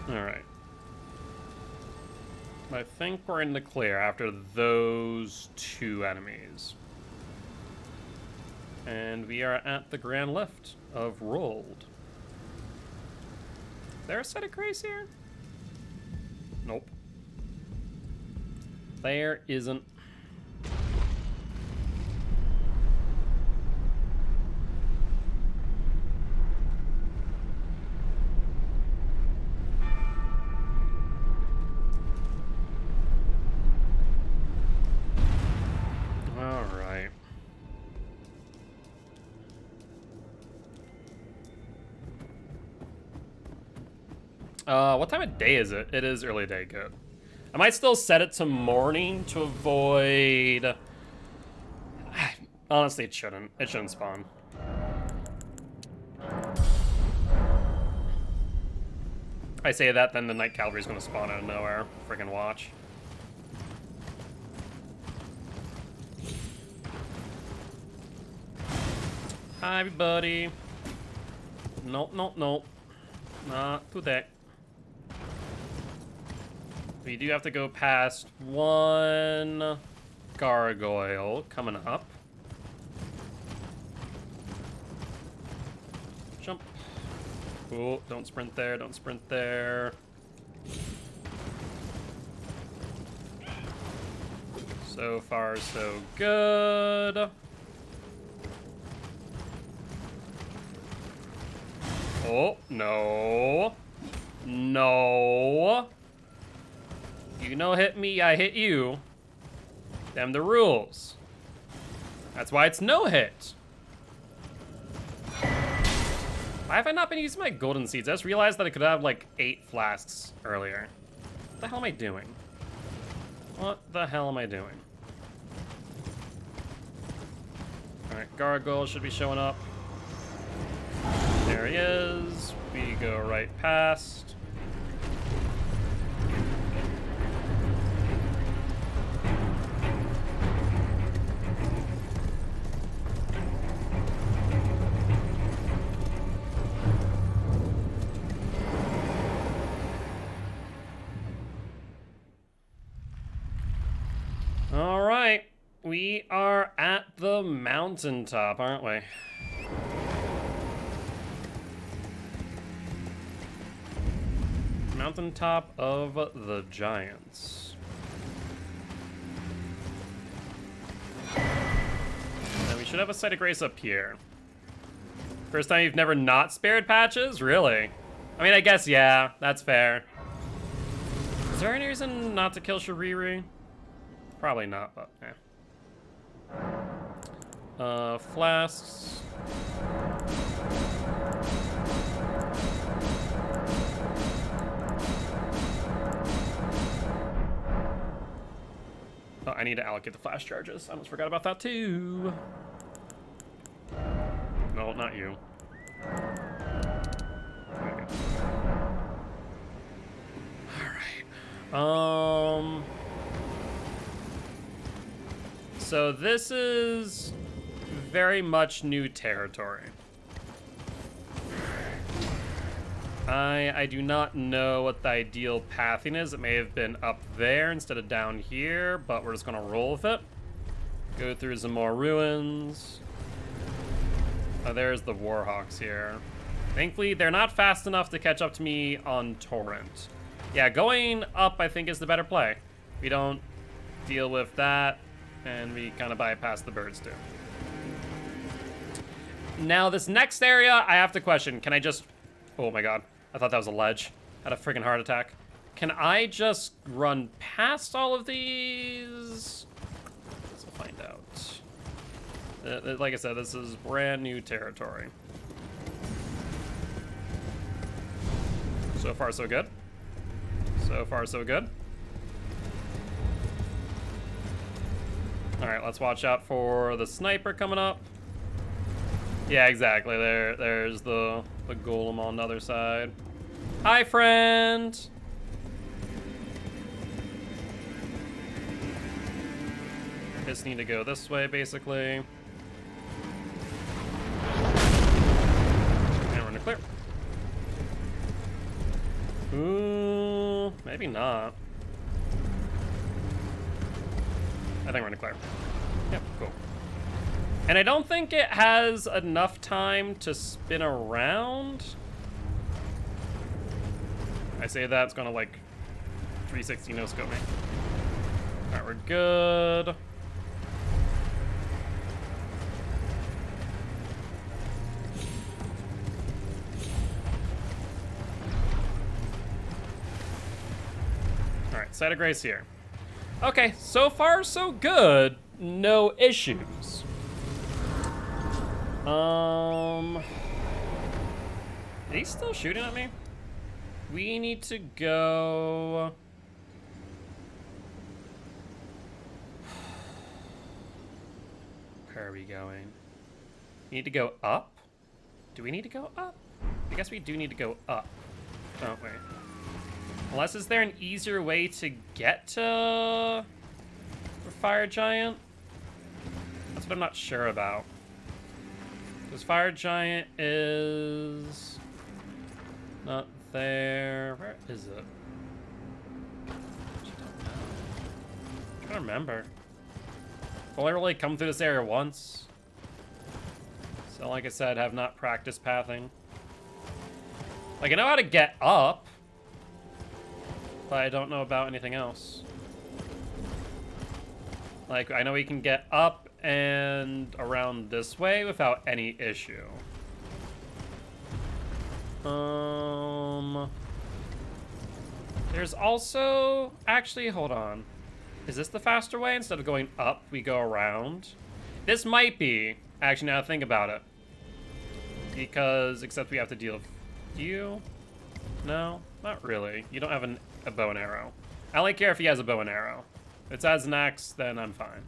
Alright. I think we're in the clear after those two enemies. And we are at the Grand Lift of Rold. Is there a set of grace here? Nope. There isn't. What time of day is it? It is early day, good. I might still set it to morning to avoid... Honestly, it shouldn't. It shouldn't spawn. I say that, then the Night Cavalry's gonna spawn out of nowhere. Friggin' watch. Hi, everybody. Nope, nope, nope. Not today. We do have to go past one gargoyle coming up. Jump. Oh, don't sprint there, don't sprint there. So far, so good. Oh, no. No. You no hit me, I hit you. Them the rules. That's why it's no hit. Why have I not been using my golden seeds? I just realized that I could have like 8 flasks earlier. What the hell am I doing? What the hell am I doing? Alright, gargoyle should be showing up. There he is. We go right past. All right, we are at the mountaintop, aren't we? Mountaintop of the Giants. And we should have a site of grace up here. First time you've never not spared patches? Really? I mean, I guess, yeah, that's fair. Is there any reason not to kill Shiriri? Probably not, but yeah. Flasks. Oh, I need to allocate the flash charges. I almost forgot about that too. No, not you. There we go. All right. So this is very much new territory. I do not know what the ideal pathing is. It may have been up there instead of down here, but we're just gonna roll with it. Go through some more ruins. Oh, there's the Warhawks here. Thankfully, they're not fast enough to catch up to me on Torrent. Yeah, going up, I think, is the better play. We don't deal with that, and we kind of bypass the birds, too. Now, this next area, I have to question. Can I just... Oh, my God. I thought that was a ledge. I had a freaking heart attack. Can I just run past all of these? Let's find out. Like I said, this is brand new territory. So far, so good. So far, so good. All right, let's watch out for the sniper coming up. Yeah, exactly. There's the golem on the other side. Hi, friend. Just need to go this way, basically. And we're in the clear. Ooh, maybe not. I think we're in the clear. Yep, cool. And I don't think it has enough time to spin around. I say that, it's gonna like 360 no scope me. Alright, we're good. Alright, site of grace here. Okay, so far so good. No issues. Are he still shooting at me? We need to go... Where are we going? We need to go up? Do we need to go up? I guess we do need to go up, don't we? Unless, is there an easier way to get to the Fire Giant? That's what I'm not sure about. Because Fire Giant is not there. Where is it? I don't know. I'm trying to remember. I've only really come through this area once. So like I said, have not practiced pathing. Like, I know how to get up, but I don't know about anything else. Like, I know we can get up and around this way without any issue. There's also... Actually, hold on. Is this the faster way? Instead of going up, we go around? This might be. Actually, now I think about it. Because, except we have to deal with you? No, not really. You don't have a bow and arrow. I only care if he has a bow and arrow. If it's as an axe, then I'm fine.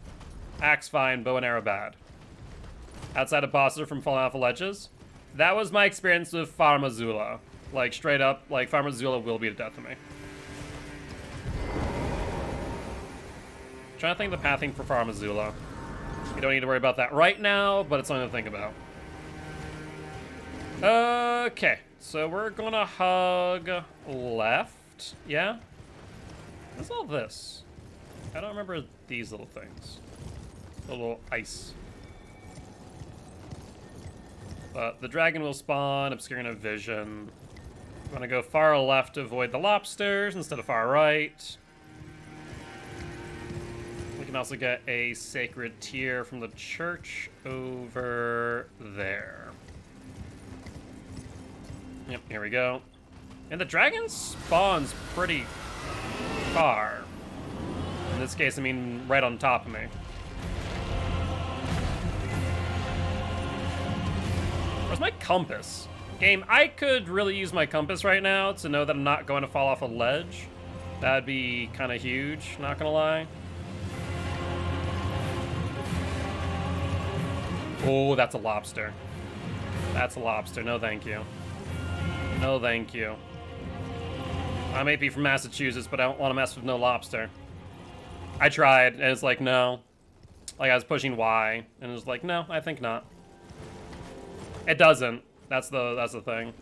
Axe fine, bow and arrow bad. Outside of bosses from falling off of ledges? That was my experience with Farm Azula. Like, straight up, like, Farm Azula will be the death of me. Trying to think of the pathing for Farm Azula. You don't need to worry about that right now, but it's something to think about. Okay, so we're gonna hug left. Yeah? What's all this? I don't remember these little things. The little ice. But the dragon will spawn, obscuring a vision. I'm gonna go far left to avoid the lobsters instead of far right. We can also get a sacred tear from the church over there. Yep, here we go. And the dragon spawns pretty far. In this case, I mean right on top of me. Where's my compass? Game, I could really use my compass right now to know that I'm not going to fall off a ledge. That'd be kind of huge, not gonna lie. Oh, that's a lobster. That's a lobster, no thank you. No thank you. I may be from Massachusetts, but I don't want to mess with no lobster. I tried, and it's like, no. Like, I was pushing Y, and it was like, no, I think not. It doesn't. That's the thing.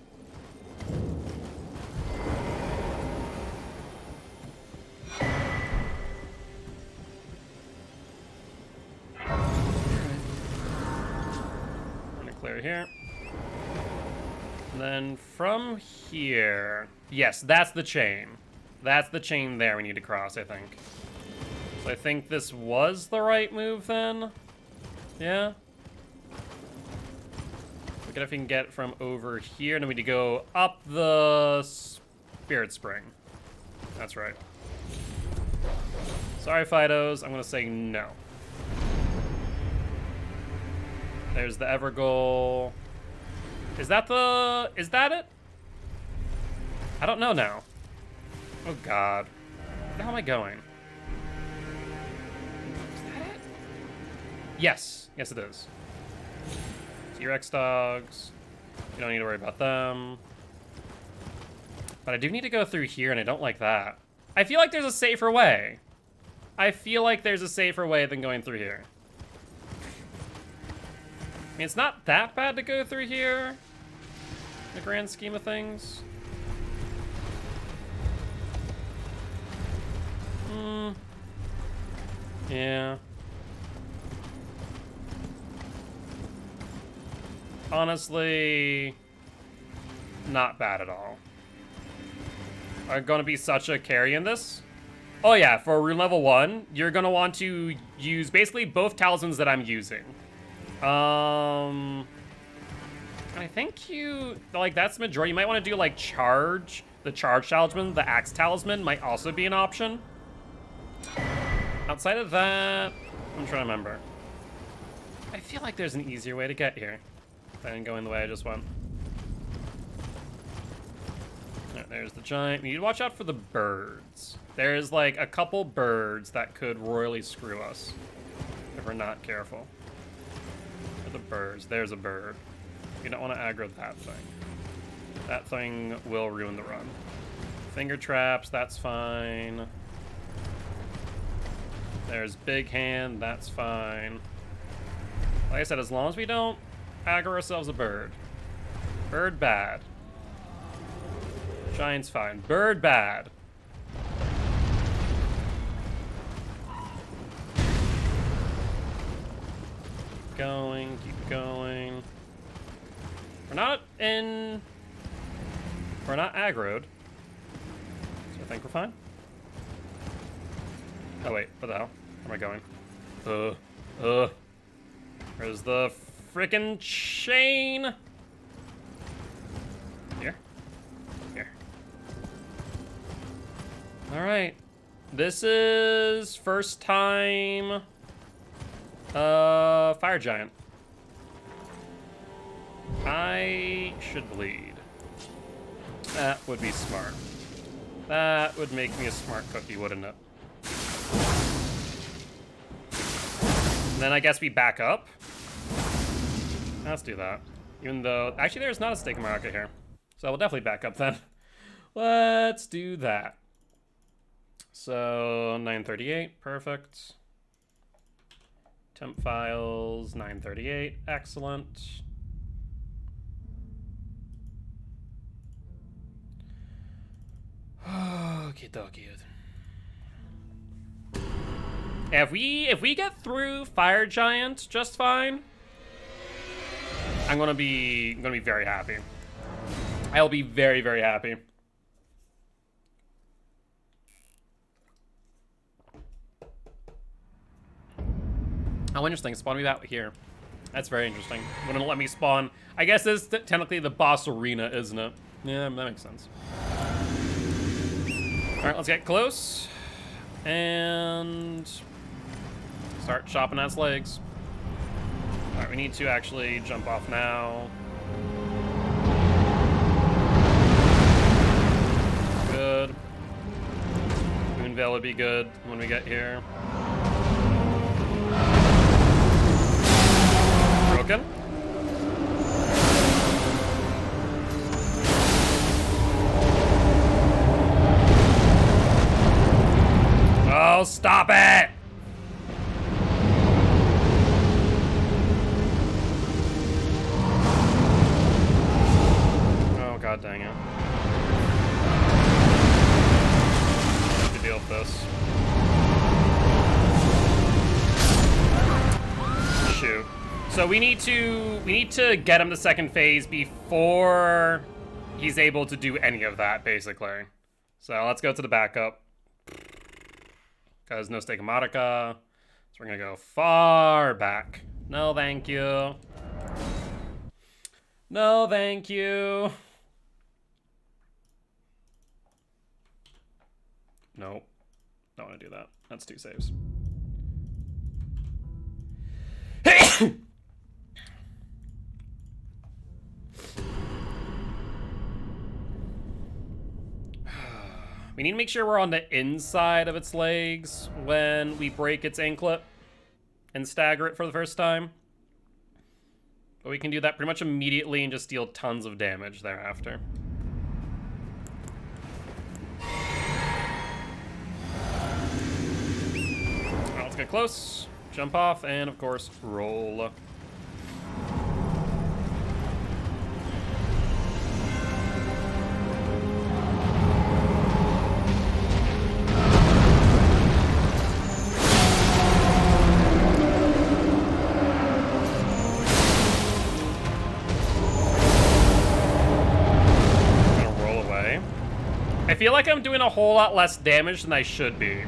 I'm gonna clear here. And then from here... Yes, that's the chain. That's the chain there we need to cross, I think. So I think this was the right move then? Yeah? Look at if we can get from over here, and then we need to go up the Spirit Spring. That's right. Sorry, Fidos, I'm gonna say no. There's the Evergoal. Is that it? I don't know now. Oh god. Where the hell am I going? Is that it? Yes. Yes, it is. T-Rex dogs. You don't need to worry about them. But I do need to go through here, and I don't like that. I feel like there's a safer way. I feel like there's a safer way than going through here. I mean, it's not that bad to go through here. In the grand scheme of things. Yeah. Honestly, not bad at all. Are gonna be such a carry in this? Oh yeah, for rune level 1, you're gonna want to use basically both talismans that I'm using. I think that's the majority. You might want to do like charge. The charge talisman, the axe talisman might also be an option. Outside of that, I'm trying to remember. I feel like there's an easier way to get here than going the way I just went. Yeah. Alright, there's the giant. We need to watch out for the birds. There's like a couple birds that could royally screw us if we're not careful. Where are the birds? There's a bird. You don't want to aggro that thing. That thing will ruin the run. Finger traps, that's fine. There's big hand, that's fine. Like I said, as long as we don't aggro ourselves a bird. Bird bad. Giant's fine. Bird bad. Keep going. We're not aggroed. So I think we're fine. Oh wait, where the hell? Where am I going? Where's the frickin' chain? Here. Alright. This is first time fire giant. I should bleed. That would be smart. That would make me a smart cookie, wouldn't it? And then I guess we back up. Let's do that. Even though, actually there's not a stake Modica here. So we'll definitely back up then. Let's do that. So 938, perfect. Temp files, 938, excellent. Okie dokie. If we get through Fire Giant just fine, I'm gonna be very happy. I'll be very, very happy. Oh, interesting. Spawn me out here. That's very interesting. Wouldn't let me spawn. I guess this is technically the boss arena, isn't it? Yeah, that makes sense. All right, let's get close and start chopping ass legs. All right, we need to actually jump off now. Good. Moonveil would be good when we get here. Broken. Oh, stop it! Oh, god dang it. I have to deal with this. Shoot. So we need to get him to second phase before he's able to do any of that, basically. So let's go to the backup. Because no stake of Modica. So we're gonna go far back. No, thank you. No, thank you. Nope. Don't want to do that. That's 2 saves. We need to make sure we're on the inside of its legs when we break its anklet and stagger it for the first time. But we can do that pretty much immediately and just deal tons of damage thereafter. Well, let's get close, jump off, and of course, roll. I feel like I'm doing a whole lot less damage than I should be.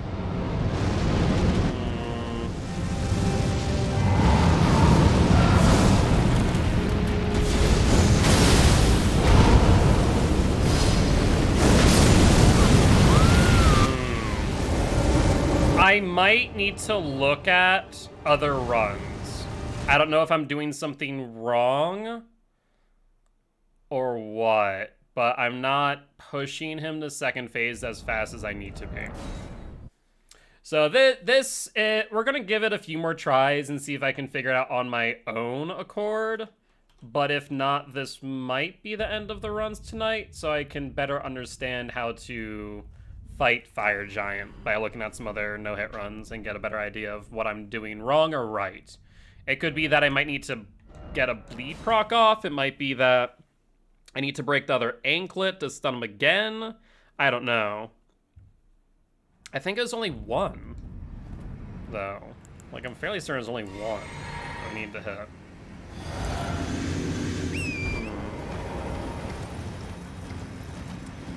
I might need to look at other runs. I don't know if I'm doing something wrong or what, but I'm not pushing him to second phase as fast as I need to be. So we're gonna give it a few more tries and see if I can figure it out on my own accord. But if not, this might be the end of the runs tonight, so I can better understand how to fight Fire Giant by looking at some other no-hit runs and get a better idea of what I'm doing wrong or right. It could be that I might need to get a bleed proc off. It might be that I need to break the other anklet to stun him again. I don't know. I think it was only one, though. Like, I'm fairly certain there's only one I need to hit.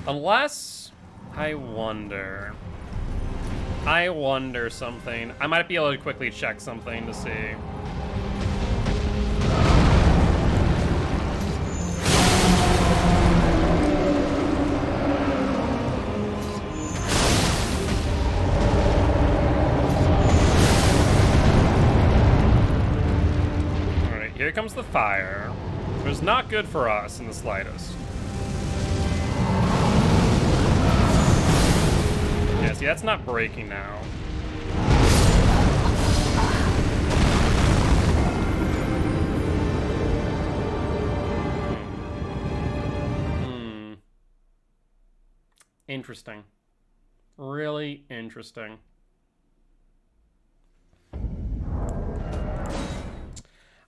Unless, I wonder something. I might be able to quickly check something to see. Alright, here comes the fire. It was not good for us in the slightest. Yeah, see, that's not breaking now. Interesting. Really interesting.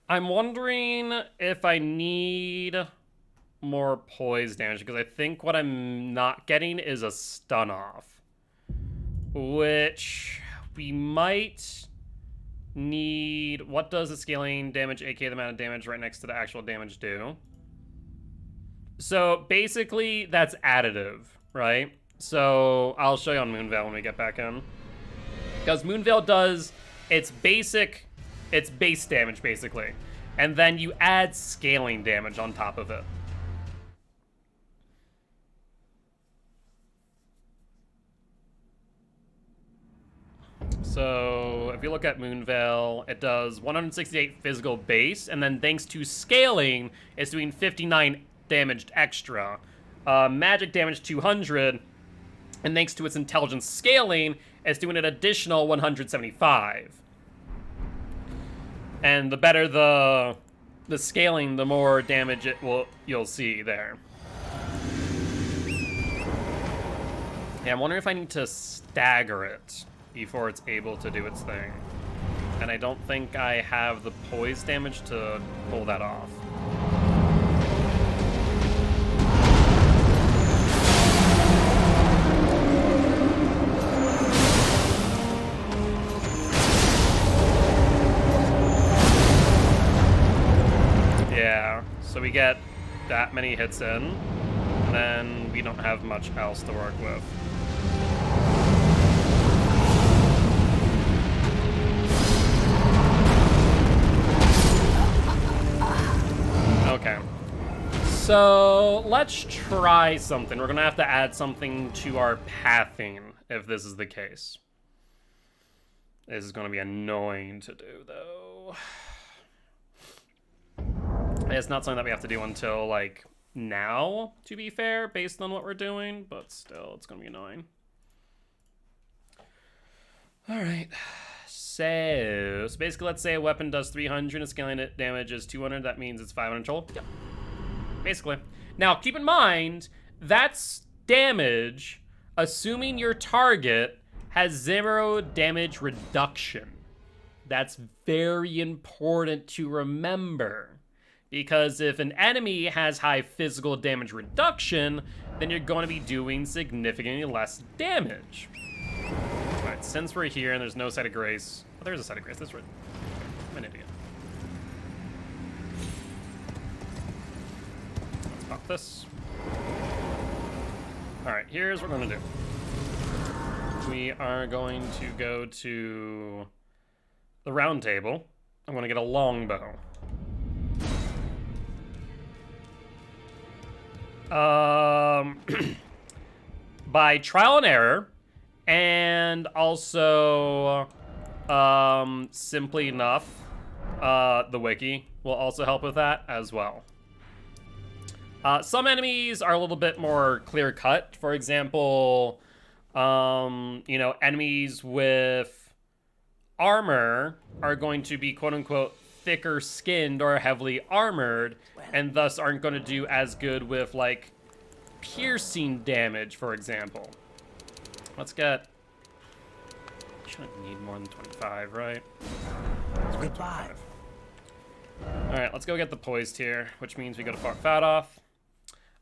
I'm wondering if I need more poise damage, because I think what I'm not getting is a stun off. Which we might need. What does the scaling damage, aka the amount of damage right next to the actual damage, do? So basically that's additive, right? So I'll show you on Moonveil when we get back in. Because Moonveil does its base damage basically. And then you add scaling damage on top of it. So if you look at Moonveil, it does 168 physical base, and then thanks to scaling, it's doing 59 damage extra. Magic damage 200, and thanks to its intelligence scaling, it's doing an additional 175. And the better the scaling, the more damage you'll see there. Yeah, I'm wondering if I need to stagger it before it's able to do its thing. And I don't think I have the poise damage to pull that off. Yeah, so we get that many hits in, and then we don't have much else to work with. Okay, so let's try something. We're gonna have to add something to our pathing if this is the case. This is gonna be annoying to do, though. It's not something that we have to do until, like, now, to be fair, based on what we're doing, but still, it's gonna be annoying. Alright. So basically, let's say a weapon does 300 and scaling it damage is 200. That means it's 500 total. Yep. Basically. Now, keep in mind, that's damage, assuming your target has 0 damage reduction. That's very important to remember. Because if an enemy has high physical damage reduction, then you're going to be doing significantly less damage. Alright, since we're here and there's no site of grace... Oh, there's a site of grace. That's right. I'm an idiot. Let's pop this. Alright, here's what we're going to do. We are going to go to the round table. I'm going to get a longbow. By trial and error, and also simply enough, the wiki will also help with that as well. Some enemies are a little bit more clear-cut. For example, enemies with armor are going to be quote-unquote thicker skinned or heavily armored, and thus aren't going to do as good with, like, piercing damage, for example. Let's get... Shouldn't need more than 25, right? Goodbye. Alright, let's go get the poised here, which means we go to fat off.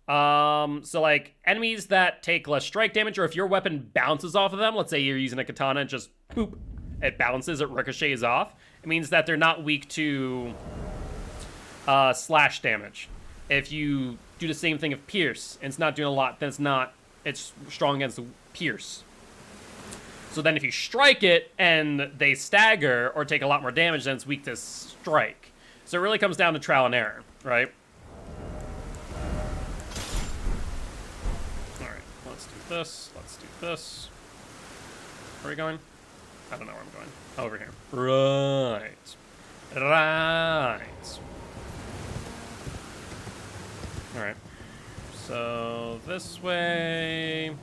So like enemies that take less strike damage, or if your weapon bounces off of them, let's say you're using a katana and just boop, it bounces, it ricochets off. It means that they're not weak to slash damage. If you do the same thing of pierce and it's not doing a lot, then it's strong against the pierce. So then if you strike it and they stagger or take a lot more damage, then it's weak to strike. So it really comes down to trial and error, right? Alright, let's do this, let's do this. Where are we going? I don't know where I'm going. Over here. Right. Right. Alright. So, this way...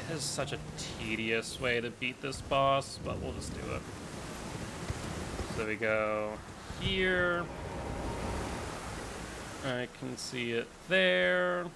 This is such a tedious way to beat this boss, but we'll just do it. So we go here. I can see it there.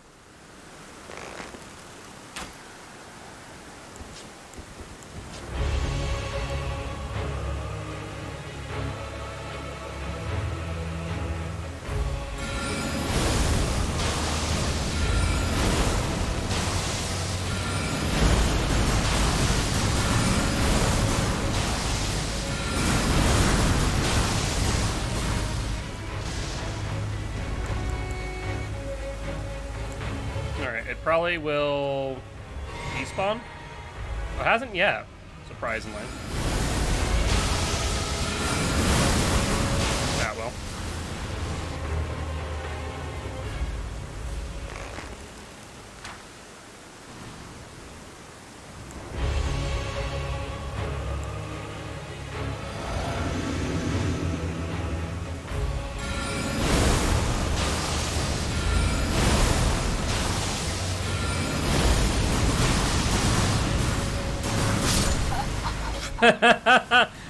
Probably will despawn. Oh, it hasn't yet, surprisingly. That will.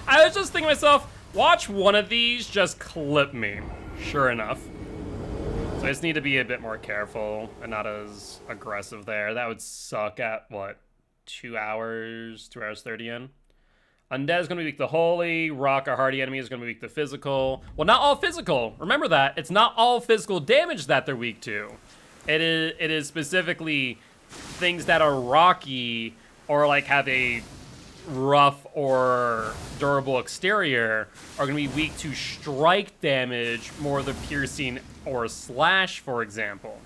I was just thinking to myself, watch one of these just clip me. Sure enough. So I just need to be a bit more careful and not as aggressive there. That would suck at, what, 2 hours, 2 hours 30 in? Undead is going to be weak to holy. Rock, our hardy enemy, is going to be weak to physical. Well, not all physical. Remember that. It's not all physical damage that they're weak to. It is specifically things that are rocky or like have a rough or durable exterior are going to be weak to strike damage, more the piercing or slash, for example.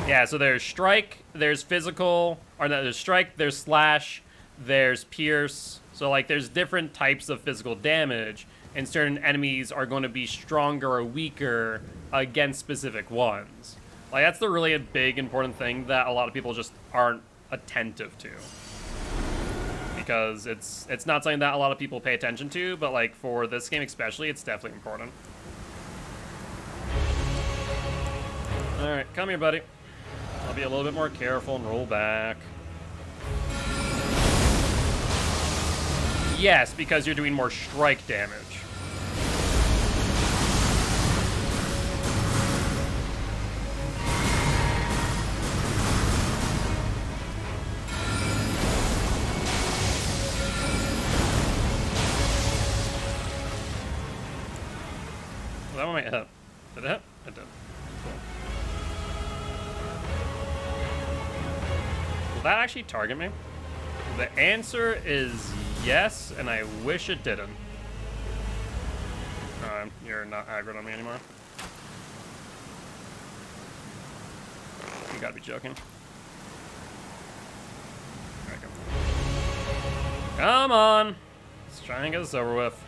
Yeah, so there's strike, there's physical, or no, there's strike, there's slash, there's pierce. So like there's different types of physical damage, and certain enemies are going to be stronger or weaker against specific ones. Like that's the really big important thing that a lot of people just aren't attentive to, because it's not something that a lot of people pay attention to, but like for this game especially, it's definitely important. All right, come here, buddy. I'll be a little bit more careful and roll back. Yes, because you're doing more strike damage. That one might hit. Did it hit? It did. Cool. Will that actually target me? The answer is yes, and I wish it didn't. You're not aggroed on me anymore. You gotta be joking. There we go. Come on! Let's try and get this over with.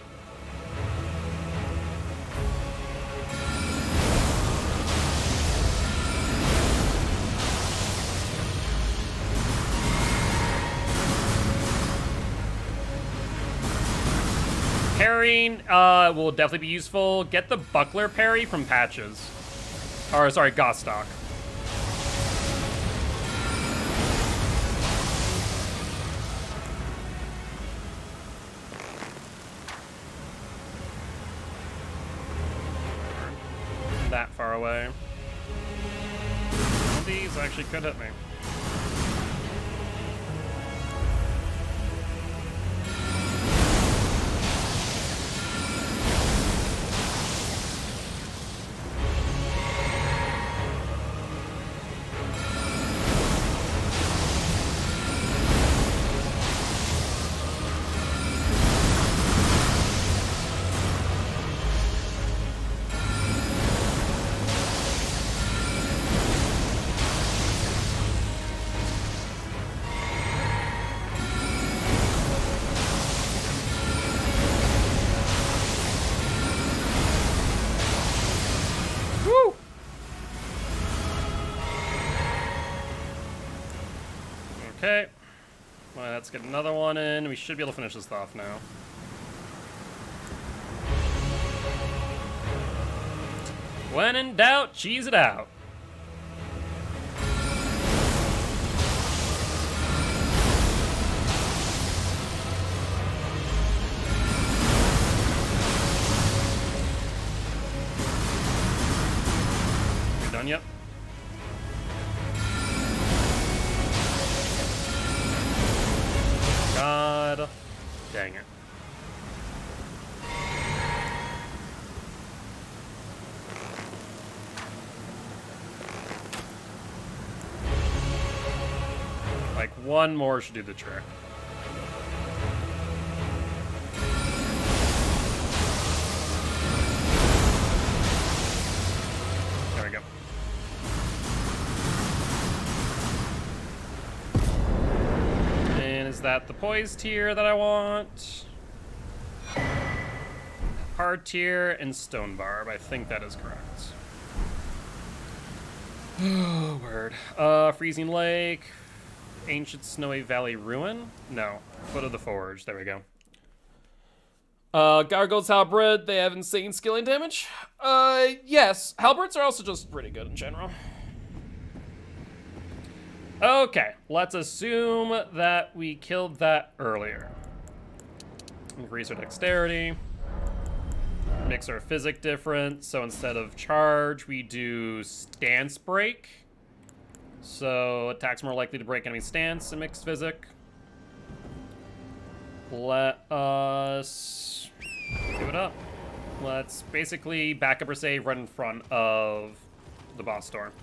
Parrying will definitely be useful. Get the buckler parry from Patches. Or, sorry, Gostock. That far away. These actually could hit me. Okay. Well, let's get another one in. We should be able to finish this off now. When in doubt, cheese it out. You're done yet? God dang it. Like, one more should do the trick. There we go. And is that the poise tier that I want? Hard tier and stone barb. I think that is correct. Oh, word. Freezing Lake. Ancient Snowy Valley Ruin? No. Foot of the Forge. There we go. Gargoyles Halberd, they have insane skilling damage? Yes. Halberds are also just pretty good in general. Okay, let's assume that we killed that earlier. Increase our dexterity. Makes our physic different, so instead of charge, we do stance break. So attacks more likely to break enemy stance and mixed physic. Let us do it up. Let's basically back up or save right in front of the boss door.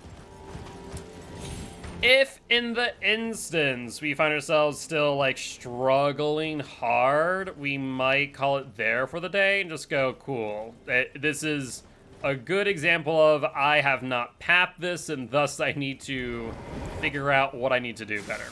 If in the instance we find ourselves still like struggling hard, we might call it there for the day and just go, cool. This is a good example of I have not papped this and thus I need to figure out what I need to do better.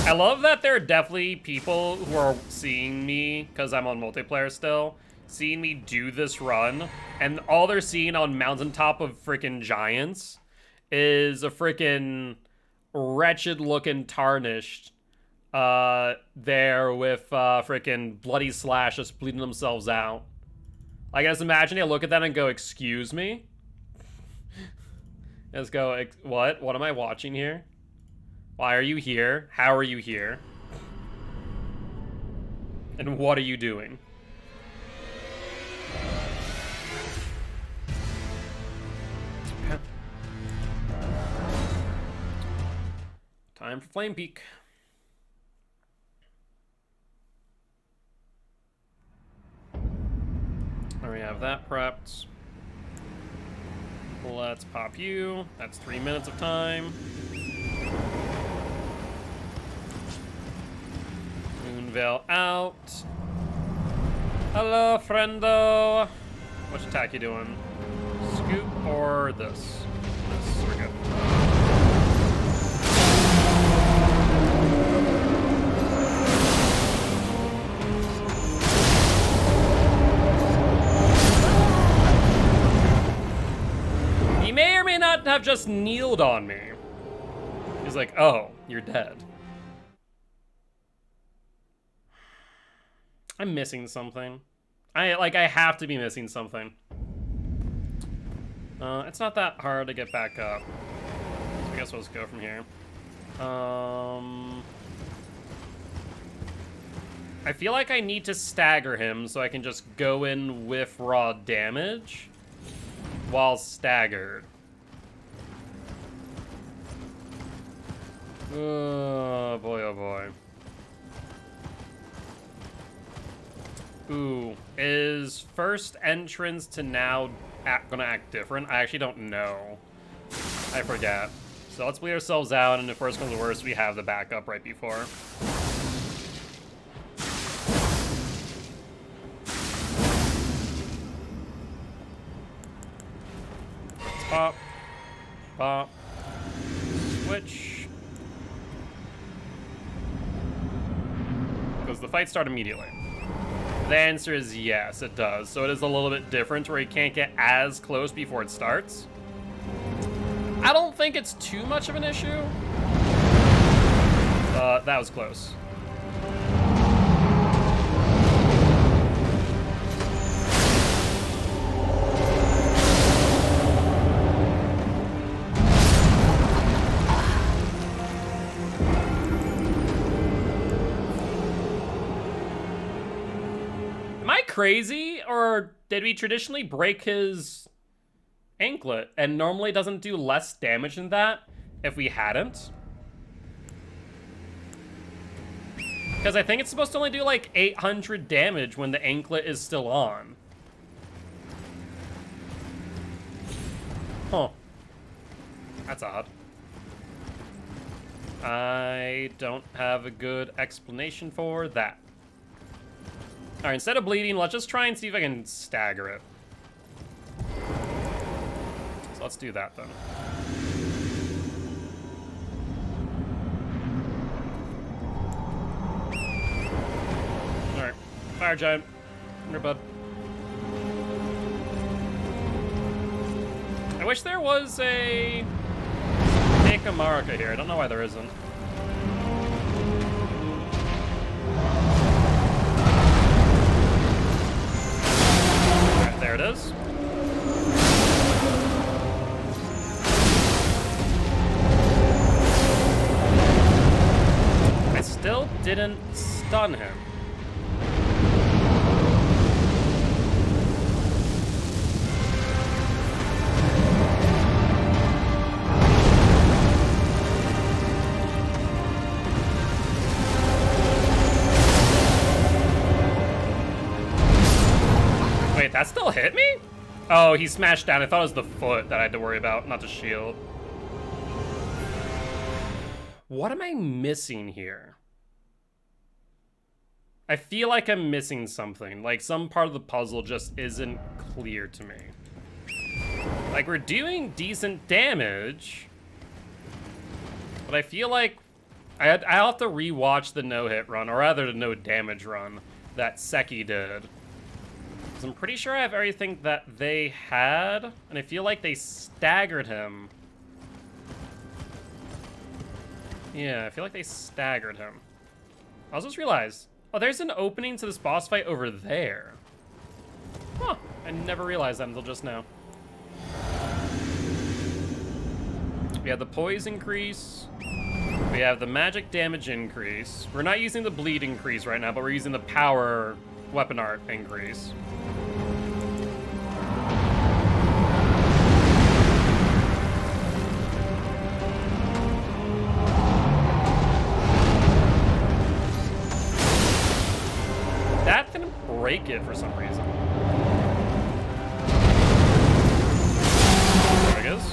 I love that there are definitely people who are seeing me, because I'm on multiplayer still, seeing me do this run, and all they're seeing on Mountaintop of freaking giants is a freaking wretched looking tarnished there with freaking bloody slash just bleeding themselves out. I guess imagine I look at that and go, excuse me? Just go, what? What am I watching here? Why are you here? How are you here? And what are you doing? Time for Flame Peak. There we have that prepped. Let's pop you. That's 3 minutes of time. Moonveil out. Hello, friendo. Which attack you doing? Scoop or this? This. We're good. He may or may not have just kneeled on me. He's like, oh, you're dead. I'm missing something. I have to be missing something. It's not that hard to get back up. I guess we'll just go from here. I feel like I need to stagger him so I can just go in with raw damage while staggered. Oh boy, oh boy. Ooh, is first entrance to now gonna act different? I actually don't know. I forget. So let's bleed ourselves out, and if worst comes to worst, we have the backup right before. Let's pop. Pop. Switch. Does the fight start immediately? The answer is yes, it does. So it is a little bit different where you can't get as close before it starts. I don't think it's too much of an issue. That was close. Crazy, or did we traditionally break his anklet and normally doesn't do less damage than that if we hadn't? Because I think it's supposed to only do like 800 damage when the anklet is still on. Huh. That's odd. I don't have a good explanation for that. Alright, instead of bleeding, let's just try and see if I can stagger it. So let's do that then. Alright, fire giant. Come here, bud. I wish there was a Modica here. I don't know why there isn't. There it is. I still didn't stun him. Wait, that still hit me? Oh, he smashed down. I thought it was the foot that I had to worry about, not the shield. What am I missing here? I feel like I'm missing something. Like, some part of the puzzle just isn't clear to me. Like, we're doing decent damage, but I feel like I'll have to rewatch the no-hit run, or rather the no-damage run that Seki did. Because I'm pretty sure I have everything that they had, and I feel like they staggered him. Yeah, I feel like they staggered him. I just realized, oh, there's an opening to this boss fight over there. Huh, I never realized that until just now. We have the poise increase. We have the magic damage increase. We're not using the bleed increase right now, but we're using the power weapon art increase. That didn't break it for some reason. There it goes.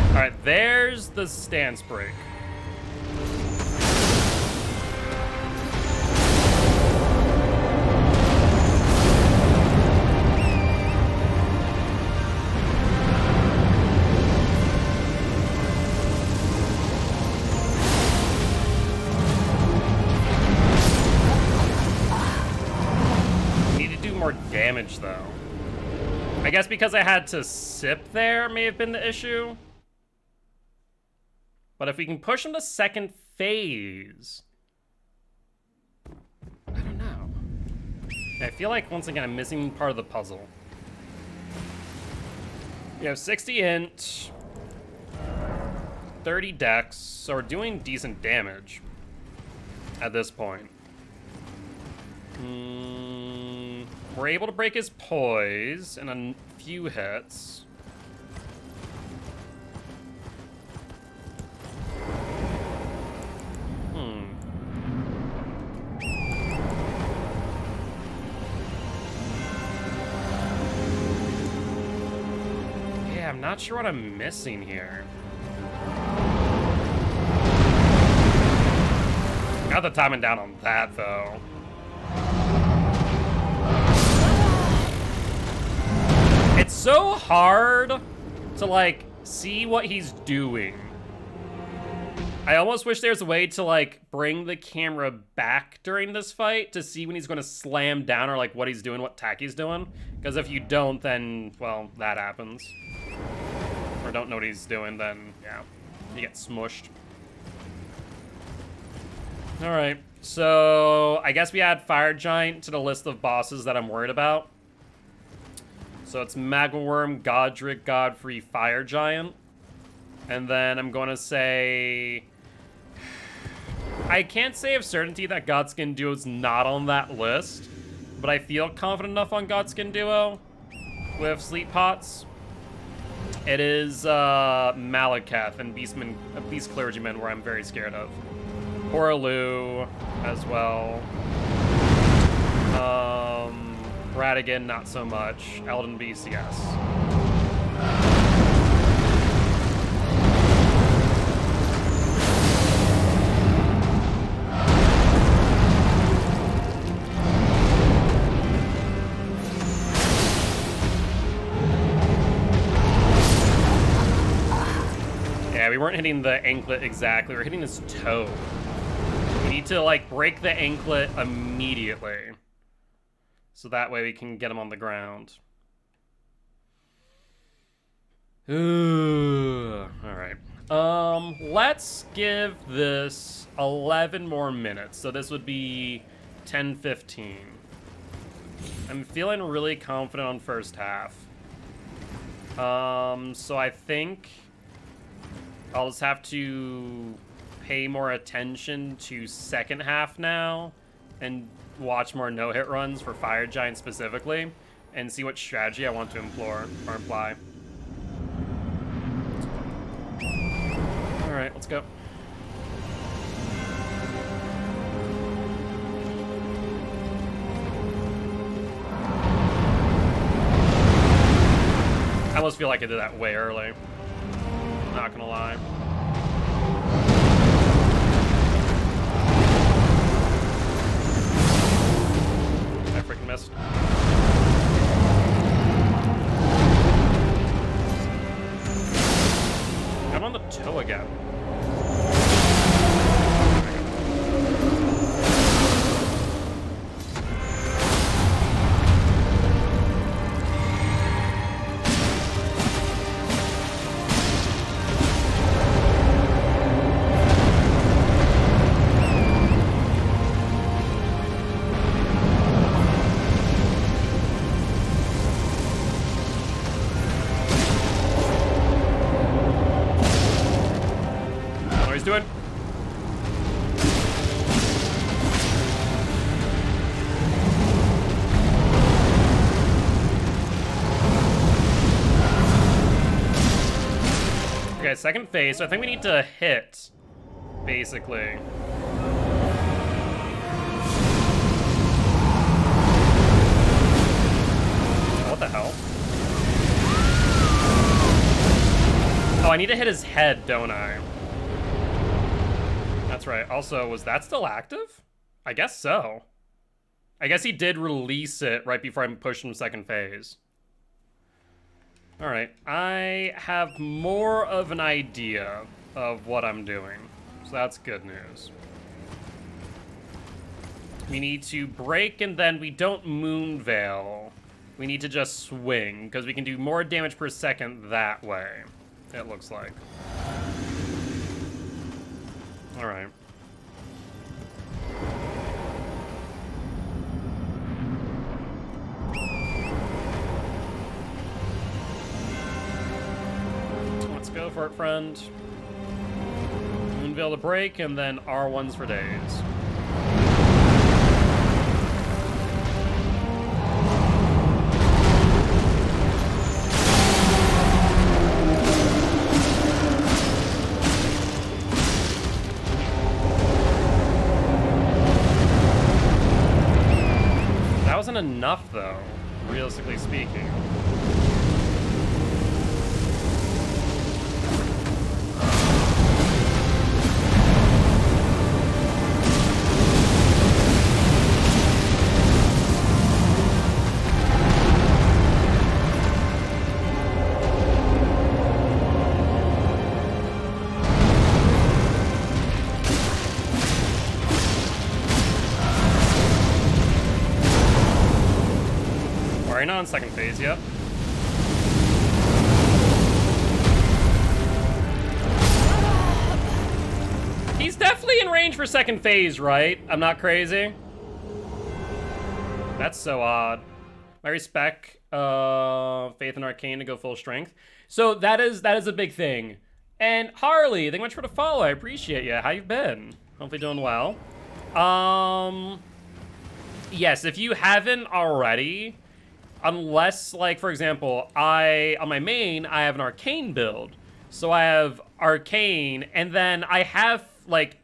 Alright, there's the stance break. Damage though. I guess because I had to sip there may have been the issue. But if we can push him to second phase... I don't know. I feel like, once again, I'm missing part of the puzzle. We have 60 int, 30 dex, so we're doing decent damage at this point. We're able to break his poise in a few hits. Yeah, I'm not sure what I'm missing here. Got the timing down on that, though. It's so hard to, like, see what he's doing. I almost wish there's a way to, like, bring the camera back during this fight to see when he's going to slam down or, like, what he's doing, what attack he's doing. Because if you don't, then, well, that happens. Or don't know what he's doing, then, yeah, you get smushed. Alright, so I guess we add Fire Giant to the list of bosses that I'm worried about. So it's Magmaworm, Godric, Godfrey, Fire Giant. And then I'm going to say... I can't say of certainty that Godskin Duo is not on that list, but I feel confident enough on Godskin Duo with Sleep Pots. It is Malekith and Beast Clergyman where I'm very scared of. Horaloo as well. Radigan, not so much. Elden Beast, yes. Yeah, we weren't hitting the anklet exactly. We were hitting his toe. We need to, like, break the anklet immediately. So that way we can get him on the ground. Ooh, alright. Let's give this 11 more minutes. So this would be 10:15. I'm feeling really confident on first half. So I think I'll just have to pay more attention to second half now and watch more no-hit runs for Fire Giant specifically and see what strategy I want to implore or imply. Alright, let's go. I almost feel like I did that way early. Not gonna lie. I freaking missed. I'm on the toe again. Doing. Okay, second phase. So I think we need to hit, basically. What the hell? Oh, I need to hit his head, don't I? That's right. Also, was that still active? I guess so. I guess he did release it right before I pushed him second phase. Alright, I have more of an idea of what I'm doing. So that's good news. We need to break and then we don't Moonveil We need to just swing, because we can do more damage per second that way, it looks like. Alright. Let's go for it, friend. Moonveil to break, and then R1s for days. That wasn't enough, though, realistically speaking. Not on second phase yet. He's definitely in range for second phase, right? I'm not crazy. That's so odd. I respect Faith and Arcane to go full strength. So that is a big thing. And Harley, thank you much for the follow. I appreciate you. How you been? Hopefully doing well. Yes, if you haven't already, unless, like, for example, on my main, I have an Arcane build. So I have Arcane, and then I have, like,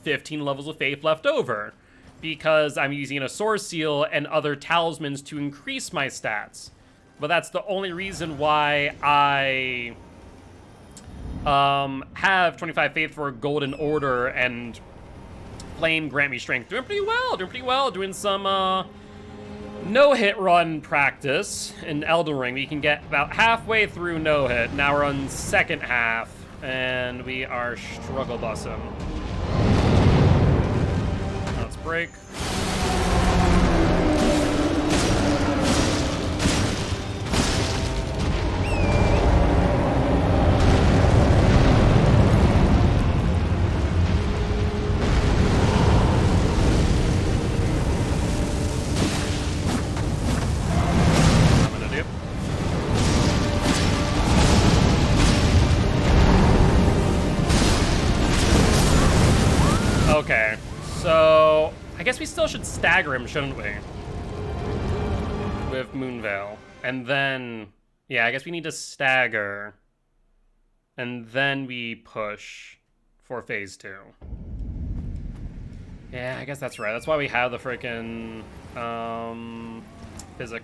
15 levels of Faith left over, because I'm using a Source Seal and other talismans to increase my stats. But that's the only reason why I have 25 Faith for Golden Order, and Flame grant me strength. Doing pretty well, doing some, no-hit run practice in Elden Ring. We can get about halfway through no-hit. Now we're on second half, and we are struggle bussing. Let's break. Okay, so I guess we still should stagger him, shouldn't we? With Moonveil. And then, yeah, I guess we need to stagger. And then we push for phase 2. Yeah, I guess that's right. That's why we have the frickin' Physic.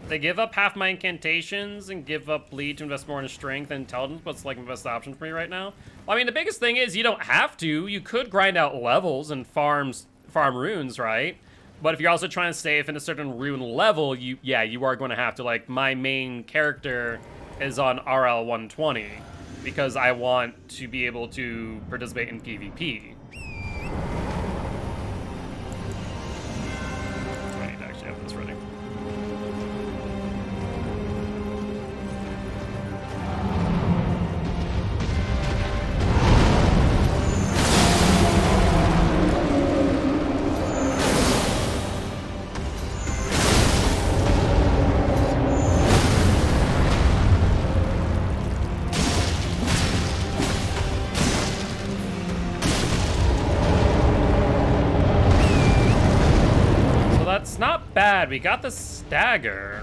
They give up half my incantations and give up bleed to invest more in strength and intelligence, but it's like the best option for me right now. Well, I mean, the biggest thing is you don't have to. You could grind out levels and farm runes, right? But if you're also trying to stay within a certain rune level, you are going to have to. Like, my main character is on RL 120 because I want to be able to participate in PvP. I need to actually have this ready. That's not bad. We got the stagger.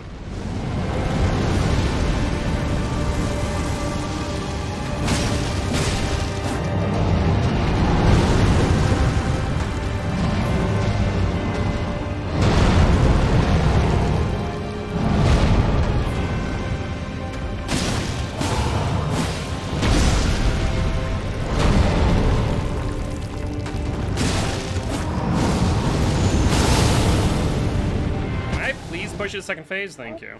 Push to the second phase, thank you.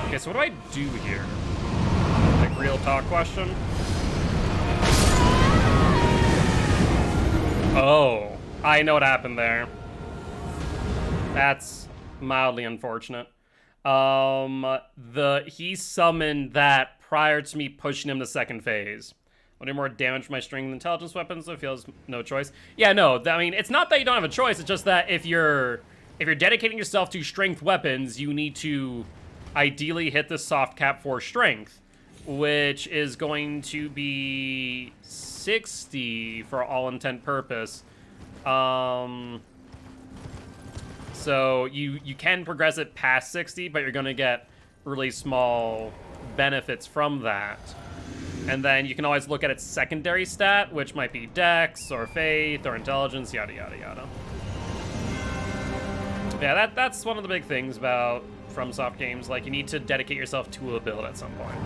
Okay, so what do I do here? Like, real talk question? Oh, I know what happened there. That's mildly unfortunate. He summoned that prior to me pushing him to second phase. I'll do more damage with my strength and intelligence weapons, so it feels no choice. Yeah, no, I mean, it's not that you don't have a choice, it's just that if you're dedicating yourself to strength weapons, you need to ideally hit the soft cap for strength, which is going to be 60 for all intent purpose. So you can progress it past 60, but you're gonna get really small benefits from that. And then you can always look at its secondary stat, which might be Dex or Faith or Intelligence, yada yada yada. Yeah, that's one of the big things about FromSoft games. Like, you need to dedicate yourself to a build at some point.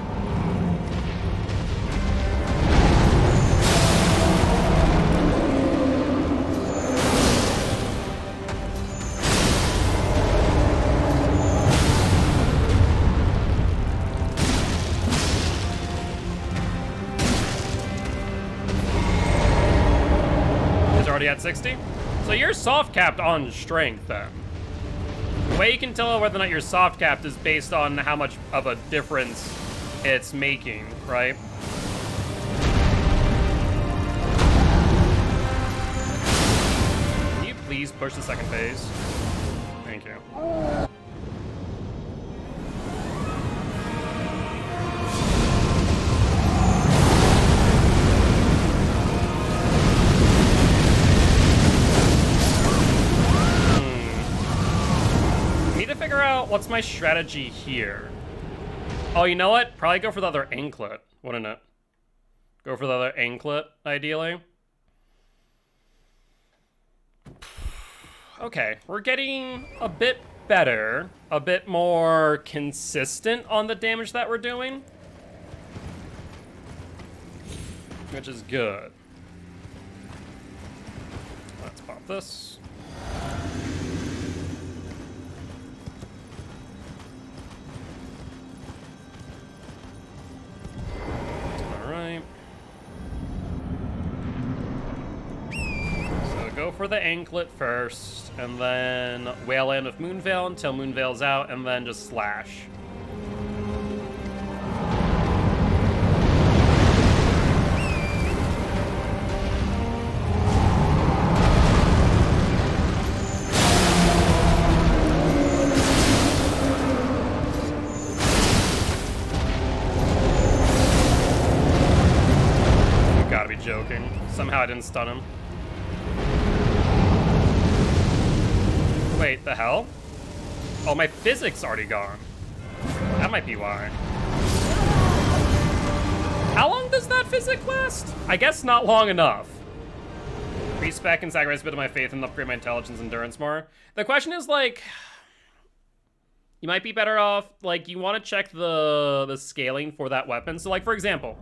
Already at 60? So you're soft capped on strength then. The way you can tell whether or not you're soft capped is based on how much of a difference it's making, right? Can you please push the second phase? Thank you. What's my strategy here? Oh, you know what? Probably go for the other anklet, wouldn't it? Go for the other anklet, ideally. Okay, we're getting a bit better, a bit more consistent on the damage that we're doing, which is good. Let's pop this. So go for the anklet first, and then wail in with Moonveil until Moonveil's out, and then just slash. You gotta be joking. Somehow I didn't stun him. Wait, the hell? Oh, my physics already gone. That might be why. How long does that physic last? I guess not long enough. Respec and sacrifice a bit of my faith and upgrade my intelligence and endurance more. The question is, like, you might be better off, like, you want to check the scaling for that weapon. So, like, for example,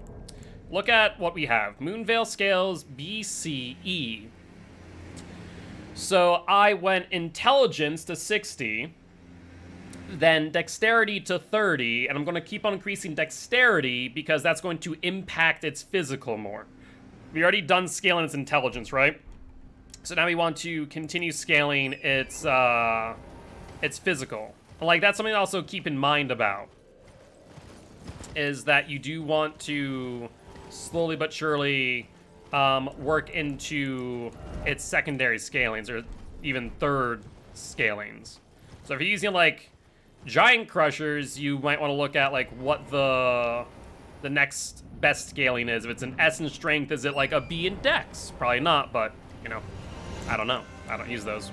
look at what we have. Moonveil scales BCE. So I went intelligence to 60, then dexterity to 30, and I'm going to keep on increasing dexterity because that's going to impact its physical more. We already done scaling its intelligence, right? So now we want to continue scaling its physical. And, like, that's something to also keep in mind about, is that you do want to slowly but surely work into its secondary scalings, or even third scalings. So if you're using, like, giant crushers, you might want to look at, like, what the next best scaling is. If it's an S in strength, is it like a B in dex? Probably not, but, you know, I don't know. I don't use those.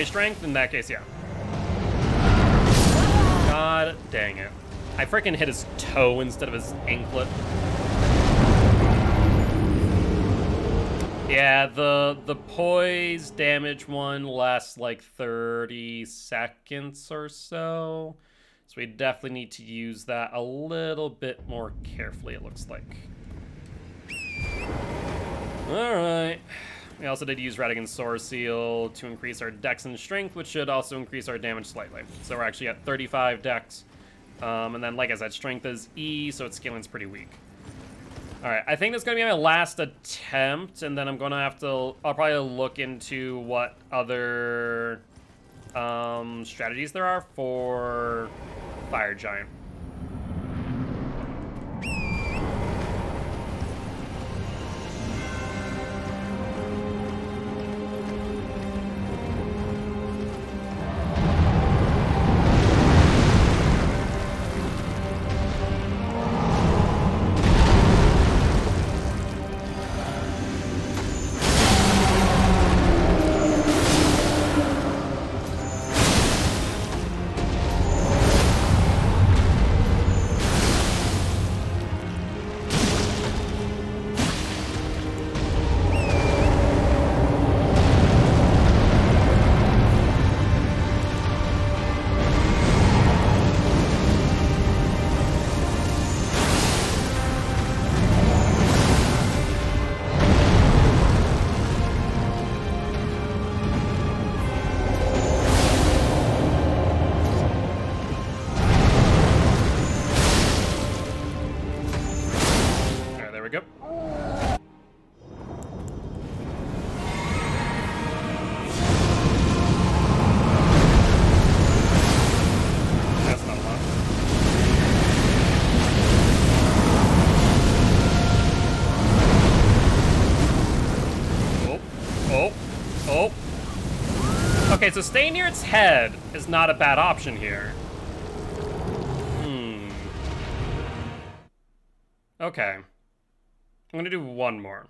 Strength in that case, yeah. God dang it. I freaking hit his toe instead of his anklet. Yeah, the poise damage one lasts like 30 seconds or so. So we definitely need to use that a little bit more carefully, it looks like. Alright. We also did use Radigan's Soar Seal to increase our dex and strength, which should also increase our damage slightly. So we're actually at 35 dex. And then, like I said, strength is E, so its scaling's pretty weak. Alright, I think this is going to be my last attempt, and then I'm going to have to... I'll probably look into what other strategies there are for Fire Giant. Okay, so staying near its head is not a bad option here. Okay. I'm gonna do one more.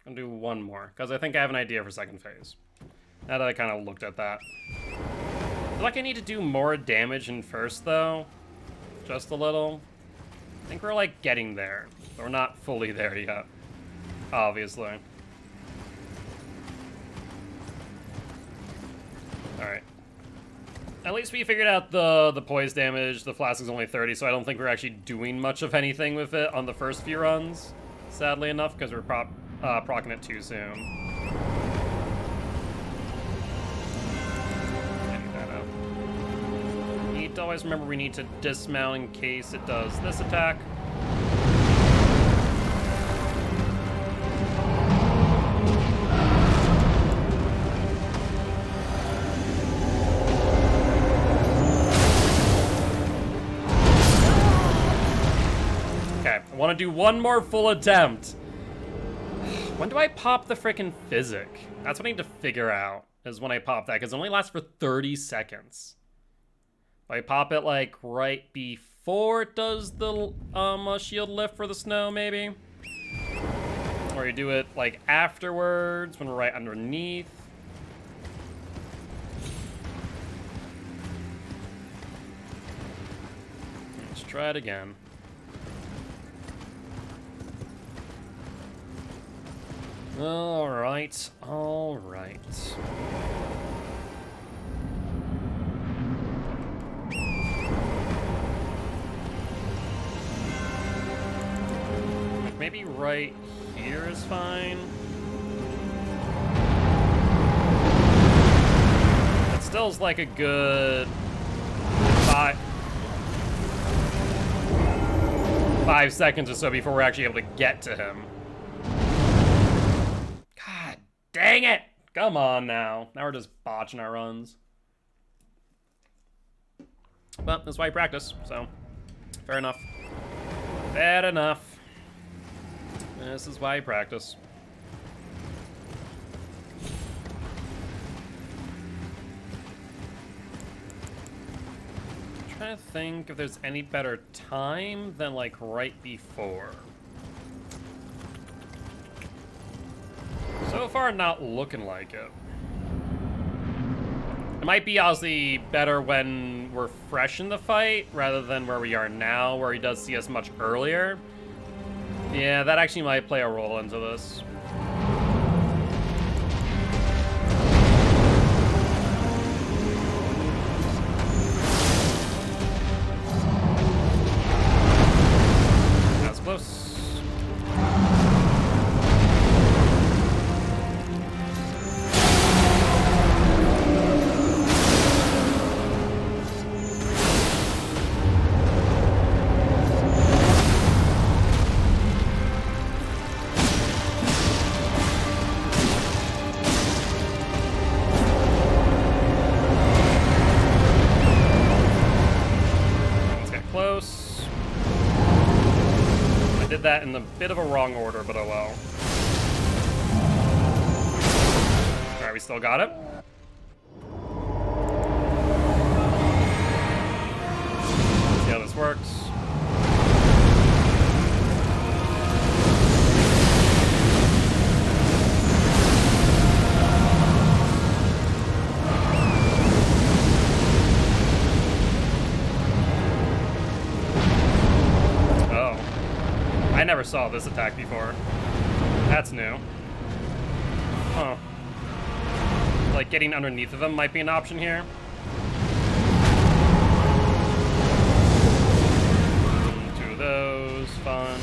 Because I think I have an idea for second phase. Now that I kind of looked at that. I feel like I need to do more damage in first, though. Just a little. I think we're, like, getting there. But we're not fully there yet. Obviously. Alright. At least we figured out the poise damage. The flask is only 30, so I don't think we're actually doing much of anything with it on the first few runs. Sadly enough, because we're proccing it too soon. Getting that out. Need to always remember we need to dismount in case it does this attack. I want to do one more full attempt. When do I pop the frickin' physic? That's what I need to figure out, is when I pop that, because it only lasts for 30 seconds. If I pop it, like, right before it does the shield lift for the snow, maybe? Or you do it, like, afterwards, when we're right underneath. Let's try it again. Alright, alright. Maybe right here is fine. It still is like a good 5 seconds or so before we're actually able to get to him. Dang it! Come on now. Now we're just botching our runs. But that's why I practice, so fair enough. Fair enough. This is why I practice. I'm trying to think if there's any better time than like right before. So far, not looking like it. It might be obviously better when we're fresh in the fight, rather than where we are now, where he does see us much earlier. Yeah, that actually might play a role into this. That was close. that in a bit of a wrong order, but oh well. Alright, we still got it. See how this works. I never saw this attack before. That's new. Huh. Like, getting underneath of them might be an option here. Two of those, fun.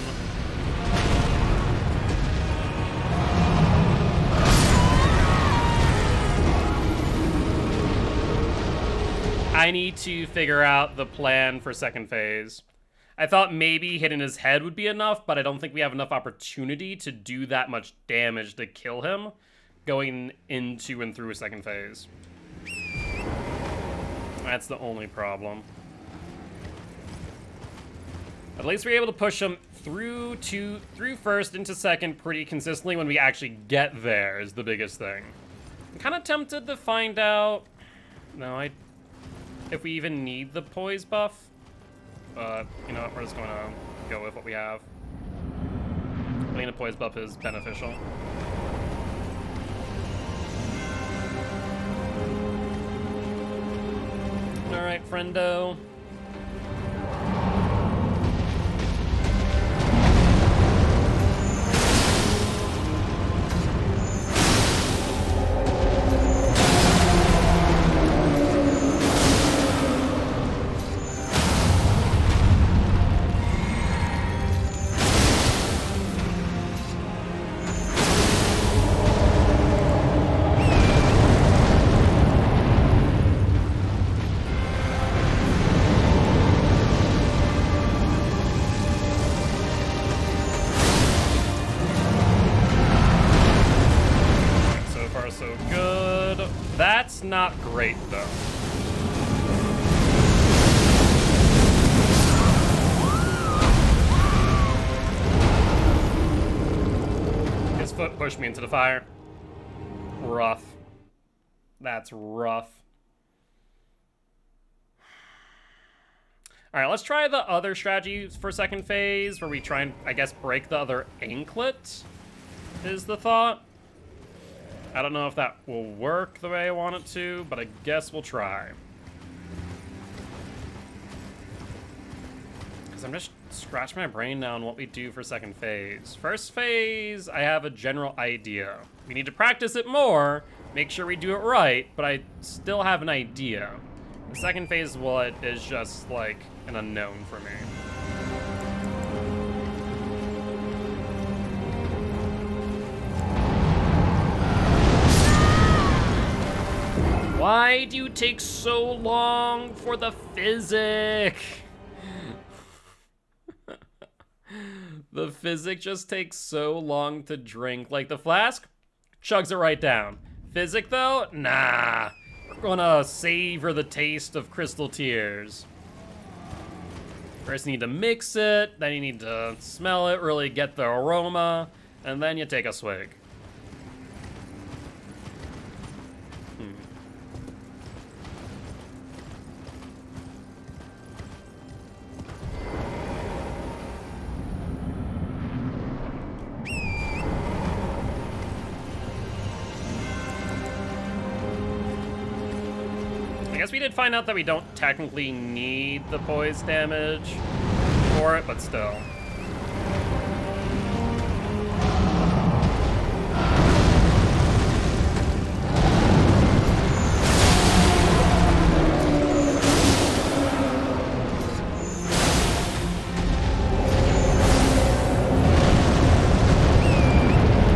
I need to figure out the plan for second phase. I thought maybe hitting his head would be enough, but I don't think we have enough opportunity to do that much damage to kill him going into and through a second phase. That's the only problem. At least we're able to push him through first into second pretty consistently when we actually get there is the biggest thing. I'm kind of tempted to find out... No, if we even need the poise buff. But, you know what, we're just going to go with what we have. I think the poise buff is beneficial. Alright, friendo. That's not great, though. His foot pushed me into the fire. Rough. That's rough. Alright, let's try the other strategy for second phase, where we try and, I guess, break the other anklet, is the thought. I don't know if that will work the way I want it to, but I guess we'll try. Because I'm just scratching my brain now on what we do for second phase. First phase, I have a general idea. We need to practice it more, make sure we do it right, but I still have an idea. The second phase, well, it is just like an unknown for me. Why do you take so long for the physic? The physic just takes so long to drink. Like the flask, chugs it right down. Physic though, nah. We're gonna savor the taste of crystal tears. First you need to mix it, then you need to smell it, really get the aroma, and then you take a swig. I guess we did find out that we don't technically need the poise damage for it, but still.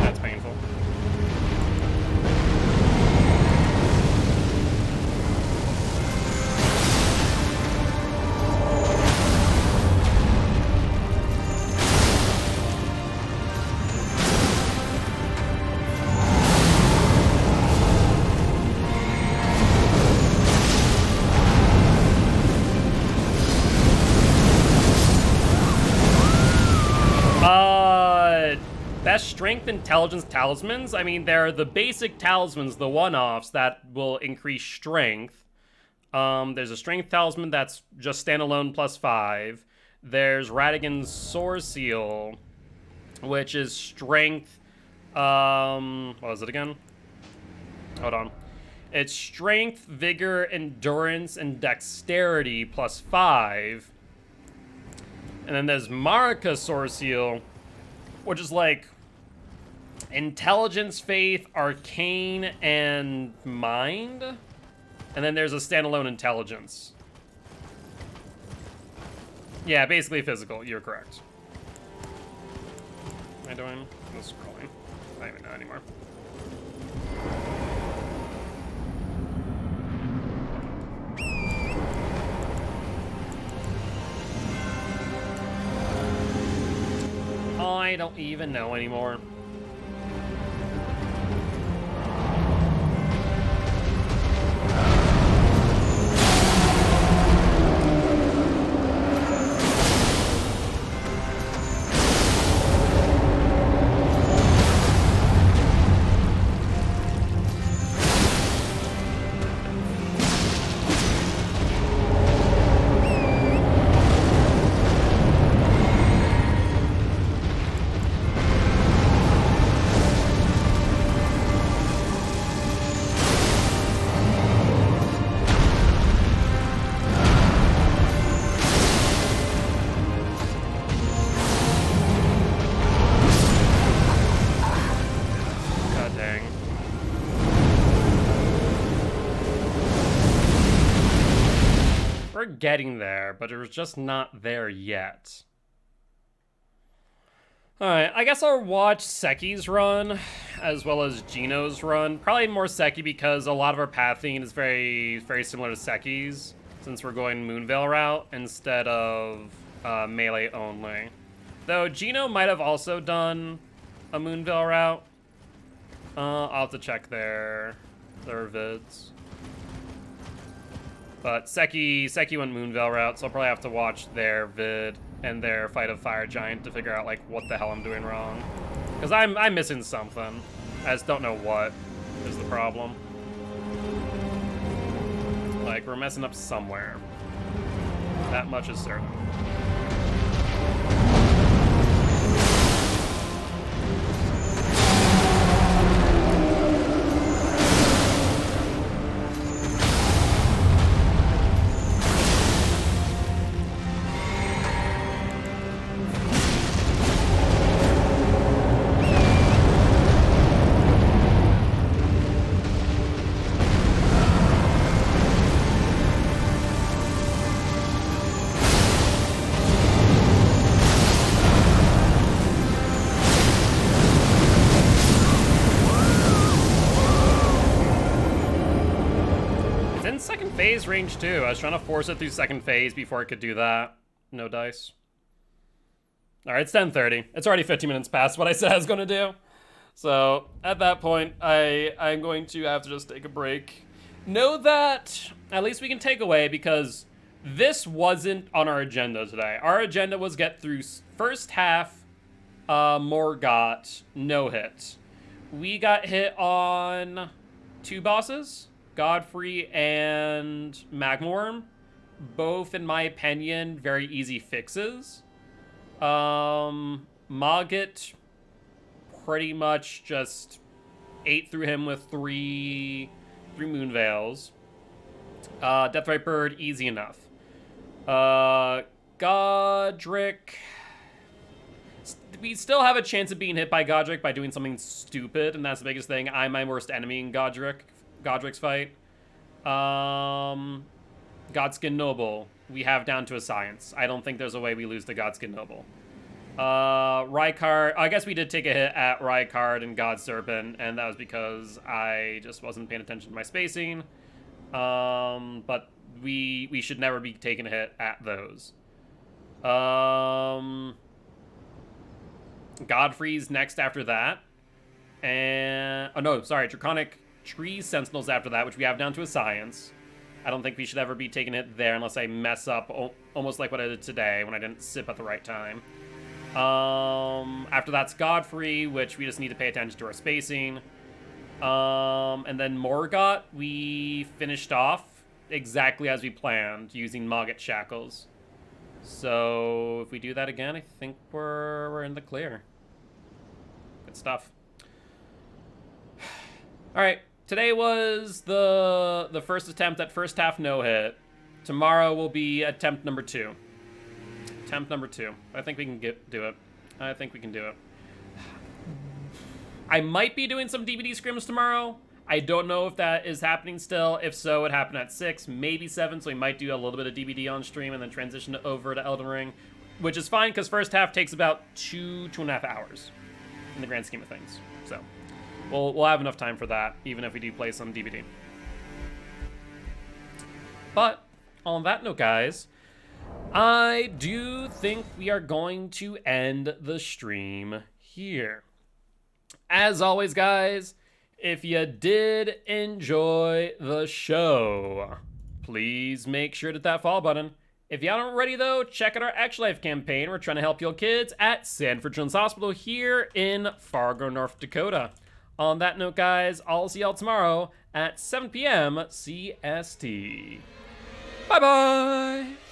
That's painful. Best strength intelligence talismans. I mean, there are the basic talismans, the one-offs that will increase strength. There's a strength talisman that's just standalone +5. There's Radigan's Sword Seal, which is strength. What was it again? Hold on. It's strength, vigor, endurance, and dexterity +5. And then there's Modica Sword Seal, which is like intelligence, faith, arcane, and mind. And then there's a standalone intelligence. Yeah, basically physical. You're correct. What am I doing? I'm scrolling. I don't even know anymore. I don't even know anymore. Getting there, but it was just not there yet. Alright, I guess I'll watch Seki's run as well as Gino's run. Probably more Seki because a lot of our pathing is very similar to Seki's, since we're going Moonveil route instead of melee only. Though Gino might have also done a Moonveil route. I'll have to check their vids. But Seki went Moonveil route, so I'll probably have to watch their vid and their Fight of Fire Giant to figure out, like, what the hell I'm doing wrong. Because I'm missing something. I just don't know what is the problem. Like, we're messing up somewhere. That much is certain. Phase range too. I was trying to force it through second phase before I could do that. No dice. Alright, it's 10:30. It's already 15 minutes past what I said I was going to do. So, at that point, I'm going to have to just take a break. Know that at least we can take away, because this wasn't on our agenda today. Our agenda was get through first half Morgot, no hit. We got hit on 2 bosses. Godfrey and Magmorm, both, in my opinion, very easy fixes. Morgot pretty much just ate through him with three Moonveils. Death Viper, easy enough. Godric, we still have a chance of being hit by Godric by doing something stupid, and that's the biggest thing. I'm my worst enemy in Godric's fight. Godskin Noble, we have down to a science. I don't think there's a way we lose to Godskin Noble. Rykard, I guess we did take a hit at Rykard and God Serpent, and that was because I just wasn't paying attention to my spacing. But we should never be taking a hit at those. Godfrey's next after that. And, oh no, sorry, Draconic Tree Sentinels after that, which we have down to a science. I don't think we should ever be taking it there unless I mess up, almost like what I did today when I didn't sip at the right time. After that's Godfrey, which we just need to pay attention to our spacing. And then Morgot, we finished off exactly as we planned, using Morgot shackles. So if we do that again, I think we're in the clear. Good stuff. All right, today was the first attempt at first half no hit. Tomorrow will be attempt number 2. Attempt number 2. I think we can do it. I think we can do it. I might be doing some DVD scrims tomorrow. I don't know if that is happening still. If so, it happened at 6, maybe 7, so we might do a little bit of DVD on stream and then transition over to Elden Ring, which is fine because first half takes about 2.5 hours in the grand scheme of things. So we'll have enough time for that, even if we do play some DVD. But on that note, guys, I do think we are going to end the stream here. As always, guys, if you did enjoy the show, please make sure to hit that follow button. If you haven't already, though, check out our Extra Life campaign. We're trying to help heal kids at Sanford Children's Hospital here in Fargo, North Dakota. On that note, guys, I'll see y'all tomorrow at 7 p.m. CST. Bye-bye!